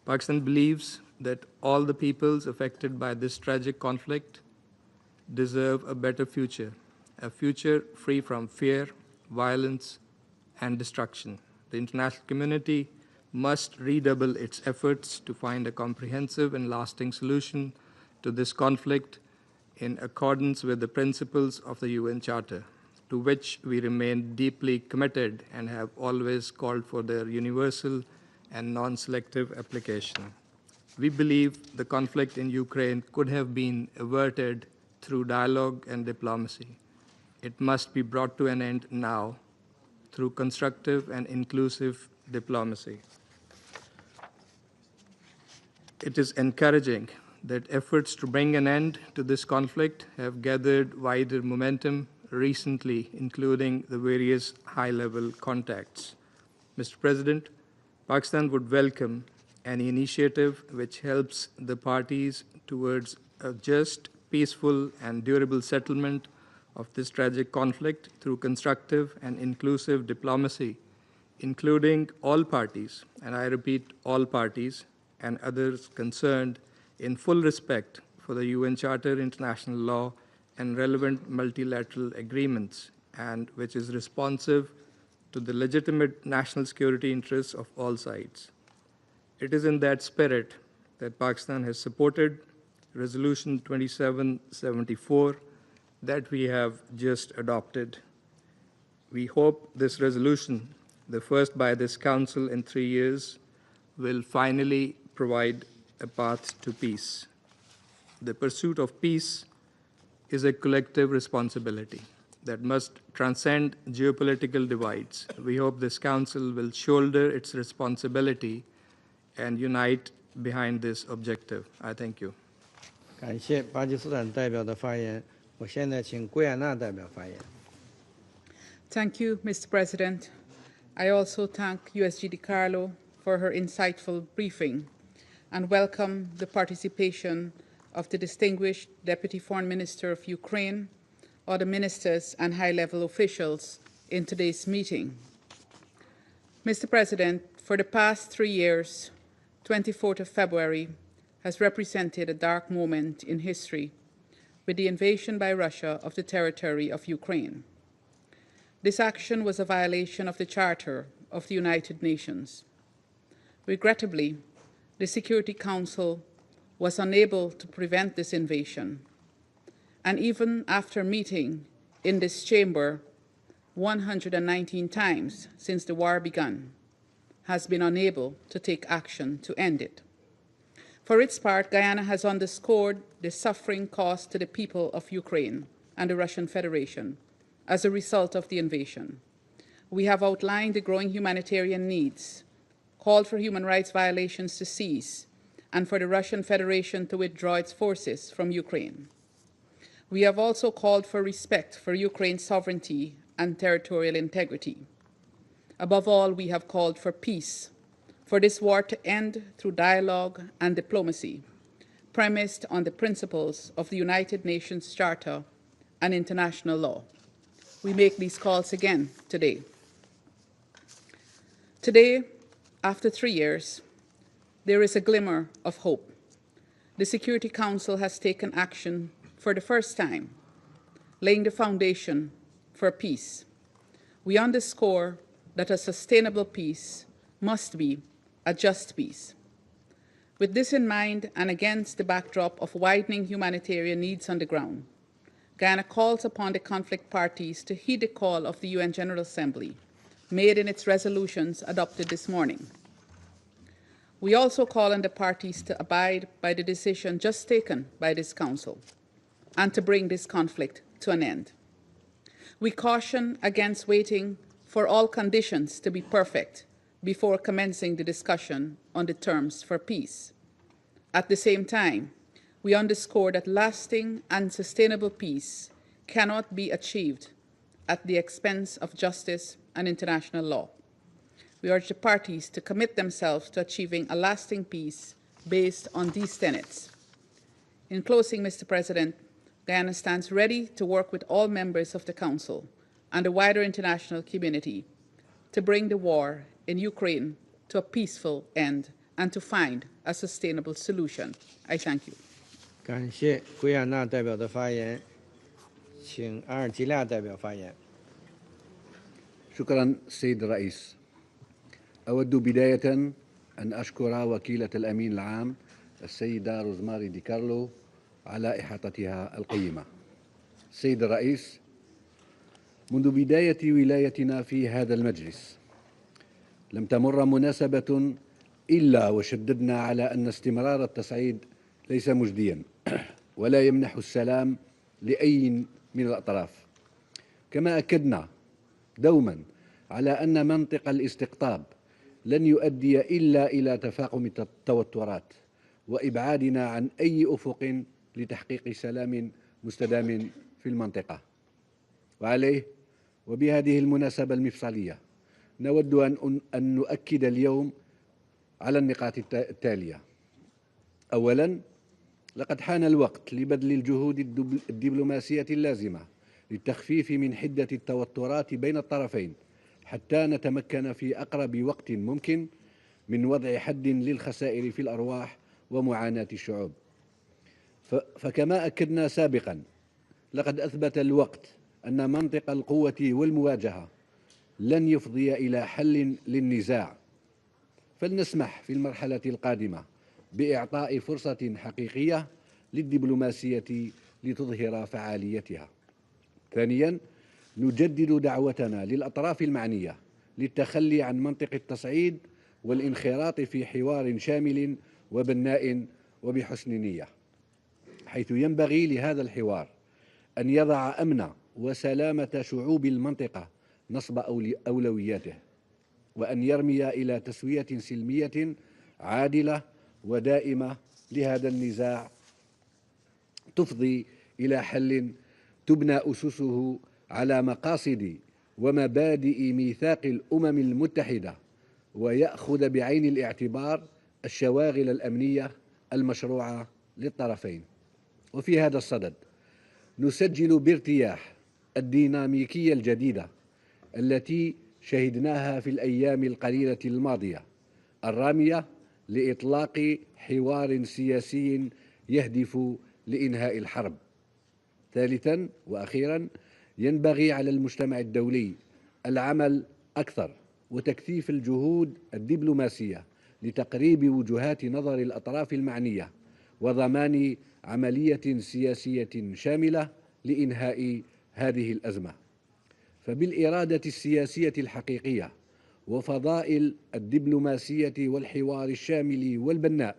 Speaker 14: Pakistan believes that all the peoples affected by this tragic conflict deserve a better future, a future free from fear, violence, and destruction. The international community must redouble its efforts to find a comprehensive and lasting solution to this conflict in accordance with the principles of the UN Charter, to which we remain deeply committed and have always called for their universal and non-selective application. We believe the conflict in Ukraine could have been averted through dialogue and diplomacy. It must be brought to an end now through constructive and inclusive diplomacy. It is encouraging that efforts to bring an end to this conflict have gathered wider momentum recently, including the various high-level contacts. Mr. President, Pakistan would welcome any initiative which helps the parties towards a just, peaceful, and durable settlement of this tragic conflict through constructive and inclusive diplomacy, including all parties, and I repeat, all parties, and others concerned, in full respect for the UN Charter, international law, and relevant multilateral agreements, and which is responsive to the legitimate national security interests of all sides. It is in that spirit that Pakistan has supported Resolution 2774 that we have just adopted. We hope this resolution, the first by this Council in 3 years, will finally provide a path to peace. The pursuit of peace is a collective responsibility that must transcend geopolitical divides. We hope this Council will shoulder its responsibility and unite behind this objective. I thank you.
Speaker 2: 感谢巴基斯坦代表的发言。我现在请圭亚那代表发言。
Speaker 13: Thank you, Mr. President. I also thank USG DiCarlo for her insightful briefing and welcome the participation of the distinguished Deputy Foreign Minister of Ukraine, other ministers and high-level officials in today's meeting. Mr. President, for the past 3 years, 24th of February has represented a dark moment in history with the invasion by Russia of the territory of Ukraine. This action was a violation of the Charter of the United Nations. Regrettably, the Security Council was unable to prevent this invasion, and even after meeting in this chamber 119 times since the war began, has been unable to take action to end it. For its part, Guyana has underscored the suffering caused to the people of Ukraine and the Russian Federation as a result of the invasion. We have outlined the growing humanitarian needs, called for human rights violations to cease and for the Russian Federation to withdraw its forces from Ukraine. We have also called for respect for Ukraine's sovereignty and territorial integrity. Above all, we have called for peace, for this war to end through dialogue and diplomacy, premised on the principles of the United Nations Charter and international law. We make these calls again today. Today, after 3 years, there is a glimmer of hope. The Security Council has taken action for the first time, laying the foundation for peace. We underscore that a sustainable peace must be a just peace. With this in mind, and against the backdrop of widening humanitarian needs on the ground, Guyana calls upon the conflict parties to heed the call of the UN General Assembly, made in its resolutions adopted this morning. We also call on the parties to abide by the decision just taken by this Council and to bring this conflict to an end. We caution against waiting for all conditions to be perfect before commencing the discussion on the terms for peace. At the same time, we underscore that lasting and sustainable peace cannot be achieved at the expense of justice and international law. We urge the parties to commit themselves to achieving a lasting peace based on these tenets. In closing, Mr. President, Guyana stands ready to work with all members of the Council and the wider international community to bring the war in Ukraine to a peaceful end and to find a sustainable solution. I thank you.
Speaker 2: 感谢圭亚那代表的发言，请阿尔及利亚代表发言。
Speaker 16: شكرا سيد الرئيس. أود بداية أن أشكر وكيلة الأمين العام السيدة روزماري دي كارلو على إحاطتها القيمة. سيد الرئيس، منذ بداية ولايتنا في هذا المجلس لم تمر مناسبة إلا وشددنا على أن استمرار التصعيد ليس مجديا ولا يمنح السلام لأي من الأطراف. كما أكدنا دوما على أن منطق الاستقطاب لن يؤدي إلا إلى تفاقم التوترات وإبعادنا عن أي أفق لتحقيق سلام مستدام في المنطقة. وعليه وبهذه المناسبة المفصلية نود أن نؤكد اليوم على النقاط التالية. أولا، لقد حان الوقت لبذل الجهود الدبلوماسية اللازمة للتخفيف من حدة التوترات بين الطرفين حتى نتمكن في أقرب وقت ممكن من وضع حد للخسائر في الأرواح ومعاناة الشعوب. فكما أكدنا سابقا، لقد أثبت الوقت أن منطق القوة والمواجهة لن يفضي إلى حل للنزاع، فلنسمح في المرحلة القادمة بإعطاء فرصة حقيقية للدبلوماسية لتظهر فعاليتها. ثانيا، نجدد دعوتنا للأطراف المعنية للتخلي عن منطق التصعيد والانخراط في حوار شامل وبناء وبحسن نية، حيث ينبغي لهذا الحوار أن يضع أمن وسلامة شعوب المنطقة نصب أولوياته، وأن يرمي إلى تسوية سلمية عادلة ودائمة لهذا النزاع تفضي إلى حل تبنى أسسه على مقاصد ومبادئ ميثاق الأمم المتحدة، ويأخذ بعين الاعتبار الشواغل الأمنية المشروعة للطرفين. وفي هذا الصدد نسجل بارتياح الديناميكية الجديدة التي شهدناها في الأيام القليلة الماضية، الرامية لإطلاق حوار سياسي يهدف لإنهاء الحرب. ثالثا وأخيرا، ينبغي على المجتمع الدولي العمل أكثر وتكثيف الجهود الدبلوماسية لتقريب وجهات نظر الأطراف المعنية وضمان عملية سياسية شاملة لإنهاء هذه الأزمة. فبالإرادة السياسية الحقيقية وفضائل الدبلوماسية والحوار الشامل والبناء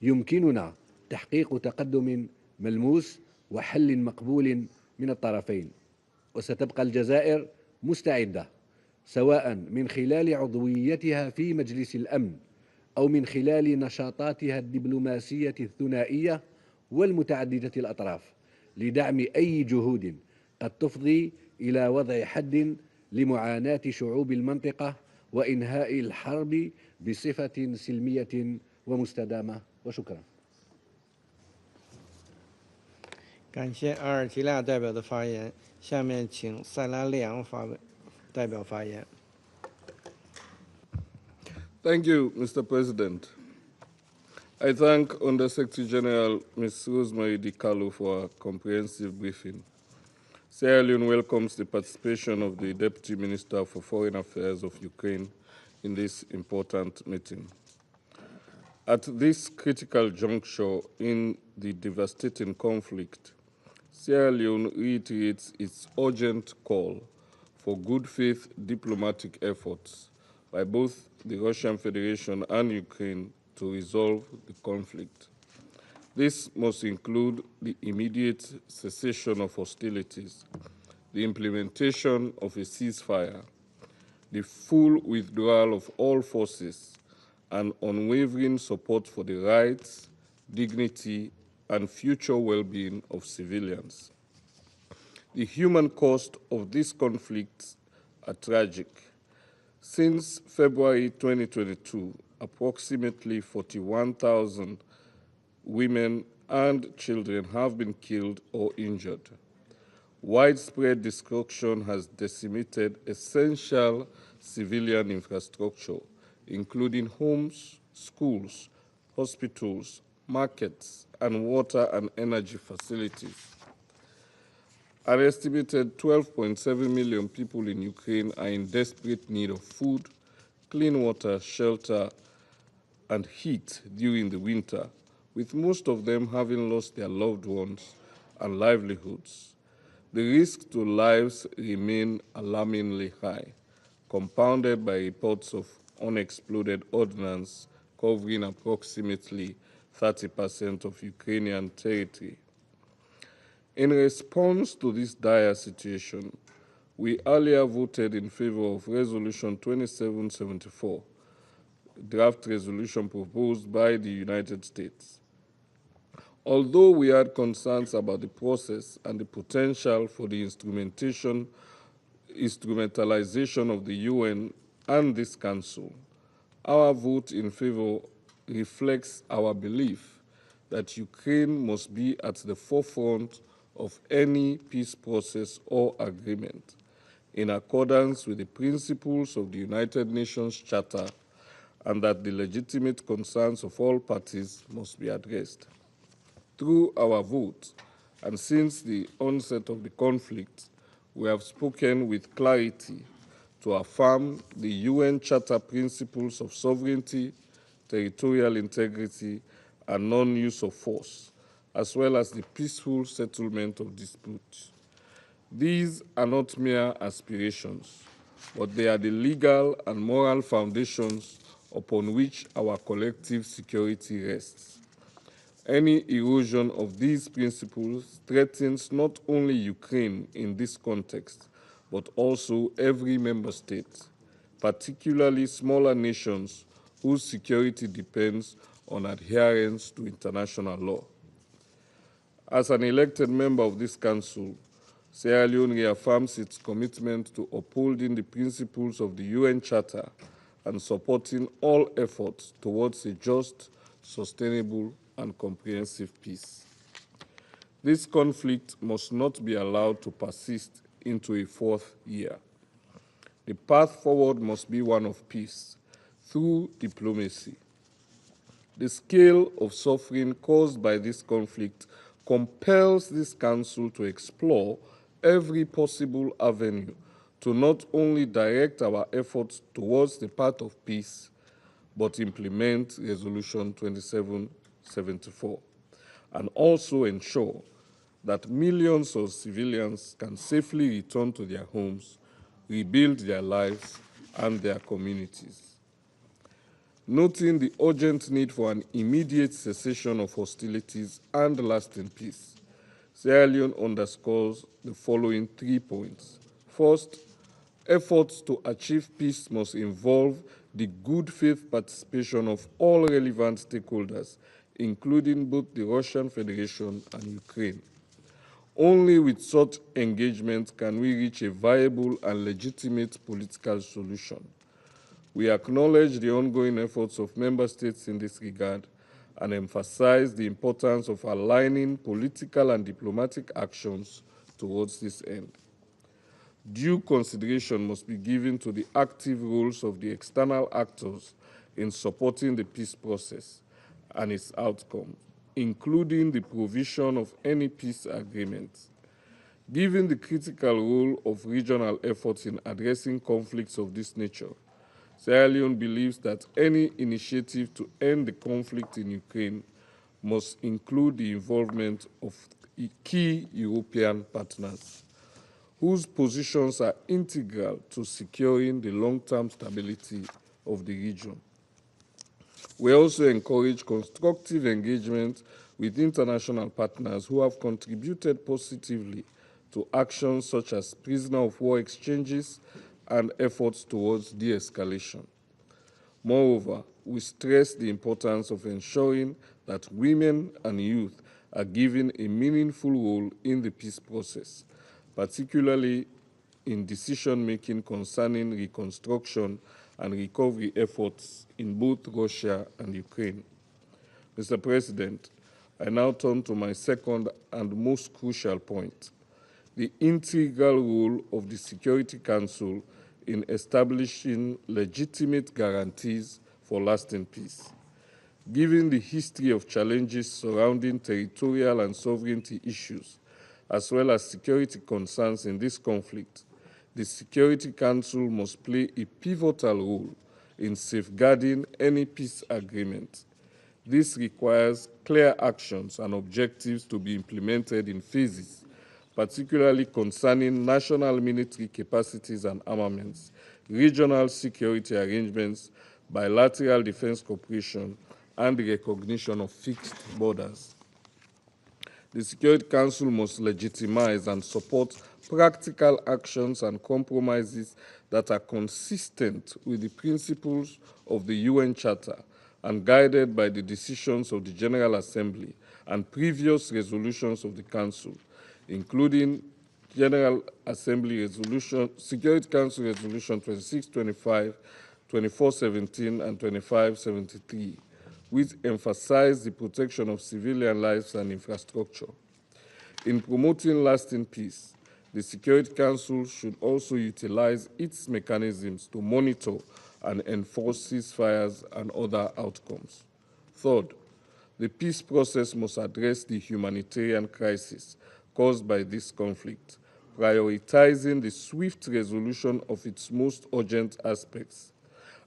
Speaker 16: يمكننا تحقيق تقدم ملموس وحل مقبول من الطرفين. وستبقى الجزائر مستعدة سواء من خلال عضويتها في مجلس الأمن أو من خلال نشاطاتها الدبلوماسية الثنائية والمتعددة الأطراف لدعم أي جهود قد تفضي إلى وضع حد لمعاناة شعوب المنطقة وإنهاء الحرب بصفة سلمية ومستدامة. وشكرا.
Speaker 2: 感谢阿尔及利亚代表的发言，下面请塞拉利昂代表发言。
Speaker 19: Thank you, Mr. President. I thank Undersecretary General Ms. Rosemary DiCarlo for a comprehensive briefing. Sierra Leone welcomes the participation of the Deputy Minister for Foreign Affairs of Ukraine in this important meeting. At this critical juncture in the devastating conflict, Sierra Leone reiterates its urgent call for good faith diplomatic efforts by both the Russian Federation and Ukraine to resolve the conflict. This must include the immediate cessation of hostilities, the implementation of a ceasefire, the full withdrawal of all forces, and unwavering support for the rights, dignity, and future well-being of civilians. The human cost of this conflict are tragic. Since February 2022, approximately 41,000 women and children have been killed or injured. Widespread destruction has decimated essential civilian infrastructure, including homes, schools, hospitals, markets, and water and energy facilities. An estimated 12.7 million people in Ukraine are in desperate need of food, clean water, shelter, and heat during the winter, with most of them having lost their loved ones and livelihoods. The risk to lives remain alarmingly high, compounded by reports of unexploded ordnance covering approximately 30% of Ukrainian territory. In response to this dire situation, we earlier voted in favor of Resolution 2774, draft resolution proposed by the United States. Although we had concerns about the process and the potential for the instrumentalization of the UN and this Council, our vote in favor reflects our belief that Ukraine must be at the forefront of any peace process or agreement, in accordance with the principles of the United Nations Charter, and that the legitimate concerns of all parties must be addressed. Through our vote, and since the onset of the conflict, we have spoken with clarity to affirm the UN Charter principles of sovereignty, territorial integrity, and non-use of force, as well as the peaceful settlement of disputes. These are not mere aspirations, but they are the legal and moral foundations upon which our collective security rests. Any erosion of these principles threatens not only Ukraine in this context, but also every member state, particularly smaller nations whose security depends on adherence to international law. As an elected member of this Council, Sierra Leone reaffirms its commitment to upholding the principles of the UN Charter and supporting all efforts towards a just, sustainable, and comprehensive peace. This conflict must not be allowed to persist into a fourth year. The path forward must be one of peace through diplomacy. The scale of suffering caused by this conflict compels this Council to explore every possible avenue to not only direct our efforts towards the path of peace, but implement Resolution 2774, and also ensure that millions of civilians can safely return to their homes, rebuild their lives and their communities. Noting the urgent need for an immediate cessation of hostilities and lasting peace, Sierra Leone underscores the following 3 points. First, Efforts to achieve peace must involve the good faith participation of all relevant stakeholders, including both the Russian Federation and Ukraine. Only with such engagement can we reach a viable and legitimate political solution. We acknowledge the ongoing efforts of member states in this regard and emphasize the importance of aligning political and diplomatic actions towards this end. Due consideration must be given to the active roles of the external actors in supporting the peace process and its outcome, including the provision of any peace agreements. Given the critical role of regional efforts in addressing conflicts of this nature, Sierra Leone believes that any initiative to end the conflict in Ukraine must include the involvement of key European partners, whose positions are integral to securing the long-term stability of the region. We also encourage constructive engagement with international partners who have contributed positively to actions such as prisoner of war exchanges and efforts towards de-escalation. Moreover, we stress the importance of ensuring that women and youth are given a meaningful role in the peace process, particularly in decision-making concerning reconstruction and recovery efforts in both Russia and Ukraine. Mr. President, I now turn to my second and most crucial point, the integral role of the Security Council in establishing legitimate guarantees for lasting peace. Given the history of challenges surrounding territorial and sovereignty issues, as well as security concerns in this conflict, the Security Council must play a pivotal role in safeguarding any peace agreement. This requires clear actions and objectives to be implemented in phases, particularly concerning national military capacities and armaments, regional security arrangements, bilateral defense cooperation, and the recognition of fixed borders. The Security Council must legitimize and support practical actions and compromises that are consistent with the principles of the UN Charter and guided by the decisions of the General Assembly and previous resolutions of the Council, including General Assembly Resolution, Security Council Resolution 2625, 2417, and 2573, which emphasize the protection of civilian lives and infrastructure. In promoting lasting peace, the Security Council should also utilize its mechanisms to monitor and enforce ceasefires and other outcomes. Third, the peace process must address the humanitarian crisis caused by this conflict, prioritizing the swift resolution of its most urgent aspects.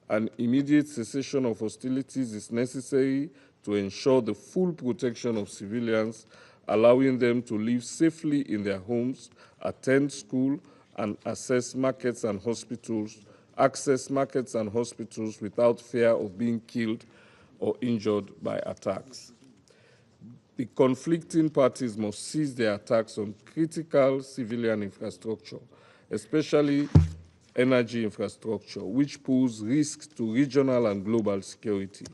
Speaker 19: An immediate cessation of hostilities is necessary to ensure the full protection of civilians, allowing them to live safely in their homes, attend school, and access markets and hospitals without fear of being killed or injured by attacks. The conflicting parties must cease their attacks on critical civilian infrastructure, especially energy infrastructure, which pose risks to regional and global security.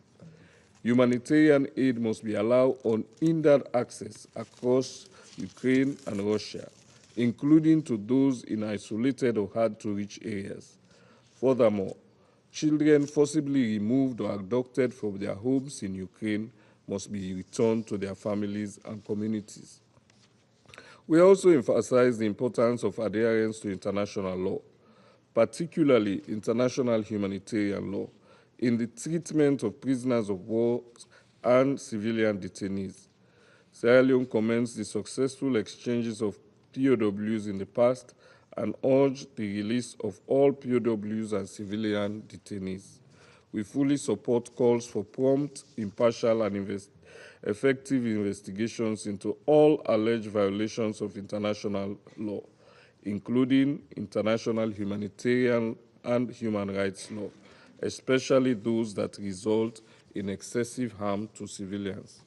Speaker 19: Humanitarian aid must be allowed unhindered access across Ukraine and Russia, including to those in isolated or hard-to-reach areas. Furthermore, children forcibly removed or abducted from their homes in Ukraine must be returned to their families and communities. We also emphasize the importance of adherence to international law, particularly international humanitarian law, in the treatment of prisoners of war and civilian detainees. Sierra Leone commends the successful exchanges of POWs in the past and urged the release of all POWs and civilian detainees. We fully support calls for prompt, impartial, and effective investigations into all alleged violations of international law, including international humanitarian and human rights law, especially those that result in excessive harm to civilians.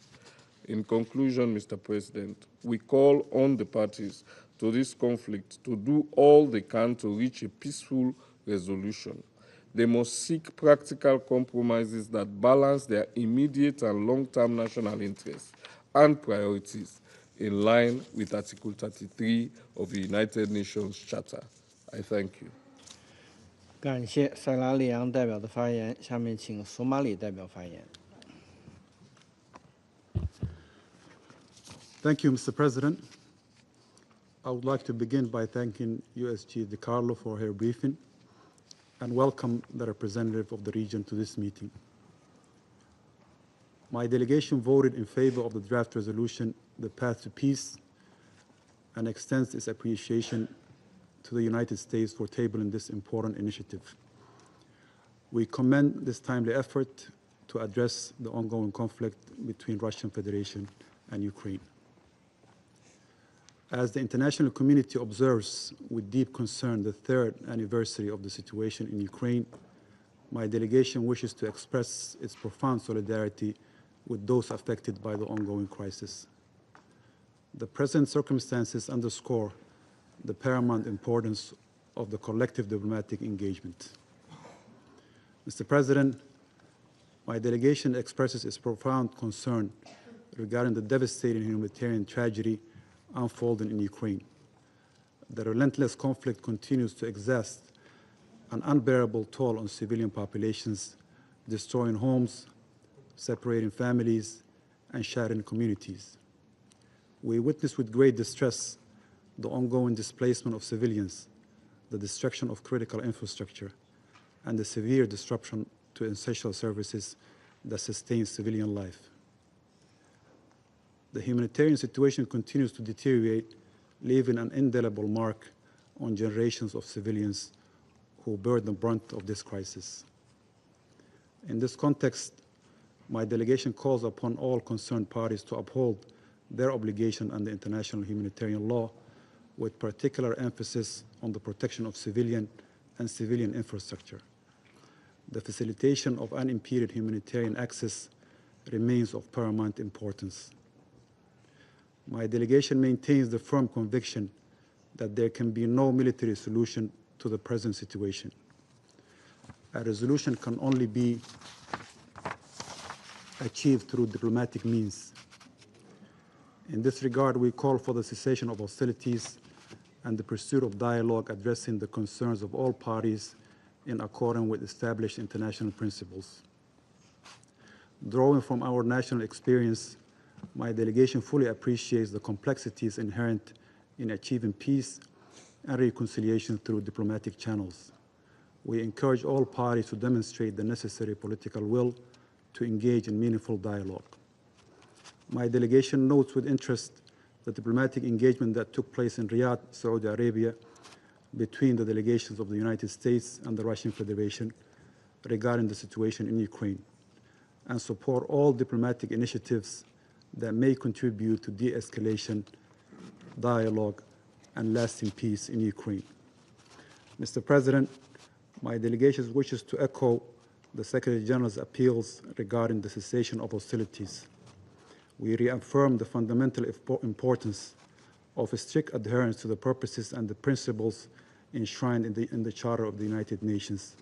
Speaker 19: In conclusion, Mr. President, we call on the parties to this conflict to do all they can to reach a peaceful resolution. They must seek practical compromises that balance their immediate and long-term national interests and priorities in line with Article 33 of the United Nations Charter. I thank you.
Speaker 2: 感谢塞拉利昂代表的发言，下面请索马里代表发言。
Speaker 20: Thank you, Mr. President. I would like to begin by thanking USG De Carlo for her briefing and welcome the representative of the region to this meeting. My delegation voted in favor of the draft resolution, The Path to Peace, and extends its appreciation to the United States for tabling this important initiative. We commend this timely effort to address the ongoing conflict between Russian Federation and Ukraine. As the international community observes with deep concern the third anniversary of the situation in Ukraine, my delegation wishes to express its profound solidarity with those affected by the ongoing crisis. The present circumstances underscore the paramount importance of the collective diplomatic engagement. Mr. President, my delegation expresses its profound concern regarding the devastating humanitarian tragedy unfolding in Ukraine. The relentless conflict continues to exert an unbearable toll on civilian populations, destroying homes, separating families, and shattering communities. We witness with great distress the ongoing displacement of civilians, the destruction of critical infrastructure, and the severe disruption to essential services that sustain civilian life. The humanitarian situation continues to deteriorate, leaving an indelible mark on generations of civilians who bear the brunt of this crisis. In this context, my delegation calls upon all concerned parties to uphold their obligation under international humanitarian law, with particular emphasis on the protection of civilian and civilian infrastructure. The facilitation of unimpeded humanitarian access remains of paramount importance. My delegation maintains the firm conviction that there can be no military solution to the present situation. A resolution can only be achieved through diplomatic means. In this regard, we call for the cessation of hostilities and the pursuit of dialogue addressing the concerns of all parties in accordance with established international principles. Drawing from our national experience, my delegation fully appreciates the complexities inherent in achieving peace and reconciliation through diplomatic channels. We encourage all parties to demonstrate the necessary political will to engage in meaningful dialogue. My delegation notes with interest the diplomatic engagement that took place in Riyadh, Saudi Arabia, between the delegations of the United States and the Russian Federation regarding the situation in Ukraine, and support all diplomatic initiatives that may contribute to de-escalation, dialogue, and lasting peace in Ukraine. Mr. President, my delegation wishes to echo the Secretary General's appeals regarding the cessation of hostilities. We reaffirm the fundamental importance of a strict adherence to the purposes and the principles enshrined in the Charter of the United Nations,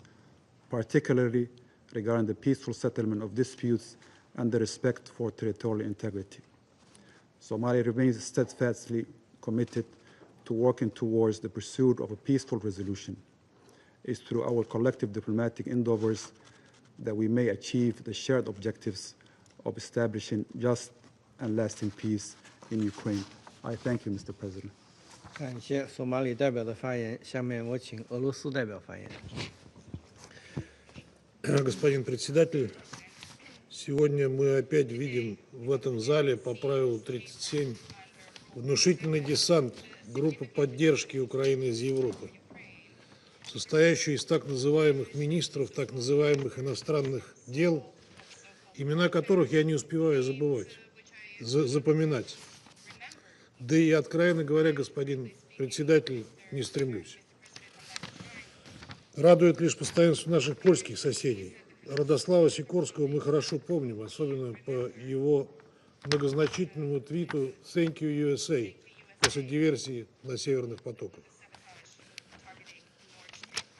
Speaker 20: particularly regarding the peaceful settlement of disputes and the respect for territorial integrity. Somalia remains steadfastly committed to working towards the pursuit of a peaceful resolution. It's through our collective diplomatic endeavors that we may achieve the shared objectives of establishing just and lasting peace in Ukraine. I thank you, Mr. President.
Speaker 2: 感谢索马里代表的发言，下面我请俄罗斯代表发言。
Speaker 1: Господин председатель, сегодня мы опять видим в этом зале по правилу 37 внушительный десант группы поддержки Украины из Европы, состоящую из так называемых министров, так называемых иностранных дел, имена которых я не успеваю запоминать. Да и, откровенно говоря, господин председатель, не стремлюсь. Радует лишь постоянство наших польских соседей. Радослава Сикорского мы хорошо помним, особенно по его многозначительному твиту «Thank you, USA», после диверсии на северных потоках.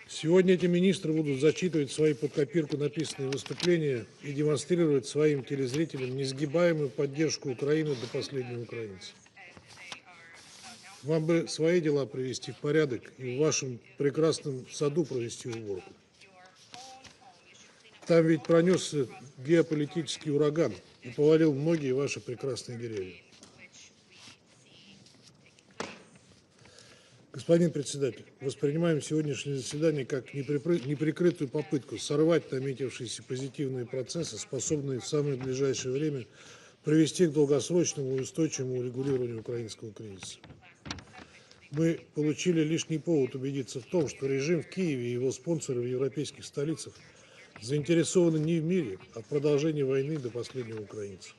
Speaker 1: Сегодня эти министры будут зачитывать свои под копирку написанные выступления и демонстрировать своим телезрителям несгибаемую поддержку Украины до последнего украинца. Вам бы свои дела привести в порядок и в вашем прекрасном саду провести уборку. Там ведь пронесся геополитический ураган и повалил многие ваши прекрасные деревья. Господин председатель, воспринимаем сегодняшнее заседание как неприкрытую попытку сорвать наметившиеся позитивные процессы, способные в самое ближайшее время привести к долгосрочному и устойчивому урегулированию украинского кризиса. Мы получили лишний повод убедиться в том, что режим в Киеве и его спонсоры в европейских столицах заинтересованы не в мире, а в продолжении войны до последнего украинца.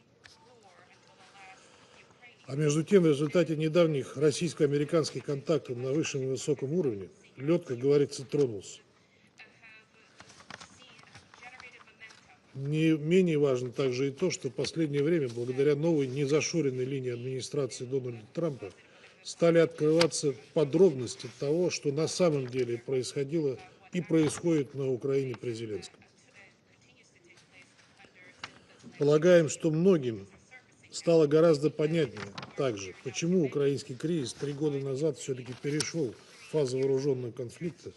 Speaker 1: А между тем, в результате недавних российско-американских контактов на высшем и высоком уровне лед, как говорится, тронулся. Не менее важно также и то, что в последнее время, благодаря новой незашоренной линии администрации Дональда Трампа, стали открываться подробности того, что на самом деле происходило и происходит на Украине при Зеленском. Полагаем, что многим стало гораздо понятнее также, почему украинский кризис 3 года назад все-таки перешел в фазу вооруженного конфликта,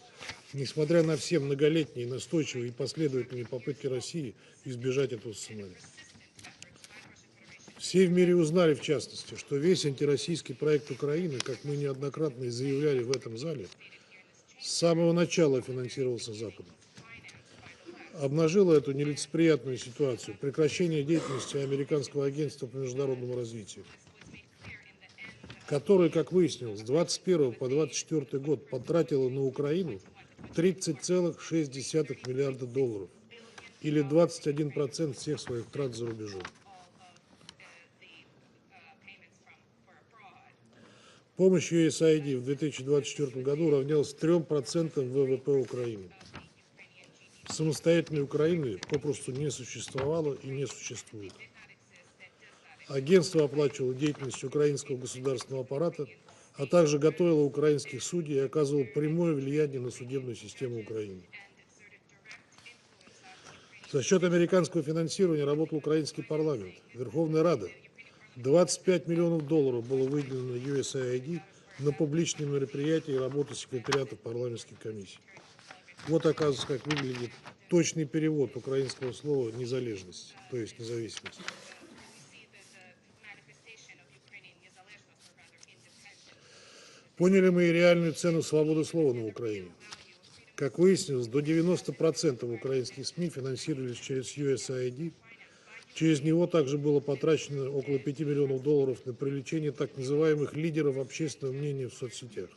Speaker 1: несмотря на все многолетние, настойчивые и последовательные попытки России избежать этого сценария. Все в мире узнали, в частности, что весь антироссийский проект Украины, как мы неоднократно и заявляли в этом зале, с самого начала финансировался Западом. Обнажило эту нелицеприятную ситуацию прекращение деятельности Американского агентства по международному развитию, которое, как выяснилось, с 21 по 24 год потратило на Украину 30,6 миллиарда долларов, или 21% всех своих трат за рубежом. Помощь USAID в 2024 году равнялась 3% ВВП Украины. Самостоятельной Украины попросту не существовало и не существует. Агентство оплачивало деятельность украинского государственного аппарата, а также готовило украинских судей и оказывало прямое влияние на судебную систему Украины. За счет американского финансирования работал украинский парламент, Верховная Рада. 25 миллионов долларов было выделено USAID на публичные мероприятия и работу секретариатов парламентских комиссий. Вот, оказывается, как выглядит точный перевод украинского слова «незалежность», то есть независимость. Поняли мы и реальную цену свободы слова на Украине. Как выяснилось, до 90% украинских СМИ финансировались через USAID. Через него также было потрачено около 5 миллионов долларов на привлечение так называемых лидеров общественного мнения в соцсетях.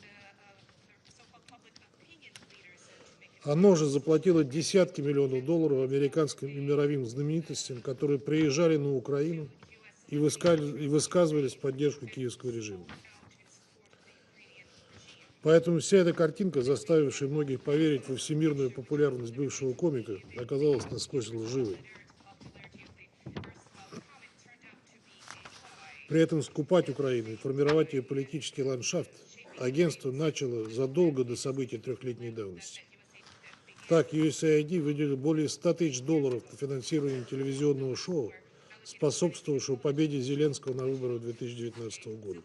Speaker 1: Оно же заплатило десятки миллионов долларов американским и мировым знаменитостям, которые приезжали на Украину и высказывались в поддержку киевского режима. Поэтому вся эта картинка, заставившая многих поверить во всемирную популярность бывшего комика, оказалась насквозь лживой. При этом скупать Украину и формировать ее политический ландшафт агентство начало задолго до событий трехлетней давности. Так, USAID выделил более 100 тысяч долларов на финансирование телевизионного шоу, способствовавшего победе Зеленского на выборах 2019 года.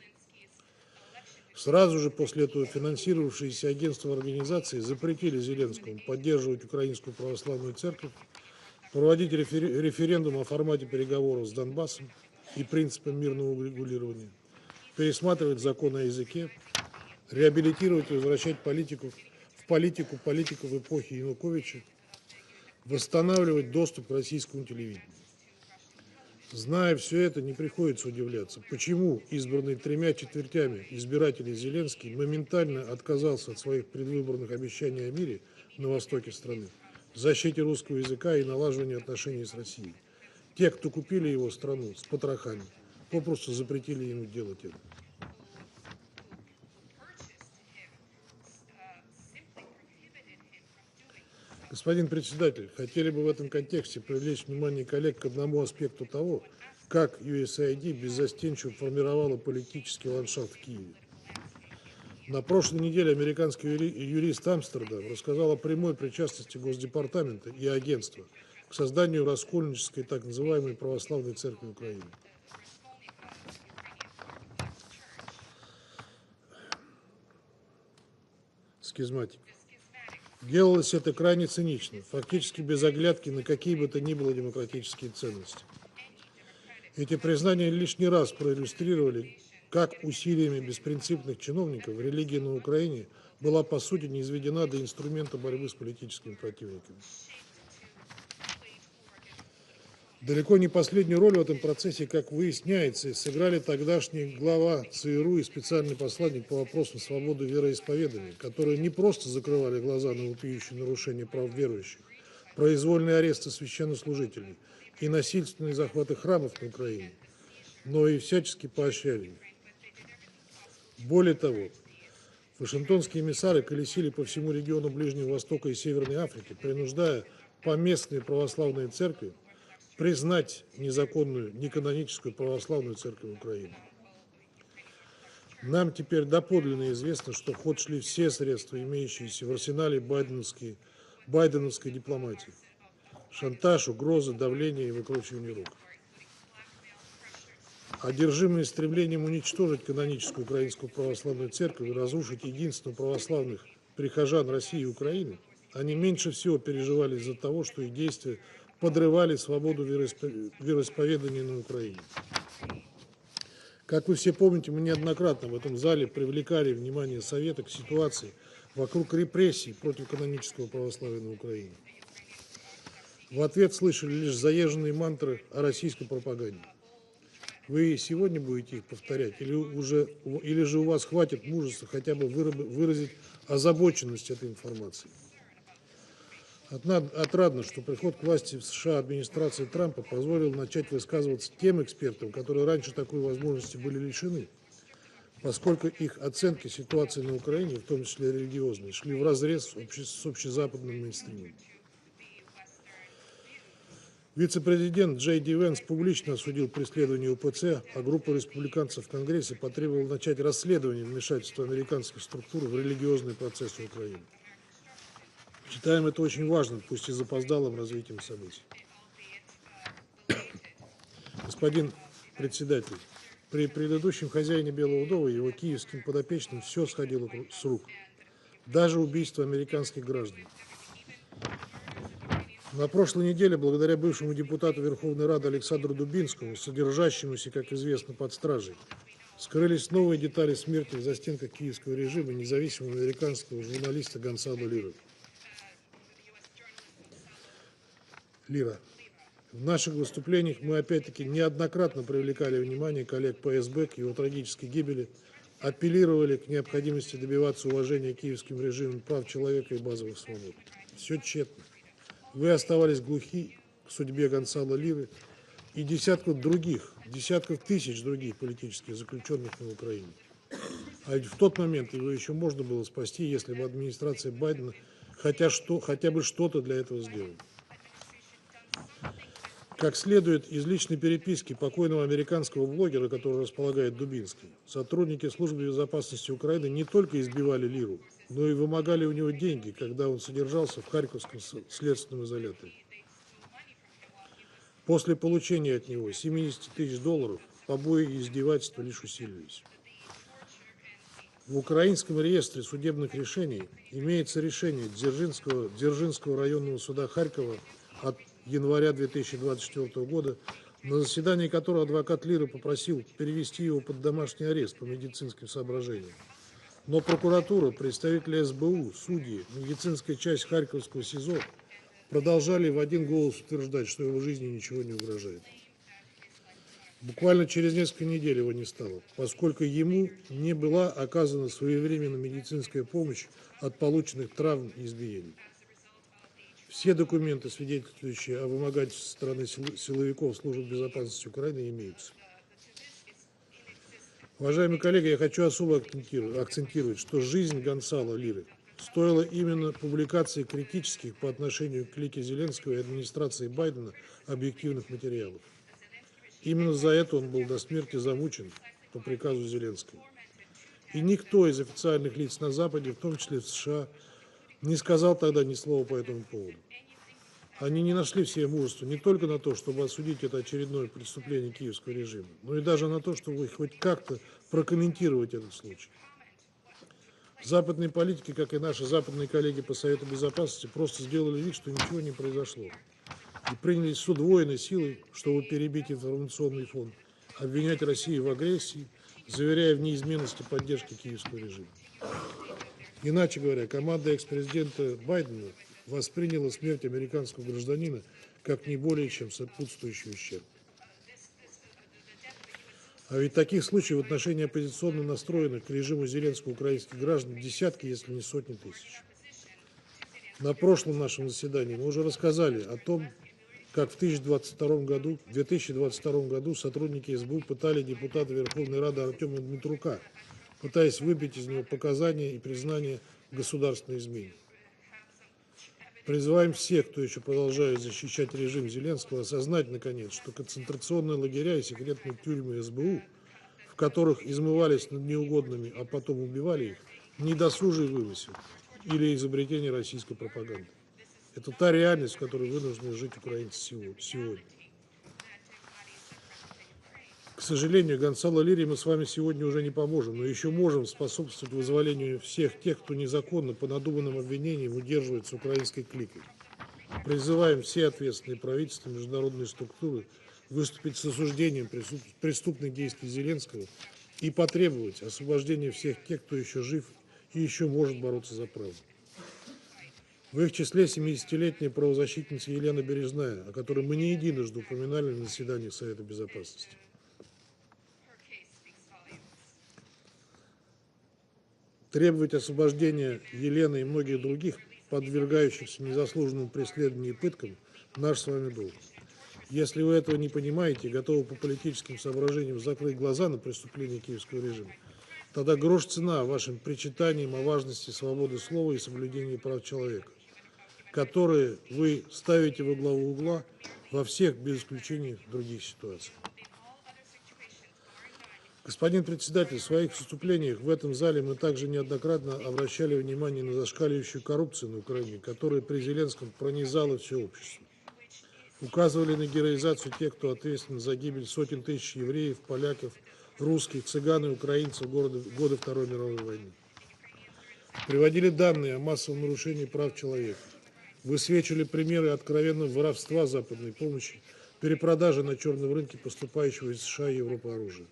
Speaker 1: Сразу же после этого финансировавшиеся агентства организации запретили Зеленскому поддерживать Украинскую православную церковь, проводить референдум о формате переговоров с Донбассом и принципам мирного урегулирования, пересматривать закон о языке, реабилитировать и возвращать политику в эпохе Януковича, восстанавливать доступ к российскому телевидению. Зная все это, не приходится удивляться, почему избранный 3/4 избирателей Зеленский моментально отказался от своих предвыборных обещаний о мире на востоке страны, защите русского языка и налаживании отношений с Россией. Те, кто купили его страну с потрохами, попросту запретили ему делать это. Господин председатель, хотели бы в этом контексте привлечь внимание коллег к одному аспекту того, как USAID беззастенчиво формировала политический ландшафт в Киеве. На прошлой неделе американский юрист Амстердам рассказал о прямой причастности Госдепартамента и агентства к созданию раскольнической так называемой православной церкви Украины. Схизматик. Делалось это крайне цинично, фактически без оглядки на какие бы то ни было демократические ценности. Эти признания лишний раз проиллюстрировали, как усилиями беспринципных чиновников религия на Украине была по сути низведена до инструмента борьбы с политическими противниками. Далеко не последнюю роль в этом процессе, как выясняется, сыграли тогдашний глава ЦРУ и специальный посланник по вопросам свободы вероисповедания, которые не просто закрывали глаза на вопиющие нарушения прав верующих, произвольные аресты священнослужителей и насильственные захваты храмов на Украине, но и всячески поощряли их. Более того, вашингтонские эмиссары колесили по всему региону Ближнего Востока и Северной Африки, принуждая поместные православные церкви признать незаконную, неканоническую православную церковь Украины. Нам теперь доподлинно известно, что в ход шли все средства, имеющиеся в арсенале байденовской дипломатии. Шантаж, угрозы, давление и выкручивание рук. Одержимые стремлением уничтожить каноническую украинскую православную церковь и разрушить единство православных прихожан России и Украины, они меньше всего переживали из-за того, что их действия подрывали свободу вероисповедания на Украине. Как вы все помните, мы неоднократно в этом зале привлекали внимание Совета к ситуации вокруг репрессий против канонического православия на Украине. В ответ слышали лишь заезженные мантры о российской пропаганде. Вы сегодня будете их повторять, или же у вас хватит мужества хотя бы выразить озабоченность этой информацией? Отрадно, что приход к власти в США администрации Трампа позволил начать высказываться тем экспертам, которые раньше такой возможности были лишены, поскольку их оценки ситуации на Украине, в том числе религиозные, шли вразрез с общезападным мейнстримом. Вице-президент Джей Ди Венс публично осудил преследование УПЦ, а группа республиканцев в Конгрессе потребовала начать расследование вмешательства американских структур в религиозные процессы Украины. Считаем это очень важным, пусть и запоздалым развитием событий. Господин председатель, при предыдущем хозяине Белого дома и его киевским подопечным все сходило с рук, даже убийство американских граждан. На прошлой неделе, благодаря бывшему депутату Верховной Рады Александру Дубинскому, содержащемуся, как известно, под стражей, скрылись новые детали смерти в застенках киевского режима независимого американского журналиста Гонсало Лира. В наших выступлениях мы опять-таки неоднократно привлекали внимание коллег по СБ к его трагической гибели, апеллировали к необходимости добиваться уважения киевским режимом прав человека и базовых свобод. Все тщетно. Вы оставались глухи к судьбе Гонсало Лиры и десятков тысяч других политических заключенных на Украине. А ведь в тот момент его еще можно было спасти, если бы администрация Байдена хотя бы что-то для этого сделала. Как следует из личной переписки покойного американского блогера, который располагает Дубинский, сотрудники службы безопасности Украины не только избивали Лиру, но и вымогали у него деньги, когда он содержался в Харьковском следственном изоляторе. После получения от него $70 000 побои и издевательства лишь усилились. В украинском реестре судебных решений имеется решение Дзержинского районного суда Харькова от января 2024 года, на заседании которого адвокат Лиры попросил перевести его под домашний арест по медицинским соображениям. Но прокуратура, представители СБУ, судьи, медицинская часть Харьковского СИЗО продолжали в один голос утверждать, что его жизни ничего не угрожает. Буквально через несколько недель его не стало, поскольку ему не была оказана своевременная медицинская помощь от полученных травм и избиений. Все документы, свидетельствующие о вымогательстве со стороны силовиков службы безопасности Украины, имеются. Уважаемые коллеги, я хочу особо акцентировать, что жизнь Гонсало Лиры стоила именно публикации критических по отношению к клике Зеленского и администрации Байдена объективных материалов. Именно за это он был до смерти замучен по приказу Зеленского. И никто из официальных лиц на Западе, в том числе в США, не сказал тогда ни слова по этому поводу. Они не нашли в себе мужества не только на то, чтобы осудить это очередное преступление киевского режима, но и даже на то, чтобы хоть как-то прокомментировать этот случай. Западные политики, как и наши западные коллеги по Совету Безопасности, просто сделали вид, что ничего не произошло. И принялись с удвоенной силой, чтобы перебить информационный фон, обвинять Россию в агрессии, заверяя в неизменности поддержки киевского режима. Иначе говоря, команда экс-президента Байдена восприняла смерть американского гражданина как не более чем сопутствующий ущерб. А ведь таких случаев в отношении оппозиционно настроенных к режиму Зеленского украинских граждан десятки, если не сотни тысяч. На прошлом нашем заседании мы уже рассказали о том, как в 2022 году сотрудники СБУ пытали депутата Верховной Рады Артема Дмитрука, пытаясь выбить из него показания и признание в государственной измене. Призываем всех, кто еще продолжает защищать режим Зеленского, осознать, наконец, что концентрационные лагеря и секретные тюрьмы СБУ, в которых измывались над неугодными, а потом убивали их, не досужий вымысел или изобретение российской пропаганды. Это та реальность, в которой вынуждены жить украинцы сегодня. К сожалению, Гонсало Лири мы с вами сегодня уже не поможем, но еще можем способствовать вызволению всех тех, кто незаконно по надуманным обвинениям удерживается украинской кликой. Призываем все ответственные правительства, международные структуры выступить с осуждением преступных действий Зеленского и потребовать освобождения всех тех, кто еще жив и еще может бороться за правду. В их числе 70-летняя правозащитница Елена Бережная, о которой мы не единожды упоминали на заседаниях Совета Безопасности. Требовать освобождения Елены и многих других, подвергающихся незаслуженному преследованию и пыткам, наш с вами долг. Если вы этого не понимаете и готовы по политическим соображениям закрыть глаза на преступления киевского режима, тогда грош цена вашим причитаниям о важности свободы слова и соблюдения прав человека, которые вы ставите во главу угла во всех, без исключения, других ситуациях. Господин председатель, в своих выступлениях в этом зале мы также неоднократно обращали внимание на зашкаливающую коррупцию на Украине, которая при Зеленском пронизала все общество. Указывали на героизацию тех, кто ответственен за гибель сотен тысяч евреев, поляков, русских, цыган и украинцев в годы Второй мировой войны. Приводили данные о массовом нарушении прав человека. Высвечивали примеры откровенного воровства западной помощи, перепродажи на черном рынке поступающего из США и Европы оружия.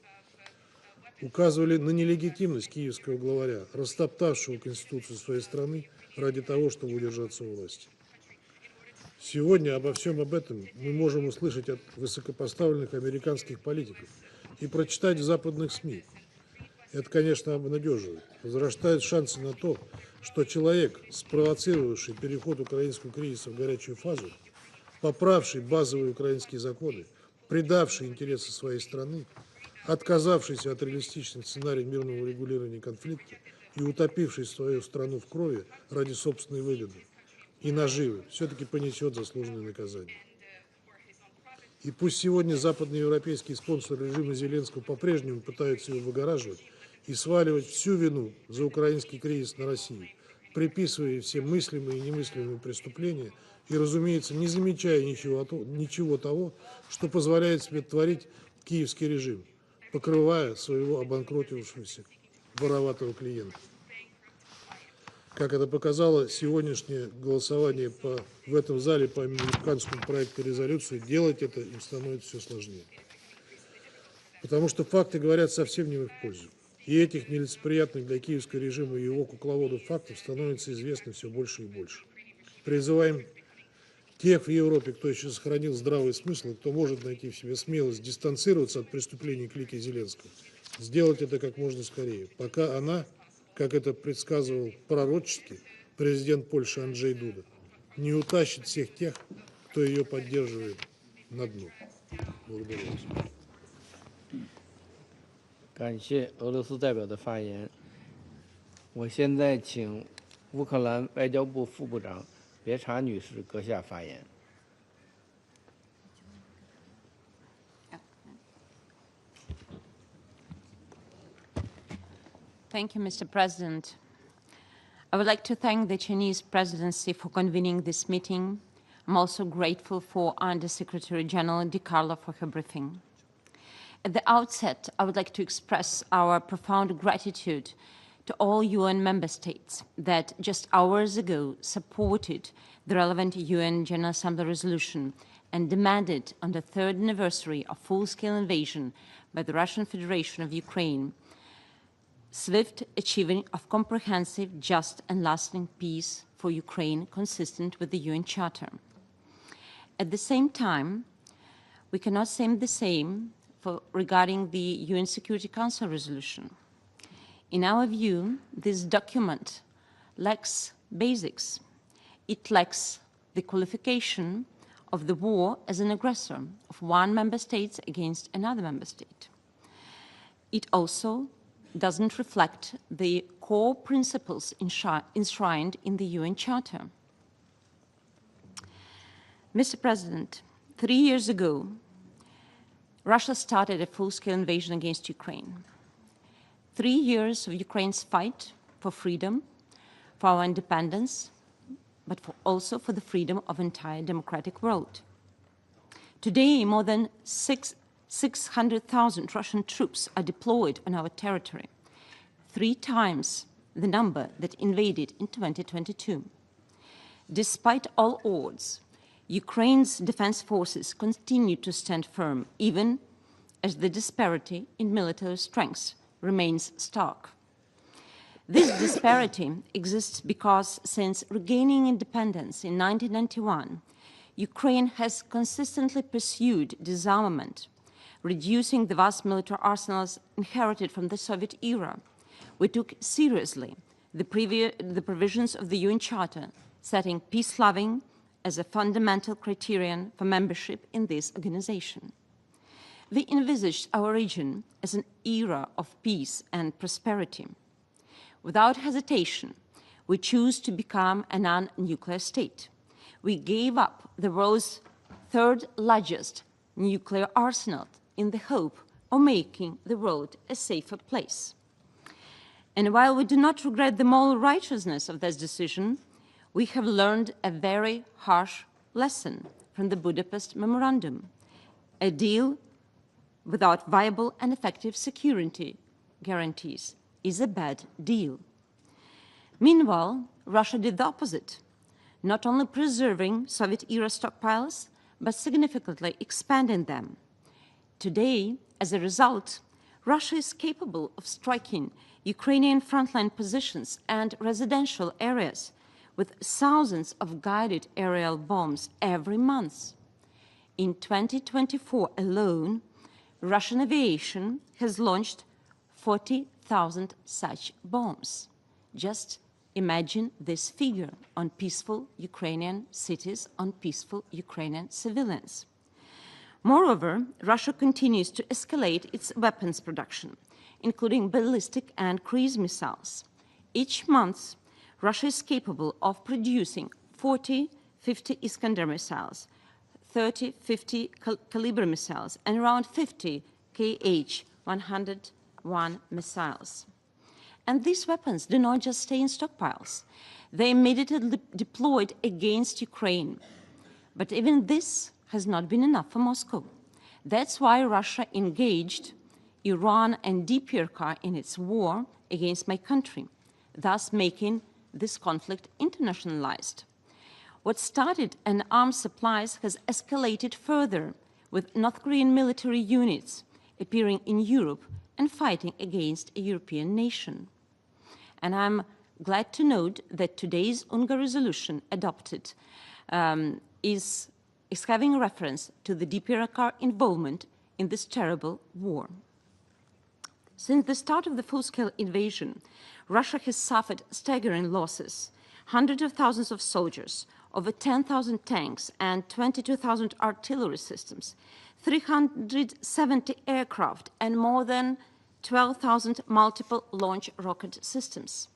Speaker 1: Указывали на нелегитимность киевского главаря, растоптавшего Конституцию своей страны ради того, чтобы удержаться у власти. Сегодня обо всем об этом мы можем услышать от высокопоставленных американских политиков и прочитать в западных СМИ. Это, конечно, обнадеживает. Возрастают шансы на то, что человек, спровоцировавший переход украинского кризиса в горячую фазу, поправший базовые украинские законы, предавший интересы своей страны, отказавшийся от реалистичных сценариев мирного регулирования конфликта и утопивший свою страну в крови ради собственной выгоды и наживы, все-таки понесет заслуженное наказание. И пусть сегодня западные европейские спонсоры режима Зеленского по-прежнему пытаются его выгораживать и сваливать всю вину за украинский кризис на Россию, приписывая все мыслимые и немыслимые преступления и, разумеется, не замечая ничего того, что позволяет себе творить киевский режим, покрывая своего обанкротившегося вороватого клиента. Как это показало сегодняшнее голосование в этом зале по американскому проекту резолюции, делать это им становится все сложнее. Потому что факты говорят совсем не в их пользу. И этих нелицеприятных для киевского режима и его кукловодов фактов становится известно все больше и больше. Призываем тех в Европе, кто еще сохранил здравый смысл, и кто может найти в себе смелость дистанцироваться от преступлений клики Зеленского, сделать это как можно скорее, пока она, как это предсказывал пророчески президент Польши Анджей Дуда, не утащит всех тех, кто ее поддерживает, на дно. Благодарю вас.
Speaker 2: 感谢俄罗斯代表的发言。我现在请乌克兰外交部副部长别查女士阁下发言。
Speaker 4: Thank you, Mr. President. I would like to thank the Chinese presidency for convening this meeting. I'm also grateful for Under-Secretary General Di Carlo for her briefing. At the outset, I would like to express our profound gratitude to all UN member states that just hours ago supported the relevant UN General Assembly resolution and demanded on the third anniversary of full-scale invasion by the Russian Federation of Ukraine swift achieving of comprehensive, just and lasting peace for Ukraine consistent with the UN Charter. At the same time, we cannot say the same regarding the UN Security Council resolution. In our view, this document lacks basics. It lacks the qualification of the war as an aggressor of one member state against another member state. It also doesn't reflect the core principles enshrined in the UN Charter. Mr. President, 3 years ago, Russia started a full-scale invasion against Ukraine. 3 years of Ukraine's fight for freedom, for our independence, but also for the freedom of the entire democratic world. Today, more than 600,000 Russian troops are deployed on our territory, 3 times the number that invaded in 2022. Despite all odds, Ukraine's defense forces continue to stand firm, even as the disparity in military strength remains stark. This disparity exists because since regaining independence in 1991, Ukraine has consistently pursued disarmament, reducing the vast military arsenals inherited from the Soviet era. We took seriously the provisions of the UN Charter, setting peace-loving as a fundamental criterion for membership in this organization. We envisaged our region as an era of peace and prosperity. Without hesitation, we choose to become a non-nuclear state. We gave up the world's third largest nuclear arsenal in the hope of making the world a safer place. And while we do not regret the moral righteousness of this decision, we have learned a very harsh lesson from the Budapest Memorandum. A deal without viable and effective security guarantees is a bad deal. Meanwhile, Russia did the opposite, not only preserving Soviet-era stockpiles, but significantly expanding them. Today, as a result, Russia is capable of striking Ukrainian frontline positions and residential areas with thousands of guided aerial bombs every month. In 2024 alone, Russian aviation has launched 40,000 such bombs. Just imagine this figure on peaceful Ukrainian cities, on peaceful Ukrainian civilians. Moreover, Russia continues to escalate its weapons production, including ballistic and cruise missiles. Each month, Russia is capable of producing 40-50 Iskander missiles, 30-50 Kalibr missiles, and around 50 Kh-101 missiles. And these weapons do not just stay in stockpiles. They immediately deployed against Ukraine. But even this has not been enough for Moscow. That's why Russia engaged Iran and DPRK in its war against my country, thus making this conflict internationalized. What started an arms supplies has escalated further, with North Korean military units appearing in Europe and fighting against a European nation. And I'm glad to note that today's UNGA resolution adopted is having a reference to the DPRK involvement in this terrible war. Since the start of the full-scale invasion, Russia has suffered staggering losses: hundreds of thousands of soldiers, over 10,000 tanks and 22,000 artillery systems, 370 aircraft, and more than 12,000 multiple launch rocket systems.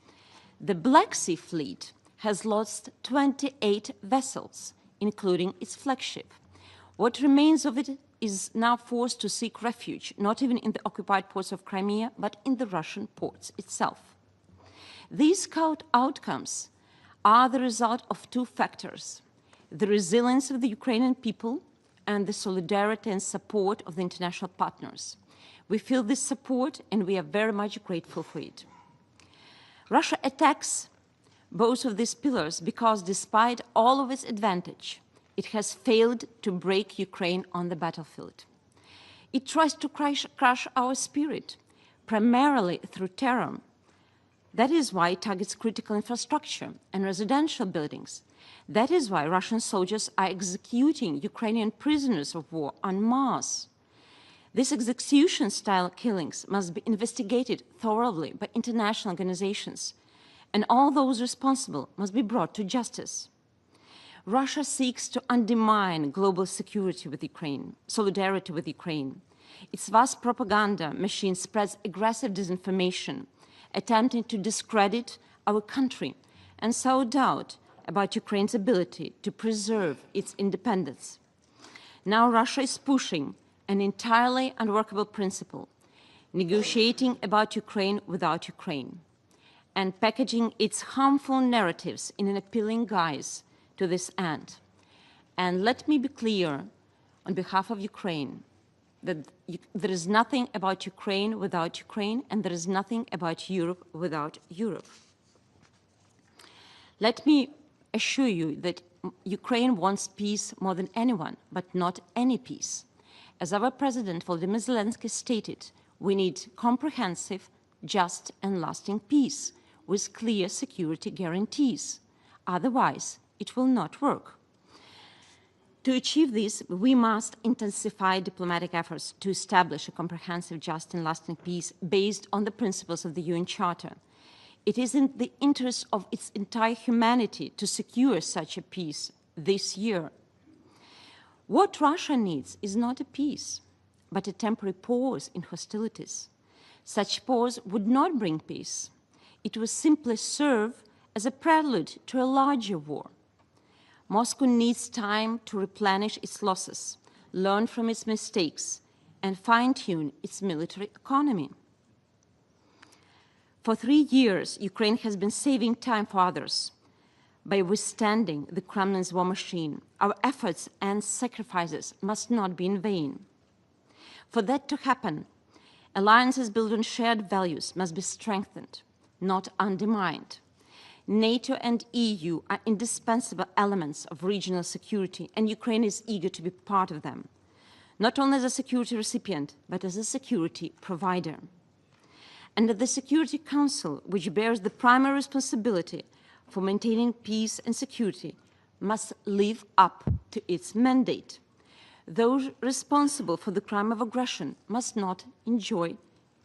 Speaker 4: The Black Sea Fleet has lost 28 vessels, including its flagship. What remains of it is now forced to seek refuge, not even in the occupied ports of Crimea, but in the Russian ports itself. These outcomes are the result of two factors: the resilience of the Ukrainian people and the solidarity and support of the international partners. We feel this support and we are very much grateful for it. Russia attacks both of these pillars because despite all of its advantage, it has failed to break Ukraine on the battlefield. It tries to crush our spirit, primarily through terror. That is why it targets critical infrastructure and residential buildings. That is why Russian soldiers are executing Ukrainian prisoners of war en masse. These execution-style killings must be investigated thoroughly by international organizations, and all those responsible must be brought to justice. Russia seeks to undermine global security with Ukraine, solidarity with Ukraine. Its vast propaganda machine spreads aggressive disinformation, attempting to discredit our country and sow doubt about Ukraine's ability to preserve its independence. Now Russia is pushing an entirely unworkable principle, negotiating about Ukraine without Ukraine, and packaging its harmful narratives in an appealing guise to this end. And let me be clear on behalf of Ukraine that there is nothing about Ukraine without Ukraine, and there is nothing about Europe without Europe. Let me assure you that Ukraine wants peace more than anyone, but not any peace. As our President Volodymyr Zelensky stated, we need comprehensive, just and lasting peace with clear security guarantees. Otherwise, it will not work. To achieve this, we must intensify diplomatic efforts to establish a comprehensive, just and lasting peace based on the principles of the UN Charter. It is in the interest of its entire humanity to secure such a peace this year. What Russia needs is not a peace, but a temporary pause in hostilities. Such pause would not bring peace. It would simply serve as a prelude to a larger war. Moscow needs time to replenish its losses, learn from its mistakes, and fine-tune its military economy. For 3 years, Ukraine has been saving time for others by withstanding the Kremlin's war machine. Our efforts and sacrifices must not be in vain. For that to happen, alliances built on shared values must be strengthened, not undermined. NATO and EU are indispensable elements of regional security, and Ukraine is eager to be part of them, not only as a security recipient, but as a security provider. And the Security Council, which bears the primary responsibility for maintaining peace and security, must live up to its mandate. Those responsible for the crime of aggression must not enjoy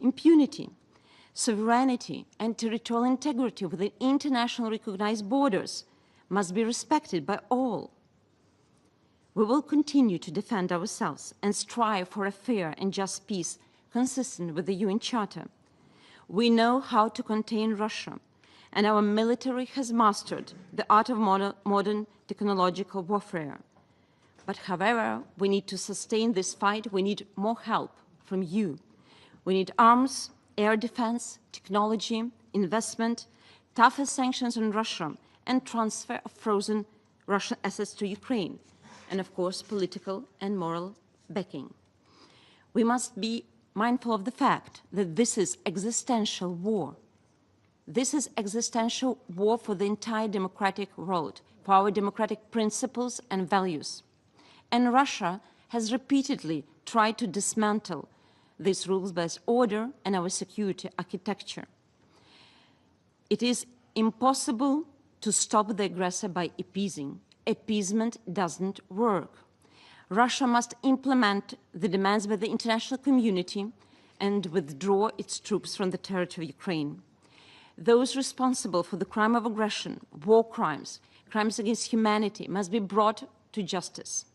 Speaker 4: impunity. Sovereignty and territorial integrity within internationally recognized borders must be respected by all. We will continue to defend ourselves and strive for a fair and just peace consistent with the UN Charter. We know how to contain Russia, and our military has mastered the art of modern technological warfare. But however, we need to sustain this fight. We need more help from you. We need arms, air defense, technology, investment, tougher sanctions on Russia, and transfer of frozen Russian assets to Ukraine, and of course, political and moral backing. We must be mindful of the fact that this is existential war. This is existential war for the entire democratic world, for our democratic principles and values. And Russia has repeatedly tried to dismantle these rules-based order and our security architecture. It is impossible to stop the aggressor by appeasing. Appeasement doesn't work. Russia must implement the demands by the international community and withdraw its troops from the territory of Ukraine. Those responsible for the crime of aggression, war crimes, crimes against humanity must be brought to justice.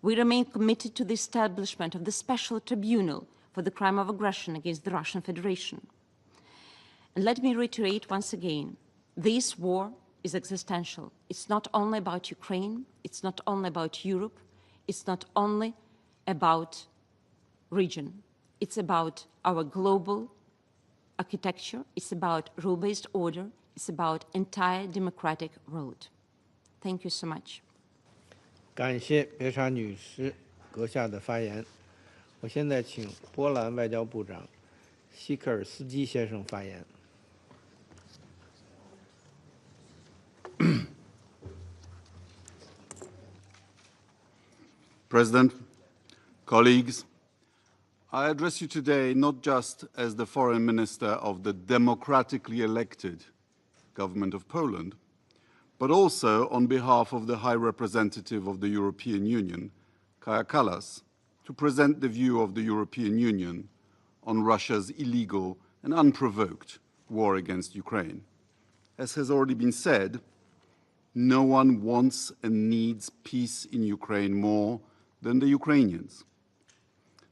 Speaker 4: We remain committed to the establishment of the special tribunal for the crime of aggression against the Russian Federation. And let me reiterate once again, this war is existential. It's not only about Ukraine, it's not only about Europe, it's not only about region. It's about our global
Speaker 21: architecture, it's about rule-based order, it's about entire democratic road. Thank you so much.
Speaker 2: 感谢别查女士阁下的发言。我现在请波兰外交部长希克尔斯基先生发言。
Speaker 10: President, colleagues, I address you today not just as the Foreign Minister of the democratically elected government of Poland, but also on behalf of the High Representative of the European Union, Kaja Kallas, to present the view of the European Union on Russia's illegal and unprovoked war against Ukraine. As has already been said, no one wants and needs peace in Ukraine more than the Ukrainians.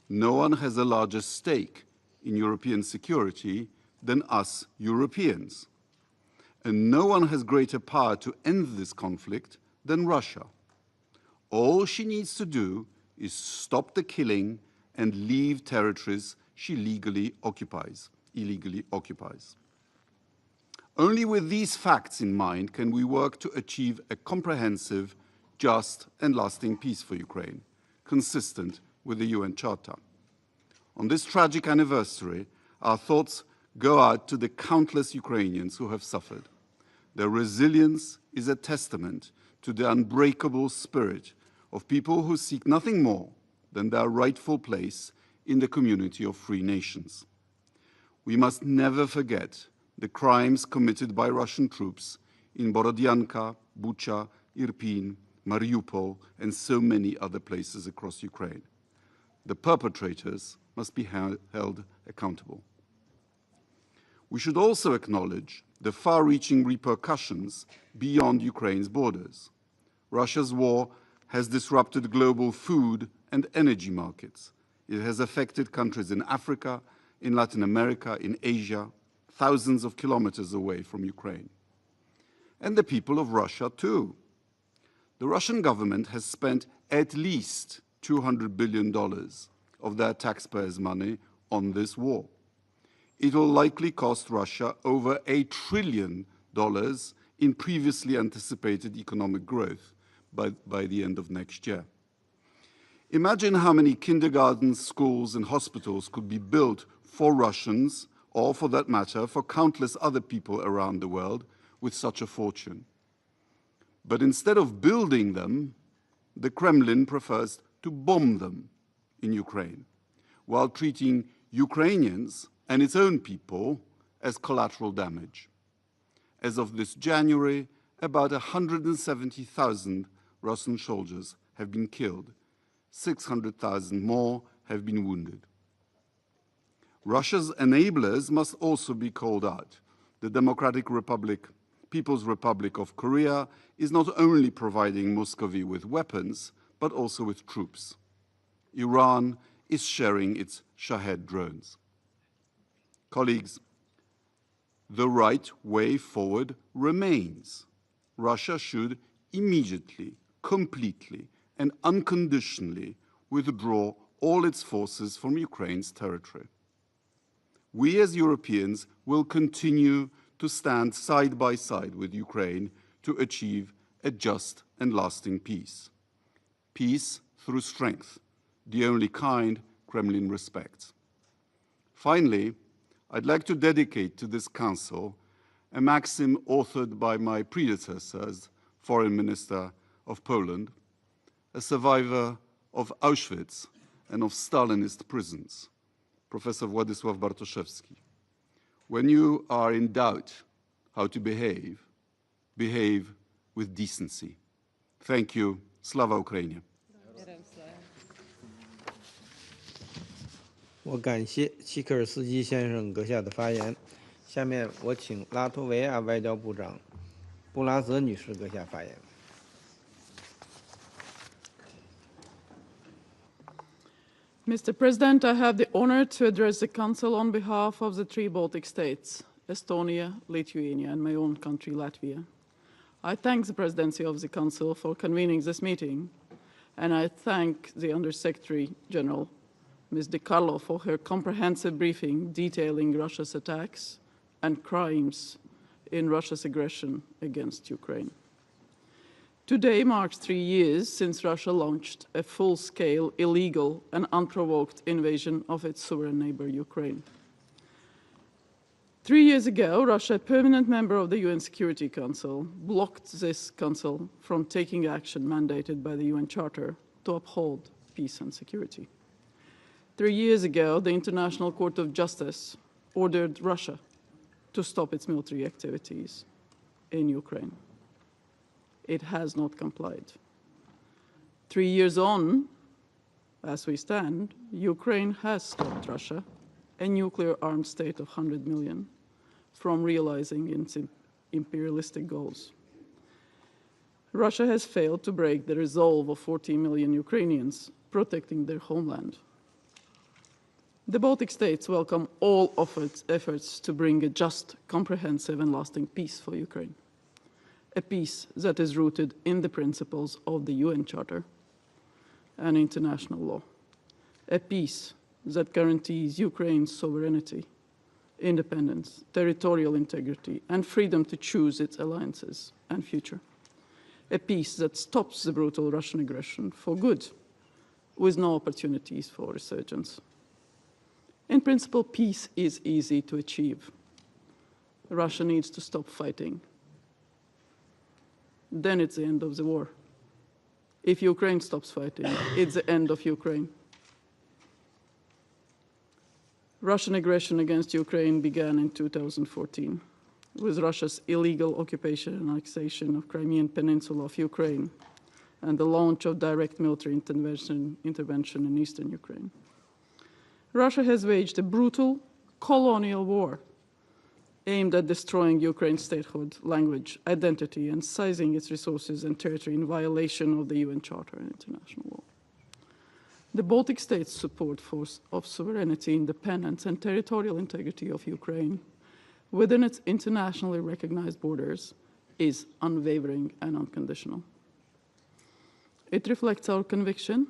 Speaker 10: No one has a larger stake in European security than us Europeans. And no one has greater power to end this conflict than Russia. All she needs to do is stop the killing and leave territories she illegally occupies. Only with these facts in mind can we work to achieve a comprehensive, just and lasting peace for Ukraine, consistent with the UN Charter. On this tragic anniversary, our thoughts go out to the countless Ukrainians who have suffered. Their resilience is a testament to the unbreakable spirit of people who seek nothing more than their rightful place in the community of free nations. We must never forget the crimes committed by Russian troops in Borodyanka, Bucha, Irpin, Mariupol, and so many other places across Ukraine. The perpetrators must be held accountable. We should also acknowledge the far-reaching repercussions beyond Ukraine's borders. Russia's war has disrupted global food and energy markets. It has affected countries in Africa, in Latin America, in Asia, thousands of kilometers away from Ukraine. And the people of Russia too. The Russian government has spent at least $200 billion of their taxpayers' money on this war. It will likely cost Russia over $1 trillion in previously anticipated economic growth by the end of next year. Imagine how many kindergartens, schools, and hospitals could be built for Russians, or for that matter, for countless other people around the world with such a fortune. But instead of building them, the Kremlin prefers to bomb them in Ukraine, while treating Ukrainians and its own people as collateral damage. As of this January, about 170,000 Russian soldiers have been killed. 600,000 more have been wounded. Russia's enablers must also be called out. The Democratic Republic, People's Republic of Korea is not only providing Muscovy with weapons, but also with troops. Iran is sharing its Shahed drones. Colleagues, the right way forward remains. Russia should immediately, completely, and unconditionally withdraw all its forces from Ukraine's territory. We as Europeans will continue to stand side by side with Ukraine to achieve a just and lasting peace. Peace through strength, the only kind Kremlin respects. Finally, I'd like to dedicate to this Council a maxim authored by my predecessor as Foreign Minister of Poland, a survivor of Auschwitz and of Stalinist prisons, Professor Władysław Bartoszewski. When you are in doubt how to behave, behave with decency. Thank you. Slava Ukraini.
Speaker 2: 我感谢希克尔斯基先生阁下的发言。下面我请拉脱维亚外交部长布拉泽女士阁下发言。
Speaker 22: Mr. President, I have the honor to address the Council on behalf of the three Baltic states, Estonia, Lithuania, and my own country, Latvia. I thank the Presidency of the Council for convening this meeting, and I thank the Under-Secretary General Ms. De Carlo, for her comprehensive briefing detailing Russia's attacks and crimes in Russia's aggression against Ukraine. Today marks 3 years since Russia launched a full-scale, illegal, and unprovoked invasion of its sovereign neighbor, Ukraine. 3 years ago, Russia, a permanent member of the UN Security Council, blocked this council from taking action mandated by the UN Charter to uphold peace and security. 3 years ago, the International Court of Justice ordered Russia to stop its military activities in Ukraine. It has not complied. 3 years on, as we stand, Ukraine has stopped Russia, a nuclear-armed state of 100 million, from realizing its imperialistic goals. Russia has failed to break the resolve of 40 million Ukrainians protecting their homeland. The Baltic states welcome all of its efforts to bring a just, comprehensive, and lasting peace for Ukraine. A peace that is rooted in the principles of the UN Charter and international law. A peace that guarantees Ukraine's sovereignty, independence, territorial integrity, and freedom to choose its alliances and future. A peace that stops the brutal Russian aggression for good, with no opportunities for resurgence. In principle, peace is easy to achieve. Russia needs to stop fighting. Then it's the end of the war. If Ukraine stops fighting, it's the end of Ukraine. Russian aggression against Ukraine began in 2014 with Russia's illegal occupation and annexation of Crimean Peninsula of Ukraine and the launch of direct military intervention in eastern Ukraine. Russia has waged a brutal colonial war aimed at destroying Ukraine's statehood, language, identity, and seizing its resources and territory in violation of the UN Charter and international law. The Baltic states' support of sovereignty, independence, and territorial integrity of Ukraine within its internationally recognized borders is unwavering and unconditional. It reflects our conviction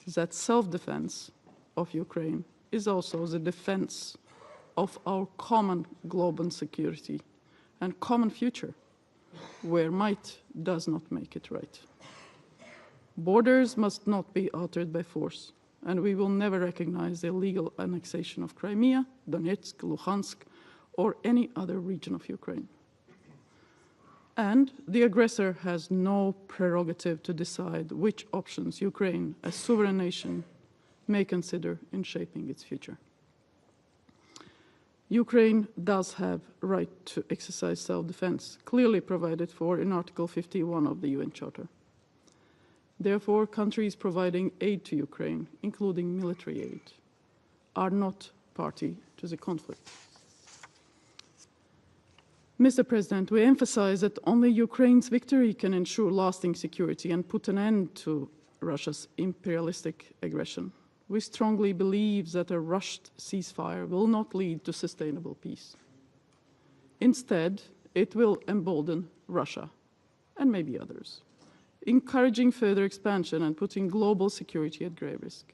Speaker 22: that self-defense of Ukraine is also the defense of our common global security and common future, where might does not make it right. Borders must not be altered by force, and we will never recognize the illegal annexation of Crimea, Donetsk, Luhansk, or any other region of Ukraine. And the aggressor has no prerogative to decide which options Ukraine, as sovereign nation, may consider in shaping its future. Ukraine does have right to exercise self-defense, clearly provided for in Article 51 of the UN Charter. Therefore, countries providing aid to Ukraine, including military aid, are not party to the conflict. Mr. President, we emphasize that only Ukraine's victory can ensure lasting security and put an end to Russia's imperialistic aggression. We strongly believe that a rushed ceasefire will not lead to sustainable peace. Instead, it will embolden Russia and maybe others, encouraging further expansion and putting global security at grave risk.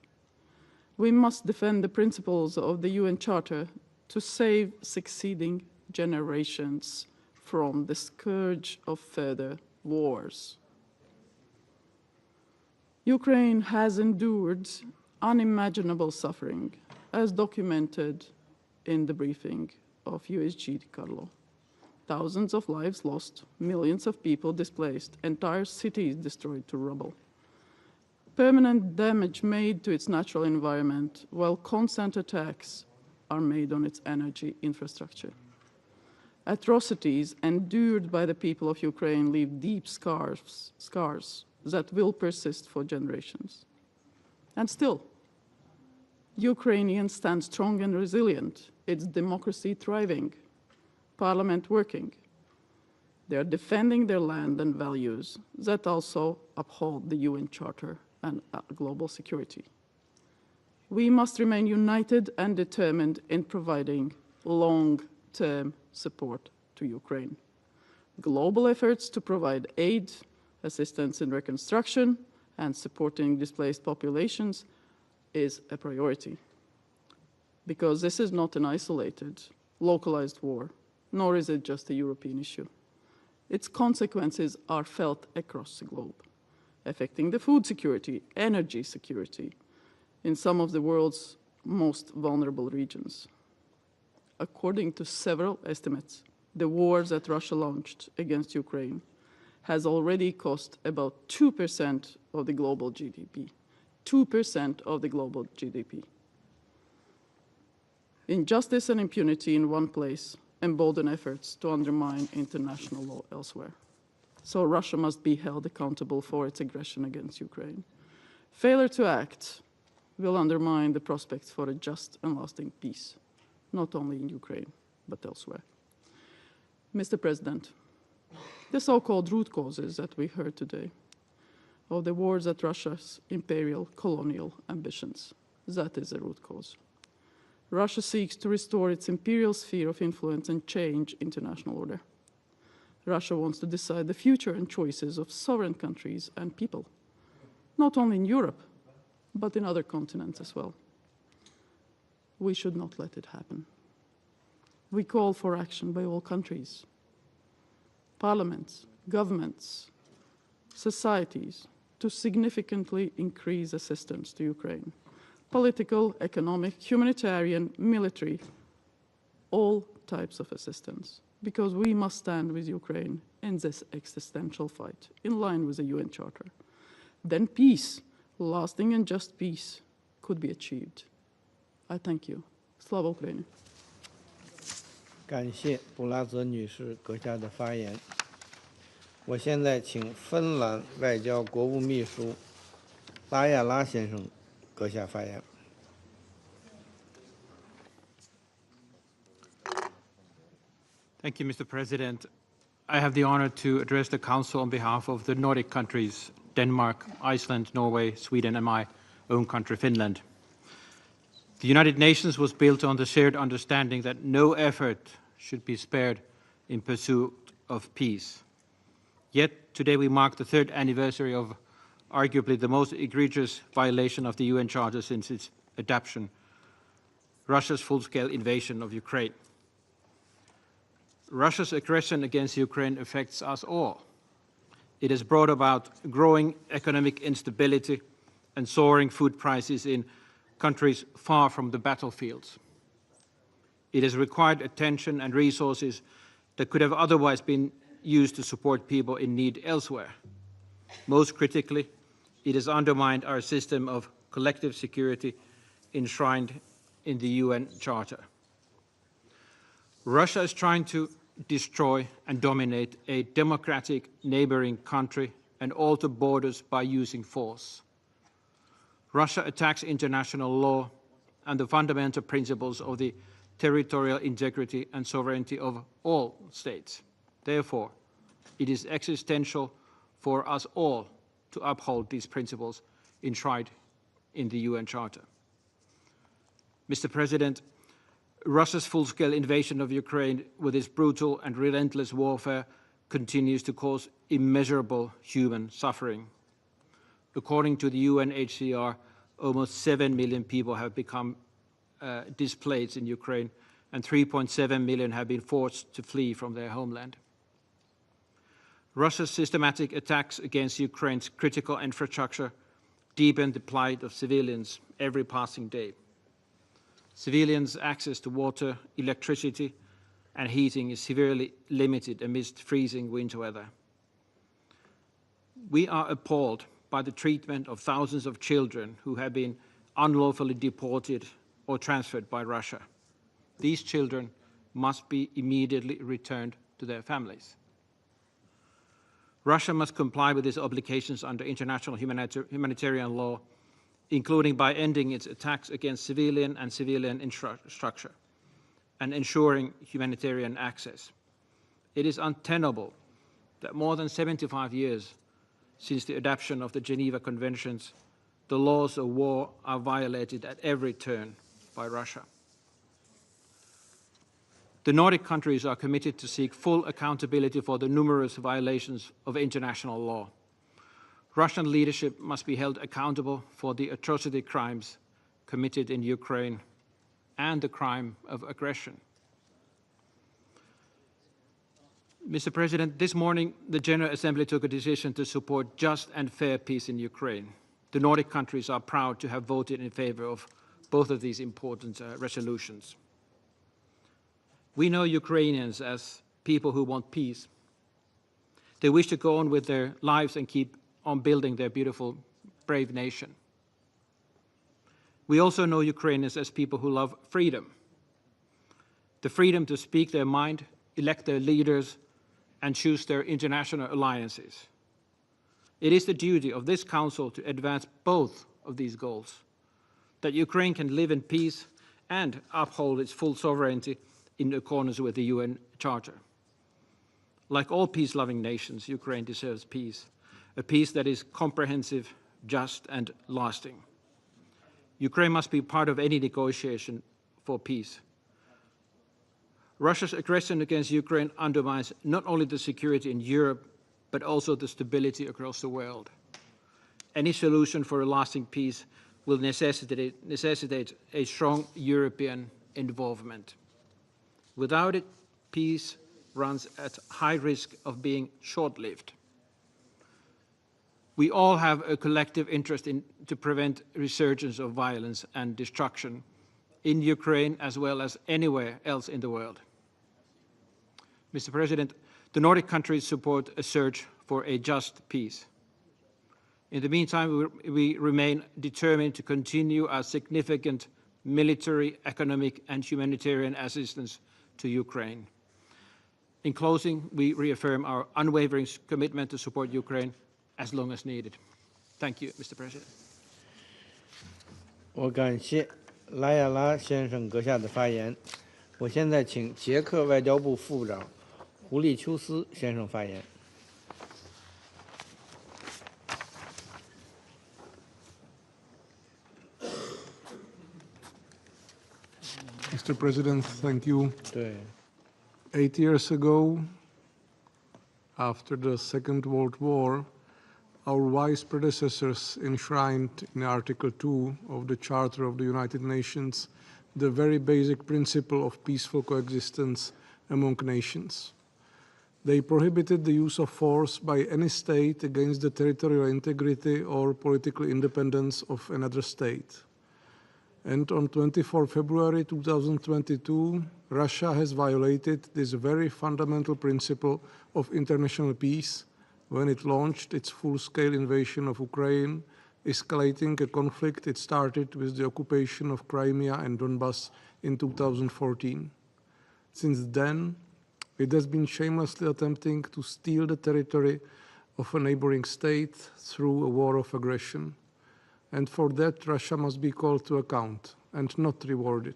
Speaker 22: We must defend the principles of the UN Charter to save succeeding generations from the scourge of further wars. Ukraine has endured unimaginable suffering, as documented in the briefing of USG De Carlo. Thousands of lives lost, millions of people displaced, entire cities destroyed to rubble. Permanent damage made to its natural environment, while constant attacks are made on its energy infrastructure. Atrocities endured by the people of Ukraine leave deep scars that will persist for generations. And still, Ukrainians stand strong and resilient, its democracy thriving, parliament working. They are defending their land and values that also uphold the UN Charter and global security. We must remain united and determined in providing long-term support to Ukraine. Global efforts to provide aid, assistance in reconstruction, and supporting displaced populations is a priority, because this is not an isolated, localized war, nor is it just a European issue. Its consequences are felt across the globe, affecting the food security, energy security in some of the world's most vulnerable regions. According to several estimates, the war that Russia launched against Ukraine has already cost about 2% of the global GDP. 2% of the global GDP. Injustice and impunity in one place embolden efforts to undermine international law elsewhere. So Russia must be held accountable for its aggression against Ukraine. Failure to act will undermine the prospects for a just and lasting peace, not only in Ukraine, but elsewhere. Mr. President, the so-called root causes that we heard today of the wars at Russia's imperial colonial ambitions, that is the root cause. Russia seeks to restore its imperial sphere of influence and change international order. Russia wants to decide the future and choices of sovereign countries and people, not only in Europe, but in other continents as well. We should not let it happen. We call for action by all countries, parliaments, governments, societies, to significantly increase assistance to Ukraine. Political, economic, humanitarian, military, all types of assistance, because we must stand with Ukraine in this existential fight, in line with the UN Charter. Then peace, lasting and just peace, could be achieved. I thank you. Slava Ukraini.
Speaker 2: 感谢布拉泽女士阁下的发言。我现在请芬兰外交国务秘书拉亚拉先生阁下发言。
Speaker 5: Thank you, Mr. President. I have the honor to address the Council on behalf of the Nordic countries, Denmark, Iceland, Norway, Sweden, and my own country, Finland. The United Nations was built on the shared understanding that no effort should be spared in pursuit of peace. Yet, today we mark the third anniversary of arguably the most egregious violation of the UN Charter since its adoption, Russia's full-scale invasion of Ukraine. Russia's aggression against Ukraine affects us all. It has brought about growing economic instability and soaring food prices in countries far from the battlefields. It has required attention and resources that could have otherwise been used to support people in need elsewhere. Most critically, it has undermined our system of collective security enshrined in the UN Charter. Russia is trying to destroy and dominate a democratic neighboring country and alter borders by using force. Russia attacks international law and the fundamental principles of the territorial integrity and sovereignty of all states. Therefore, it is existential for us all to uphold these principles enshrined in the UN Charter. Mr. President, Russia's full-scale invasion of Ukraine with its brutal and relentless warfare continues to cause immeasurable human suffering. According to the UNHCR, almost 7 million people have become displaced in Ukraine, and 3.7 million have been forced to flee from their homeland. Russia's systematic attacks against Ukraine's critical infrastructure deepen the plight of civilians every passing day. Civilians' access to water, electricity, and heating is severely limited amidst freezing winter weather. We are appalled by the treatment of thousands of children who have been unlawfully deported or transferred by Russia. These children must be immediately returned to their families. Russia must comply with its obligations under international humanitarian law, including by ending its attacks against civilian and civilian infrastructure and ensuring humanitarian access. It is untenable that more than 75 years since the adoption of the Geneva Conventions, the laws of war are violated at every turn by Russia. The Nordic countries are committed to seek full accountability for the numerous violations of international law. Russian leadership must be held accountable for the atrocity crimes committed in Ukraine and the crime of aggression. Mr. President, this morning the General Assembly took a decision to support just and fair peace in Ukraine. The Nordic countries are proud to have voted in favor of both of these important resolutions. We know Ukrainians as people who want peace. They wish to go on with their lives and keep on building their beautiful, brave nation. We also know Ukrainians as people who love freedom. The freedom to speak their mind, elect their leaders, and choose their international alliances. It is the duty of this Council to advance both of these goals, that Ukraine can live in peace and uphold its full sovereignty in accordance with the UN Charter. Like all peace-loving nations, Ukraine deserves peace, a peace that is comprehensive, just, and lasting. Ukraine must be part of any negotiation for peace. Russia's aggression against Ukraine undermines not only the security in Europe, but also the stability across the world. Any solution for a lasting peace will necessitate a strong European involvement. Without it, peace runs at high risk of being short-lived. We all have a collective interest to prevent resurgence of violence and destruction in Ukraine as well as anywhere else in the world. Mr. President, the Nordic countries support a search for a just peace. In the meantime, we remain determined to continue our significant military, economic, and humanitarian assistance to Ukraine. In closing, we reaffirm our unwavering commitment to support Ukraine as long as needed. Thank you, Mr. President.
Speaker 2: 我感谢拉亚拉先生阁下的发言。我现在请捷克外交部副部长胡利丘斯先生发言。
Speaker 6: Mr. President, thank you. 8 years ago, after the Second World War, our wise predecessors enshrined in Article 2 of the Charter of the United Nations the very basic principle of peaceful coexistence among nations. They prohibited the use of force by any state against the territorial integrity or political independence of another state. And on 24 February 2022, Russia has violated this very fundamental principle of international peace when it launched its full-scale invasion of Ukraine, escalating a conflict it started with the occupation of Crimea and Donbass in 2014. Since then, it has been shamelessly attempting to steal the territory of a neighboring state through a war of aggression. And for that, Russia must be called to account and not rewarded.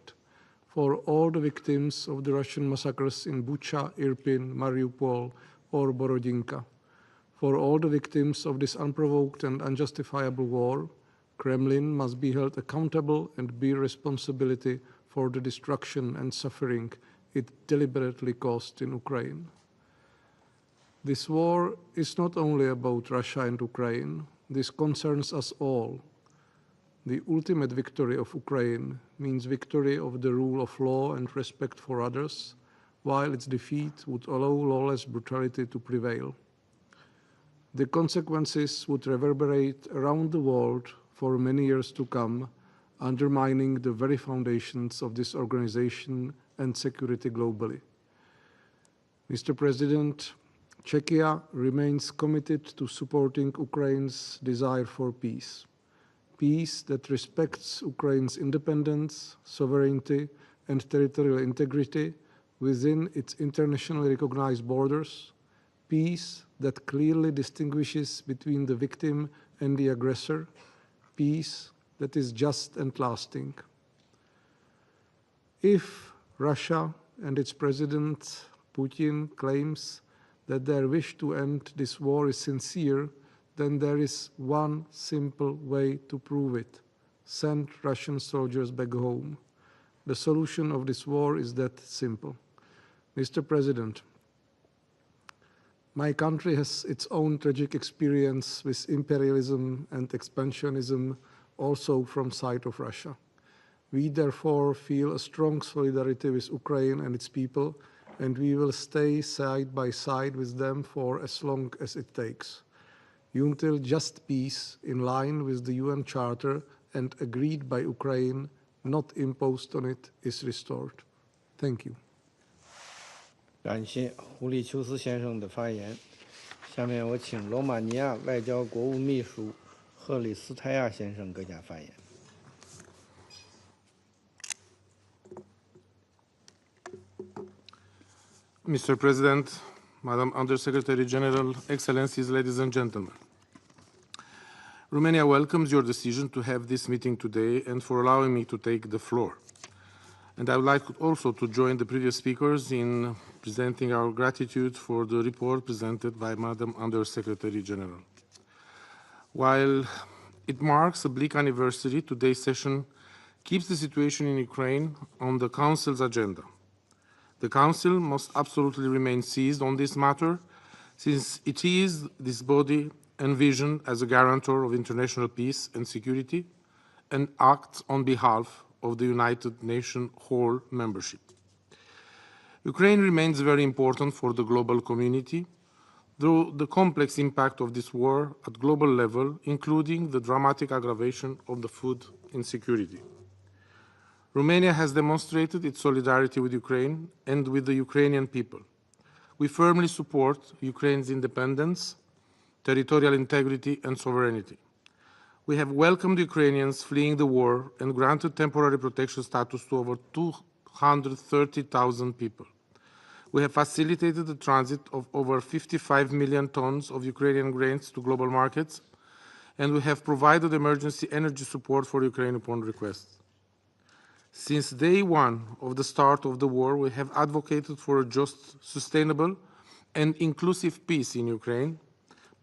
Speaker 6: For all the victims of the Russian massacres in Bucha, Irpin, Mariupol, or Borodinka, for all the victims of this unprovoked and unjustifiable war, Kremlin must be held accountable and bear responsibility for the destruction and suffering it deliberately caused in Ukraine. This war is not only about Russia and Ukraine. This concerns us all. The ultimate victory of Ukraine means victory of the rule of law and respect for others, while its defeat would allow lawless brutality to prevail. The consequences would reverberate around the world for many years to come, undermining the very foundations of this organization and security globally. Mr. President, Czechia remains committed to supporting Ukraine's desire for peace. Peace that respects Ukraine's independence, sovereignty, and territorial integrity within its internationally recognized borders. Peace that clearly distinguishes between the victim and the aggressor. Peace that is just and lasting. If Russia and its President Putin claims that their wish to end this war is sincere, then there is one simple way to prove it: send Russian soldiers back home. The solution of this war is that simple. Mr. President, my country has its own tragic experience with imperialism and expansionism, also from side of Russia. We therefore feel a strong solidarity with Ukraine and its people, and we will stay side by side with them for as long as it takes, until just peace in line with the UN Charter and agreed by Ukraine, not imposed on it, is restored. Thank you.
Speaker 2: 感谢胡里丘斯先生的发言。下面我请罗马尼亚外交国务秘书赫里斯泰亚先生阁下发言。
Speaker 1: Mr. President, Madam Undersecretary General, Excellencies, ladies and gentlemen. Romania welcomes your decision to have this meeting today and for allowing me to take the floor. And I would like also to join the previous speakers in presenting our gratitude for the report presented by Madam Undersecretary General. While it marks a bleak anniversary, today's session keeps the situation in Ukraine on the Council's agenda. The Council must absolutely remain seized on this matter, since it is this body envisioned as a guarantor of international peace and security and acts on behalf of the United Nations whole membership. Ukraine remains very important for the global community, though the complex impact of this war at global level, including the dramatic aggravation of the food insecurity. Romania has demonstrated its solidarity with Ukraine and with the Ukrainian people. We firmly support Ukraine's independence, territorial integrity and sovereignty. We have welcomed Ukrainians fleeing the war and granted temporary protection status to over 230,000 people. We have facilitated the transit of over 55 million tons of Ukrainian grains to global markets, and we have provided emergency energy support for Ukraine upon request. Since day one of the start of the war, we have advocated for a just, sustainable, and inclusive peace in Ukraine,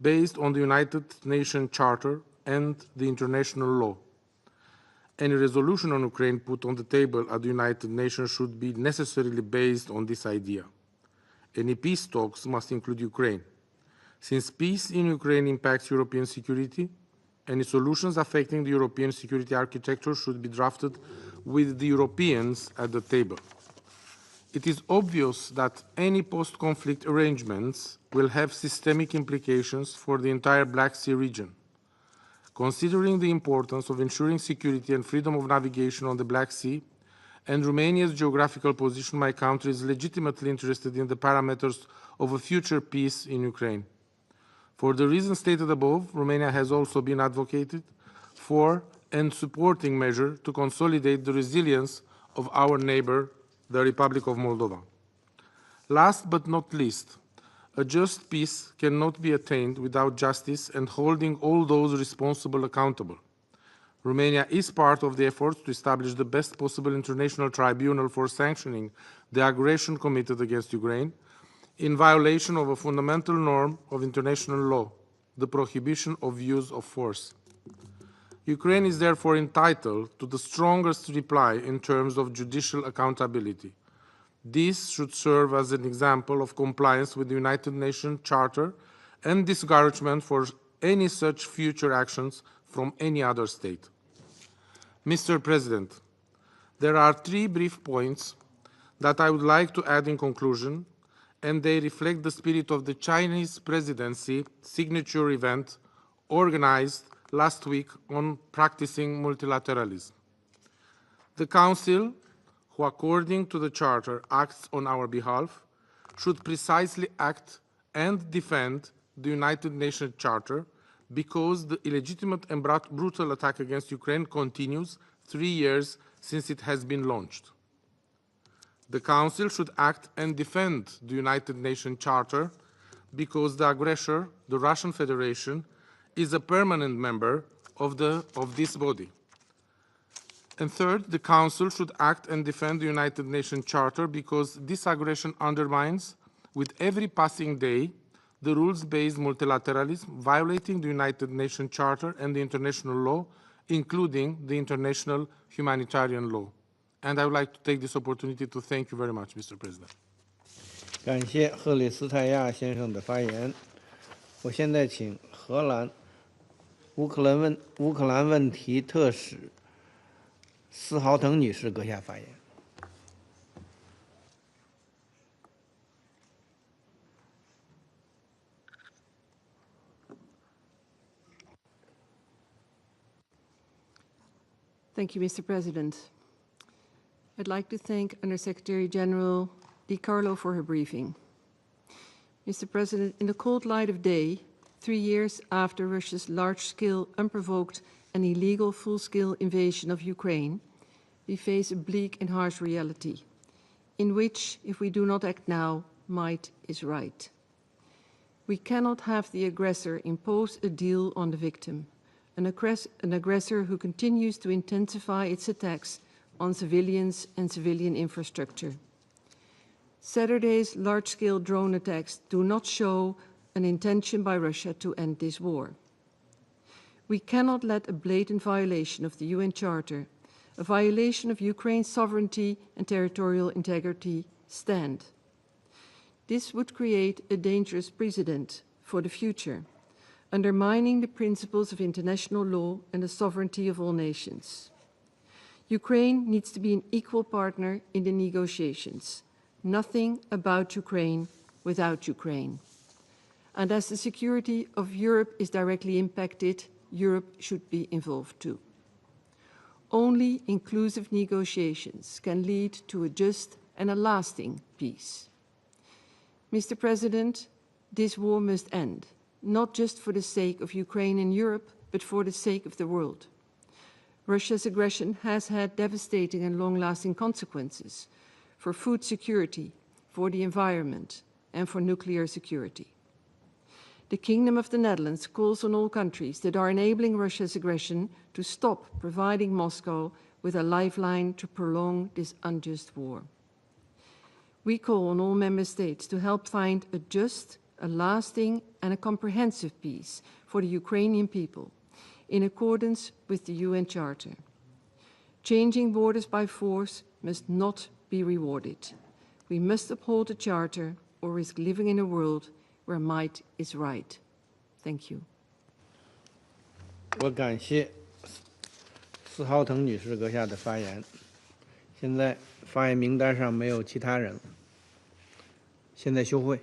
Speaker 1: based on the United Nations Charter and the international law. Any resolution on Ukraine put on the table at the United Nations should be necessarily based on this idea. Any peace talks must include Ukraine. Since peace in Ukraine impacts European security, any solutions affecting the European security architecture should be drafted with the Europeans at the table. It is obvious that any post-conflict arrangements will have systemic implications for the entire Black Sea region. Considering the importance of ensuring security and freedom of navigation on the Black Sea and Romania's geographical position, my country is legitimately interested in the parameters of a future peace in Ukraine. For the reasons stated above, Romania has also been advocated for and supporting measures to consolidate the resilience of our neighbor, the Republic of Moldova. Last but not least, a just peace cannot be attained without justice and holding all those responsible accountable. Romania is part of the efforts to establish the best possible international tribunal for sanctioning the aggression committed against Ukraine in violation of a fundamental norm of international law, the prohibition of use of force. Ukraine is therefore entitled to the strongest reply in terms of judicial accountability. This should serve as an example of compliance with the United Nations Charter and discouragement for any such future actions from any other state. Mr. President, there are three brief points that I would like to add in conclusion, and they reflect the spirit of the Chinese presidency signature event organized last week on practicing multilateralism. The Council, who according to the Charter acts on our behalf, should precisely act and defend the United Nations Charter because the illegitimate and brutal attack against Ukraine continues 3 years since it has been launched. The Council should act and defend the United Nations Charter because the aggressor, the Russian Federation, is a permanent member of this body. And third, the Council should act and defend the United Nations Charter because this aggression undermines, with every passing day, the rules-based multilateralism, violating the United Nations Charter and the international law, including the international humanitarian law. And I would like to take this opportunity to thank you very much, Mr. President.
Speaker 2: 感谢赫里斯泰亚先生的发言。我现在请荷兰乌克兰问题特使司豪腾女士阁下发言。
Speaker 7: Thank you, Mr. President. I'd like to thank Undersecretary General Di Carlo for her briefing. Mr. President, in the cold light of day, 3 years after Russia's large-scale, unprovoked and illegal full-scale invasion of Ukraine, we face a bleak and harsh reality, in which, if we do not act now, might is right. We cannot have the aggressor impose a deal on the victim, an aggressor who continues to intensify its attacks on civilians and civilian infrastructure. Saturday's large-scale drone attacks do not show an intention by Russia to end this war. We cannot let a blatant violation of the UN Charter, a violation of Ukraine's sovereignty and territorial integrity, stand. This would create a dangerous precedent for the future, undermining the principles of international law and the sovereignty of all nations. Ukraine needs to be an equal partner in the negotiations. Nothing about Ukraine without Ukraine. And as the security of Europe is directly impacted, Europe should be involved too. Only inclusive negotiations can lead to a just and a lasting peace. Mr. President, this war must end, not just for the sake of Ukraine and Europe, but for the sake of the world. Russia's aggression has had devastating and long-lasting consequences for food security, for the environment, and for nuclear security. The Kingdom of the Netherlands calls on all countries that are enabling Russia's aggression to stop providing Moscow with a lifeline to prolong this unjust war. We call on all member states to help find a just, a lasting, and a comprehensive peace for the Ukrainian people, in accordance with the UN Charter. Changing borders by force must not be rewarded. We must uphold the Charter or risk living in a world where might is right. Thank you.
Speaker 2: 我感谢司豪腾女士阁下的发言。现在发言名单上没有其他人了。现在休会。